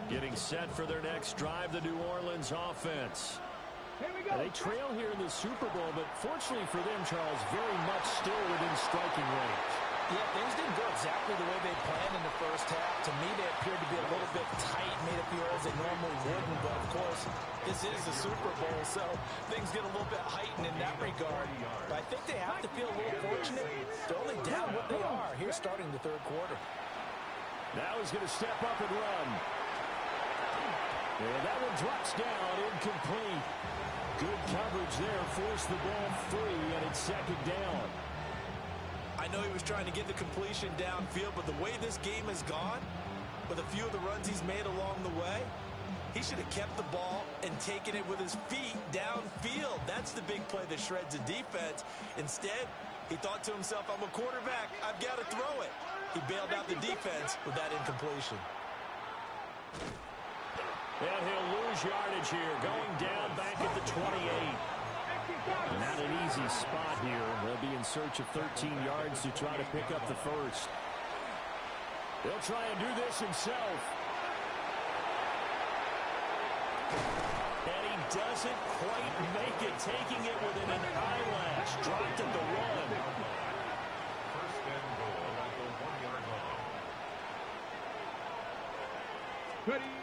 Getting set for their next drive, the New Orleans offense. They trail here in the Super Bowl, but fortunately for them, Charles, very much still within striking range. Yeah, things didn't go exactly the way they planned in the first half. To me, they appeared to be a little bit tight, made it feel as they normally wouldn't. But, of course, this is the Super Bowl, so things get a little bit heightened in that regard. But I think they have to feel a little fortunate. They're only down what they are here starting the 3rd quarter. Now he's going to step up and run. And that one drops down, incomplete. Good coverage there, forced the ball free, and it's 2nd down. I know he was trying to get the completion downfield, but the way this game has gone, with a few of the runs he's made along the way, he should have kept the ball and taken it with his feet downfield. That's the big play that shreds the defense. Instead, he thought to himself, I'm a quarterback, I've got to throw it. He bailed out the defense with that incompletion. And he'll lose yardage here, going down back at the 28. Not an easy spot here. They'll be in search of 13 yards to try to pick up the first. He'll try and do this himself. And he doesn't quite make it, taking it within an eyelash. Dropped at the 1. First and goal at the 1-yard line. Ready.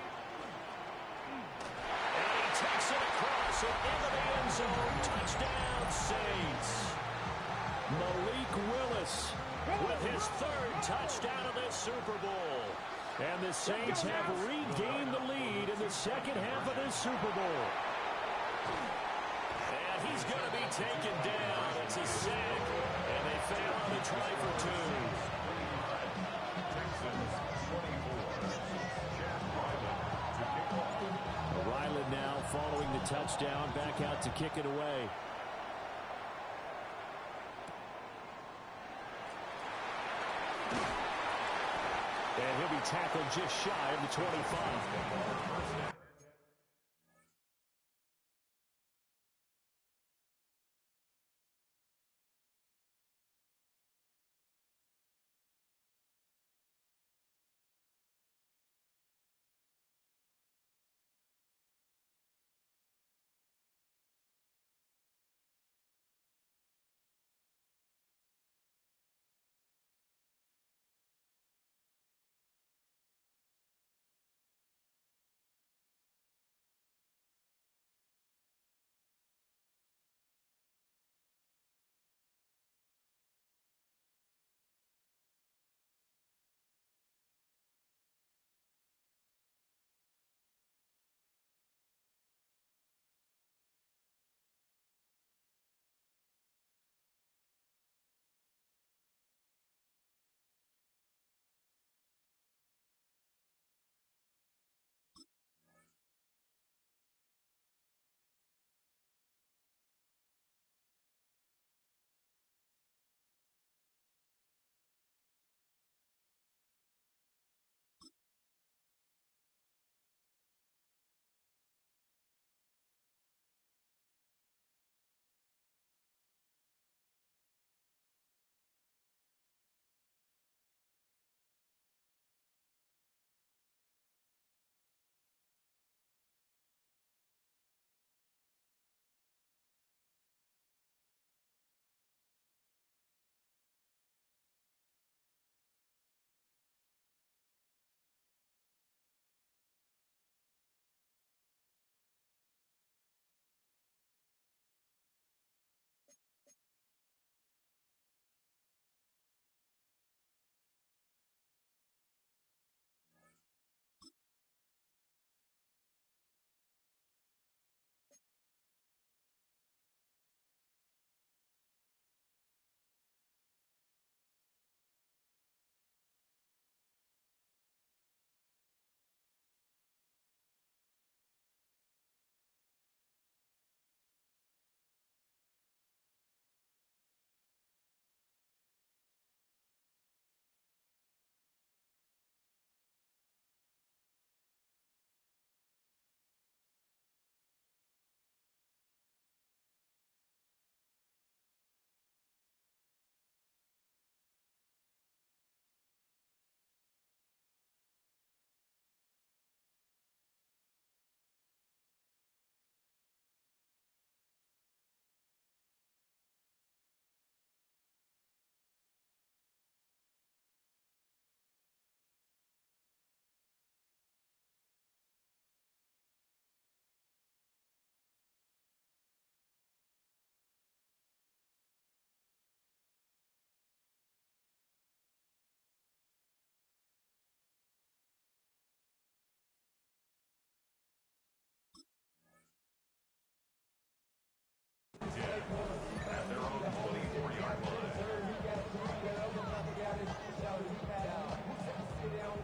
Takes it across and into the end zone. Touchdown, Saints. Malik Willis with his third touchdown of this Super Bowl. And the Saints have regained the lead in the second half of this Super Bowl. And he's going to be taken down. It's a sack, and they fail on the try for two. Ryland now following the touchdown, back out to kick it away. And he'll be tackled just shy of the 25.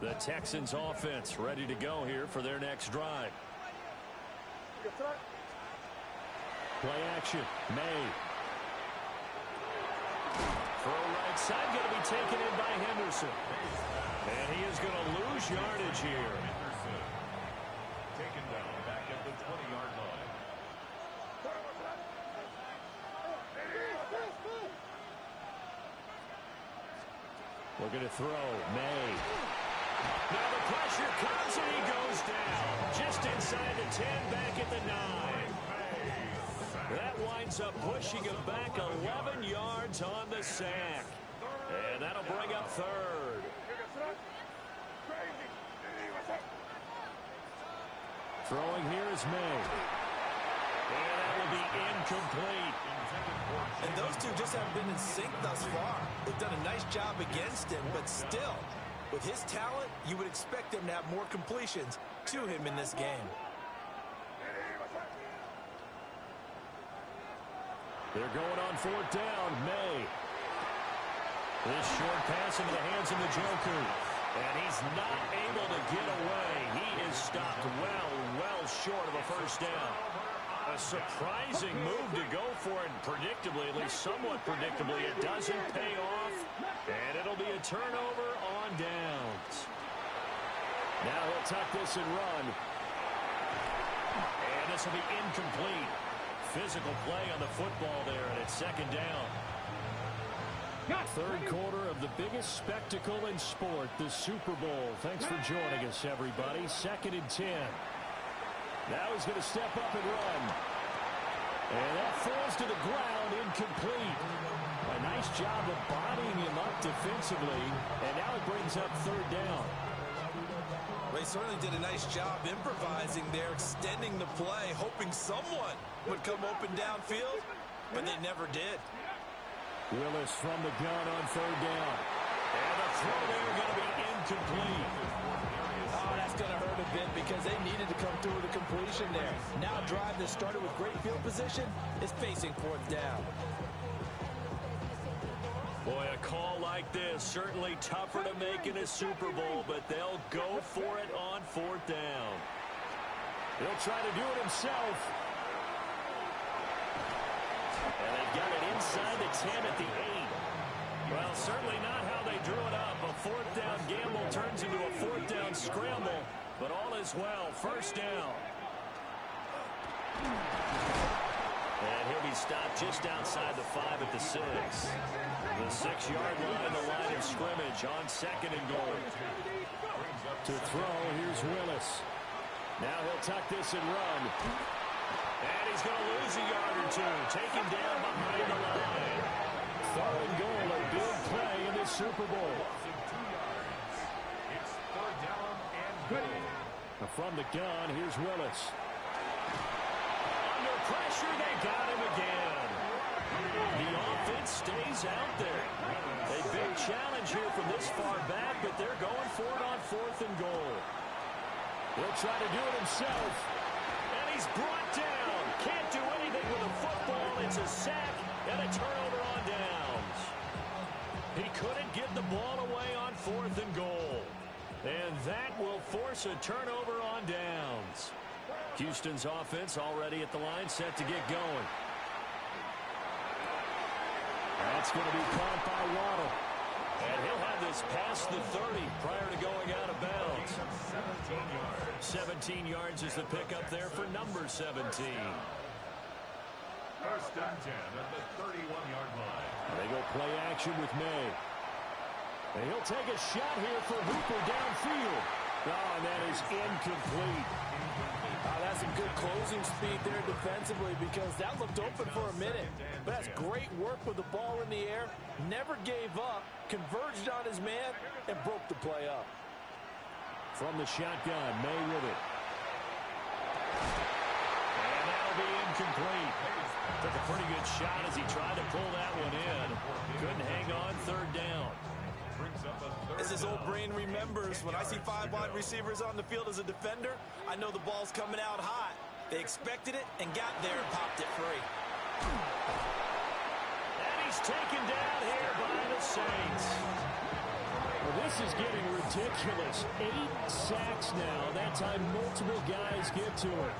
The Texans offense ready to go here for their next drive. Play action. May. Throw right side, going to be taken in by Henderson. And he is going to lose yardage here. Taken down back at the 20-yard line. Looking to throw. May. Now the pressure comes and he goes down. Just inside the 10, back at the 9. That winds up pushing him back 11 yards on the sack. And that'll bring up third. Throwing here is May. And that will be incomplete. And those two just haven't been in sync thus far. They've done a nice job against him, but still, with his talent, you would expect them to have more completions to him in this game. They're going on fourth down. May. This short pass into the hands of the Joker. And he's not able to get away. He is stopped well short of a first down. A surprising move to go for it, and predictably, at least somewhat predictably, it doesn't pay off. And it'll be a turnover on downs. Now he'll tuck this and run. And this will be incomplete. Physical play on the football there, and it's second down. Third quarter of the biggest spectacle in sport, the Super Bowl. Thanks for joining us, everybody. 2nd and 10. Now he's going to step up and run. And that falls to the ground, incomplete. A nice job of bodying him up defensively, and now it brings up third down. They certainly did a nice job improvising there, extending the play, hoping someone would come open downfield, but they never did. Willis from the gun on third down. And the throw there going to be incomplete. Oh, that's going to hurt a bit because they needed to come through with a completion there. Now a drive that started with great field position is facing fourth down. Boy, a call like this, certainly tougher to make in a Super Bowl, but they'll go for it on fourth down. He'll try to do it himself. And they've got it inside the 10 at the 8. Well, certainly not how they drew it up. A fourth down gamble turns into a fourth down scramble, but all is well. First down. And he'll be stopped just outside the 5 at the 6. The 6-yard line, the line of scrimmage on 2nd and goal. To throw, here's Willis. Now he'll tuck this and run. And he's going to lose a yard or two. Taken down behind the line. 3rd and goal, a big play in this Super Bowl. It's 3rd down and good. From the gun, here's Willis. Under pressure, they got him again. The offense stays out there. A big challenge here from this far back, but they're going for it on 4th and goal. He'll try to do it himself. And he's brought down. Can't do anything with a football. It's a sack and a turnover on downs. He couldn't get the ball away on 4th and goal. And that will force a turnover on downs. Houston's offense already at the line, set to get going. That's going to be caught by Waddle. And he'll have this past the 30 prior to going out of bounds. 17 yards is the pickup there for number 17. 1st and 10 at the 31-yard line. They go play action with May. And he'll take a shot here for Hooper downfield. Oh, and that is incomplete. That's a good closing speed there defensively because that looked open for a minute. But that's great work with the ball in the air. Never gave up, converged on his man, and broke the play up. From the shotgun, May with it. And that'll be incomplete. Took a pretty good shot as he tried to pull that one in. Couldn't hang on 3rd down. As his old brain remembers, when I see 5 wide receivers on the field as a defender, I know the ball's coming out hot. They expected it and got there and popped it free. And he's taken down here by the Saints. Well, this is getting ridiculous. 8 sacks now. That time multiple guys get to it.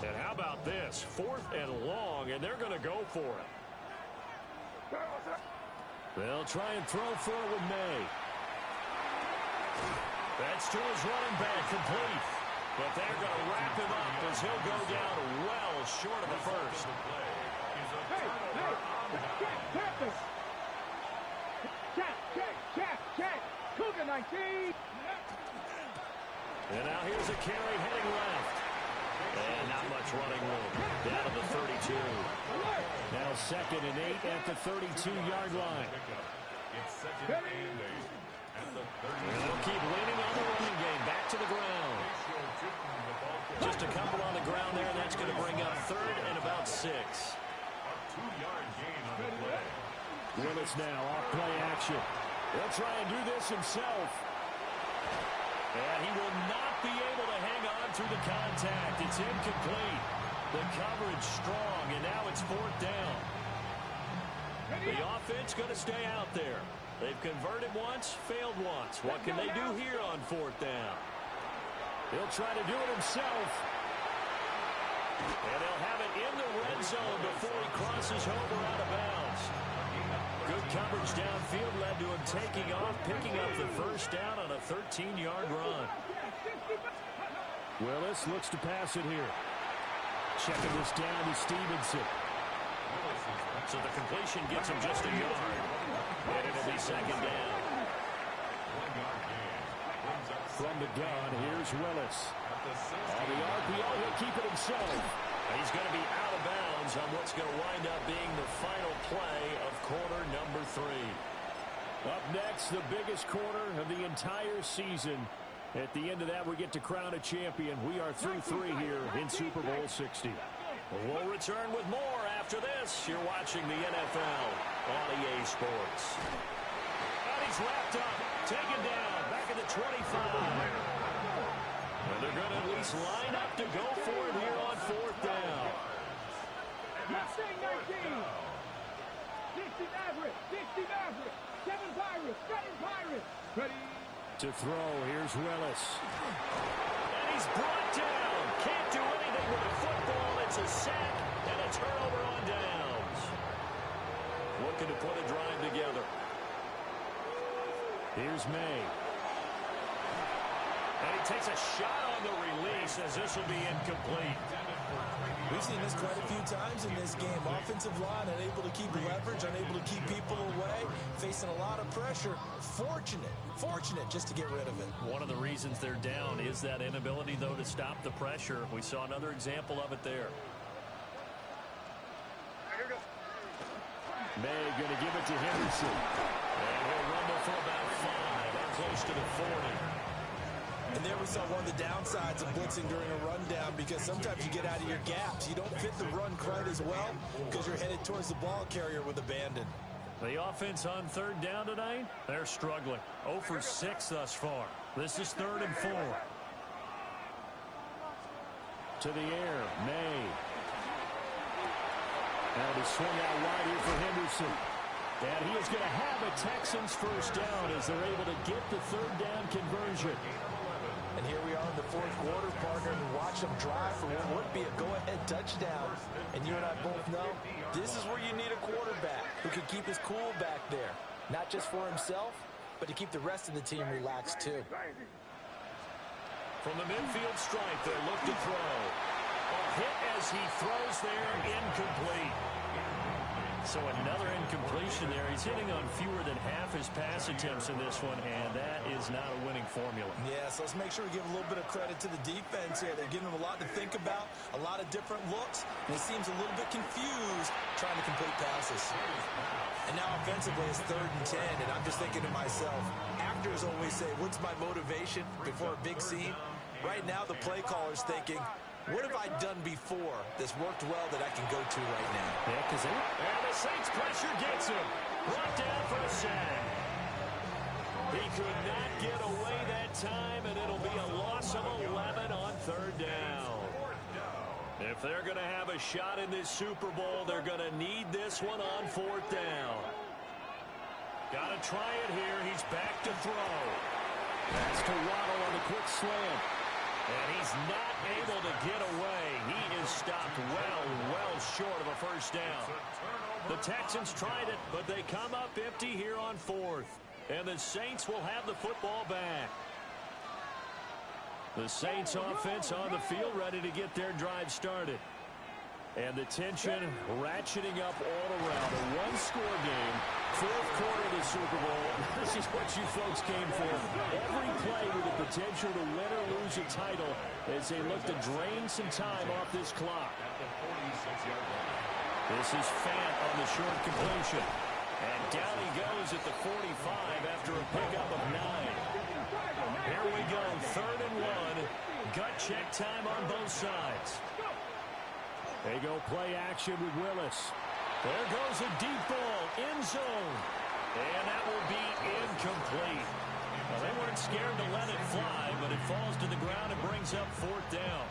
And how about this? 4th and long, and they're going to go for it. They'll try and throw for it with May. That's to his running back, complete. But they're going to wrap him up as he'll go down well short of the first. Check. Cougar 19. And now here's a carry heading left. And not much running room. Down to the 32. Now 2nd and 8 at the 32-yard line. And they'll keep leaning on the running game. Back to the ground. Just a couple on the ground there Willis now off play action. He'll try and do this himself. And he will not be able to hang on through the contact. It's incomplete. The coverage strong, and now it's 4th down. The offense going to stay out there. They've converted once, failed once. What can they do here on 4th down? He'll try to do it himself. And they'll have it in the red zone before he crosses home or out of bounds. Good coverage downfield led to him taking off, picking up the 1st down on a 13-yard run. Willis looks to pass it here. Checking this down to Stevenson. So the completion gets him just a yard. And it'll be 2nd down. From the gun, here's Willis. On the RPO, he'll keep it himself. He's going to be out of bounds on what's going to wind up being the final play of quarter number 3. Up next, the biggest quarter of the entire season. At the end of that, we get to crown a champion. We are through 3 here in Super Bowl 60. We'll return with more after this. You're watching the NFL on EA Sports. And he's wrapped up, taken down, back at the 25. And they're going to at least line up to go for it here on 4th down. Mustang 19. 60 Maverick. 60 Maverick. 7 Pirates. 7 Pirates. Ready. To throw, here's Willis. And he's brought down. Can't do anything with the football. It's a sack and a turnover on downs. Looking to put a drive together. Here's May. And he takes a shot on the release as this will be incomplete. We've seen this quite a few times in this game. Offensive line unable to keep leverage, unable to keep people away, facing a lot of pressure. Fortunate just to get rid of it. One of the reasons they're down is that inability, though, to stop the pressure. We saw another example of it there. May going to give it to Henderson. And he'll rumble for about 5, or close to the 40. And there we saw one of the downsides of blitzing during a rundown, because sometimes you get out of your gaps. You don't fit the run quite as well because you're headed towards the ball carrier with abandon. The offense on 3rd down tonight, they're struggling. 0 for 6 thus far. This is 3rd and 4. To the air, May. Now to swing out wide here for Henderson. And he is going to have a Texans 1st down as they're able to get the 3rd down conversion. And here we are in the 4th quarter, partner, and watch them drive for what would be a go-ahead touchdown. And you and I both know this is where you need a quarterback who can keep his cool back there. Not just for himself, but to keep the rest of the team relaxed too. From the midfield stripe, they look to throw. A hit as he throws there, incomplete. So another incompletion there. He's hitting on fewer than half his pass attempts in this one, and that is not a winning formula. Yeah, so let's make sure we give a little bit of credit to the defense here. They're giving them a lot to think about, a lot of different looks, and he seems a little bit confused trying to complete passes. And now offensively it's 3rd and 10, and I'm just thinking to myself, actors always say, what's my motivation before a big scene? Right now the play caller's thinking, what have I done before that's worked well that I can go to right now? Yeah, because and the Saints pressure gets him. Brought down for a sack. He could not get away that time, and it'll be a loss of 11 on 3rd down. If they're going to have a shot in this Super Bowl, they're going to need this one on 4th down. Got to try it here. He's back to throw. That's to Waddle on the quick slant. And he's not able to get away. He is stopped well short of a 1st down. The Texans tried it, but they come up empty here on 4th. And the Saints will have the football back. The Saints offense on the field, ready to get their drive started. And the tension ratcheting up all around. A one-score game, 4th quarter of the Super Bowl. This is what you folks came for. Every play with the potential to win or lose a title as they look to drain some time off this clock. This is Fant on the short completion. And down he goes at the 45 after a pickup of 9. Here we go, 3rd and 1. Gut check time on both sides. They go play action with Willis. There goes a deep ball, end zone. And that will be incomplete. Well, they weren't scared to let it fly, but it falls to the ground and brings up fourth down.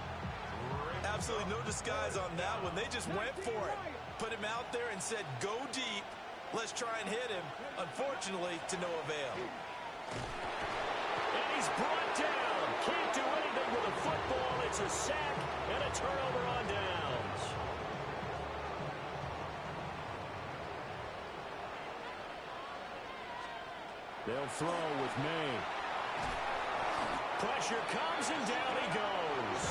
Absolutely no disguise on that one. They just went for it. Put him out there and said, go deep. Let's try and hit him. Unfortunately, to no avail. And he's brought down. Can't do anything with a football. It's a sack and a turnover on downs. They'll throw with May. Pressure comes and down he goes.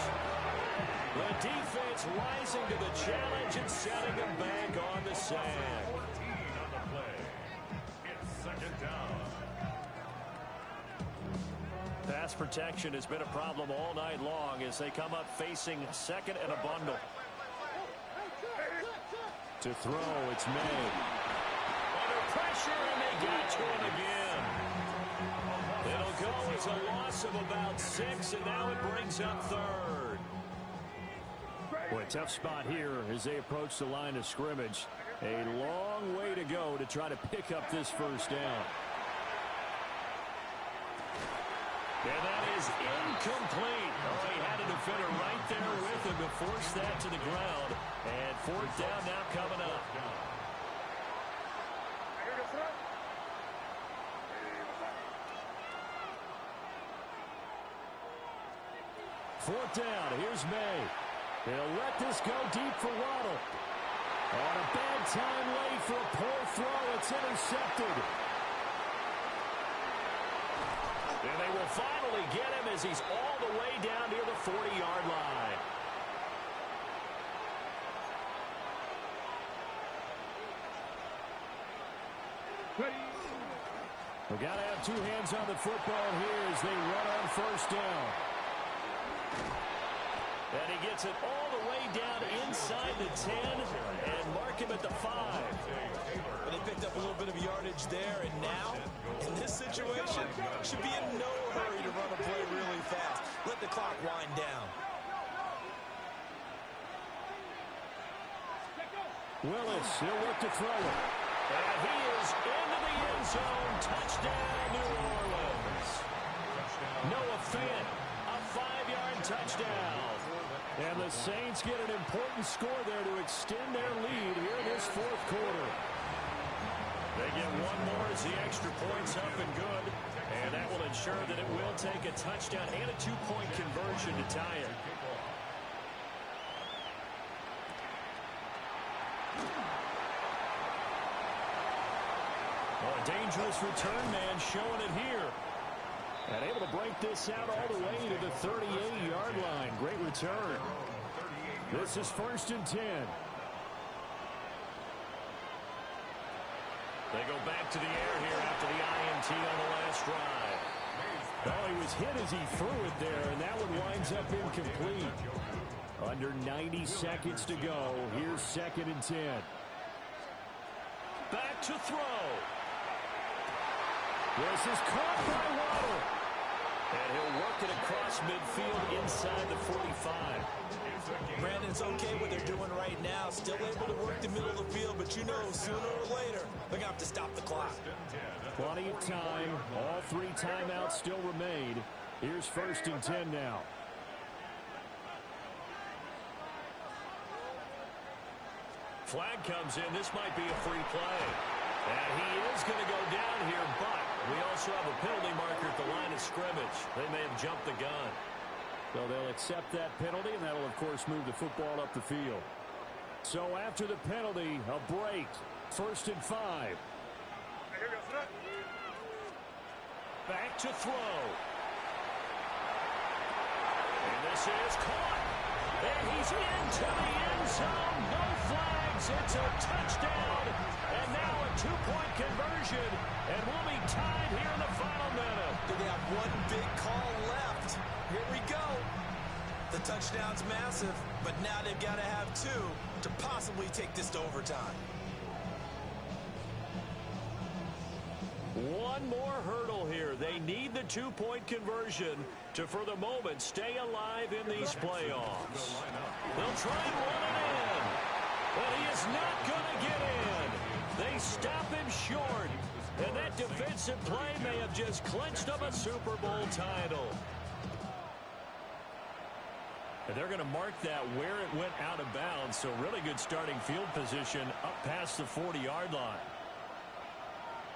The defense rising to the challenge and setting him back on the sack. 14 on the play. It's second down. Pass protection has been a problem all night long as they come up facing second and a bundle. To throw, it's May. Under pressure, and they got to him again. It'll go as a loss of about 6, and now it brings up third. Boy, a tough spot here as they approach the line of scrimmage. A long way to go to try to pick up this first down. And that is incomplete. Oh, he had a defender right there with him to force that to the ground. And fourth down now coming up. Fourth down. Here's May. He'll let this go deep for Waddle. On a bad time late for a poor throw. It's intercepted. And they will finally get him as he's all the way down near the 40-yard line. We've got to have two hands on the football here as they run on first down. And he gets it all the way down inside the 10 and mark him at the 5. But they picked up a little bit of yardage there, and now, in this situation, should be in no hurry to run a play really fast. Let the clock wind down. Willis, he'll work to throw it. And he is into the end zone. Touchdown, New Orleans. Noah Fant, a 5-yard touchdown. And the Saints get an important score there to extend their lead here in this fourth quarter. They get one more as the extra point's up and good. And that will ensure that it will take a touchdown and a 2-point conversion to tie it. Oh, a dangerous return man showing it here. And able to break this out all the way to the 38-yard line. Great return. This is 1st and 10. They go back to the air here after the INT on the last drive. Oh, he was hit as he threw it there, and that one winds up incomplete. Under 90 seconds to go. Here's 2nd and 10. Back to throw. This is caught by Waddle. And he'll work it across midfield inside the 45. Brandon's okay what they're doing right now. Still able to work the middle of the field, but you know, sooner or later, they're going to have to stop the clock. Plenty of time. All 3 timeouts still remain. Here's 1st and 10 now. Flag comes in. This might be a free play. And he is going to go down here, but we also have a penalty marker at the line of scrimmage. They may have jumped the gun. So they'll accept that penalty, and that'll, of course, move the football up the field. So after the penalty, a break. 1st and 5. Back to throw. And this is caught. And he's into the end zone. No flags. It's a touchdown. And now a 2-point conversion. And we'll be tied here in the final minute. Do they have one big call left? Here we go. The touchdown's massive, but now they've got to have 2 to possibly take this to overtime. One more hurdle here. They need the 2-point conversion to, for the moment, stay alive in these playoffs. They'll try and run it in. And he is not going to get in. They stop him short. And that defensive play may have just clinched them a Super Bowl title. And they're going to mark that where it went out of bounds. So really good starting field position up past the 40-yard line.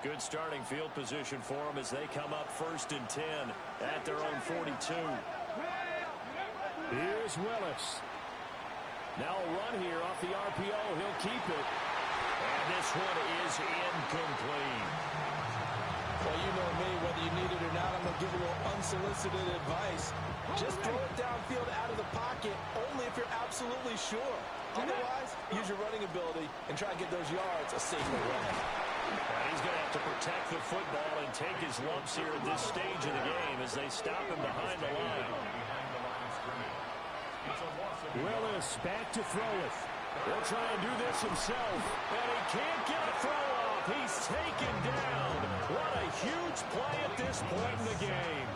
Good starting field position for them as they come up 1st and 10 at their own 42. Here's Willis. Now a run here off the RPO. He'll keep it. And this one is incomplete. Well, you know me, whether you need it or not, I'm going to give a little unsolicited advice. Just throw it downfield out of the pocket, only if you're absolutely sure. Otherwise, use your running ability and try to get those yards a safer way. He's going to have to protect the football and take his lumps here at this stage of the game as they stop him behind the line. Willis back to throw it. He'll try and do this himself, and he can't get a throw off. He's taken down. What a huge play at this point in the game.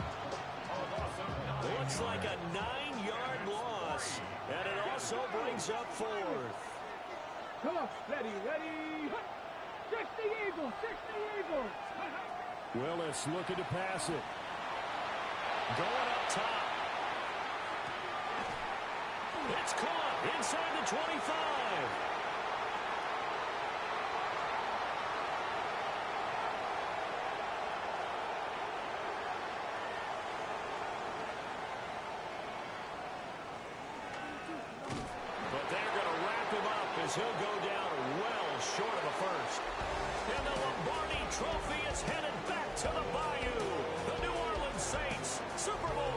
Looks like a 9-yard loss, and it also brings up 4th. Come on, ready. 60 Eagles. Willis looking to pass it. Going up top. It's caught inside the 25. But they're going to wrap him up as he'll go down well short of a first. And the Lombardi Trophy is headed back to the Bayou. The New Orleans Saints, Super Bowl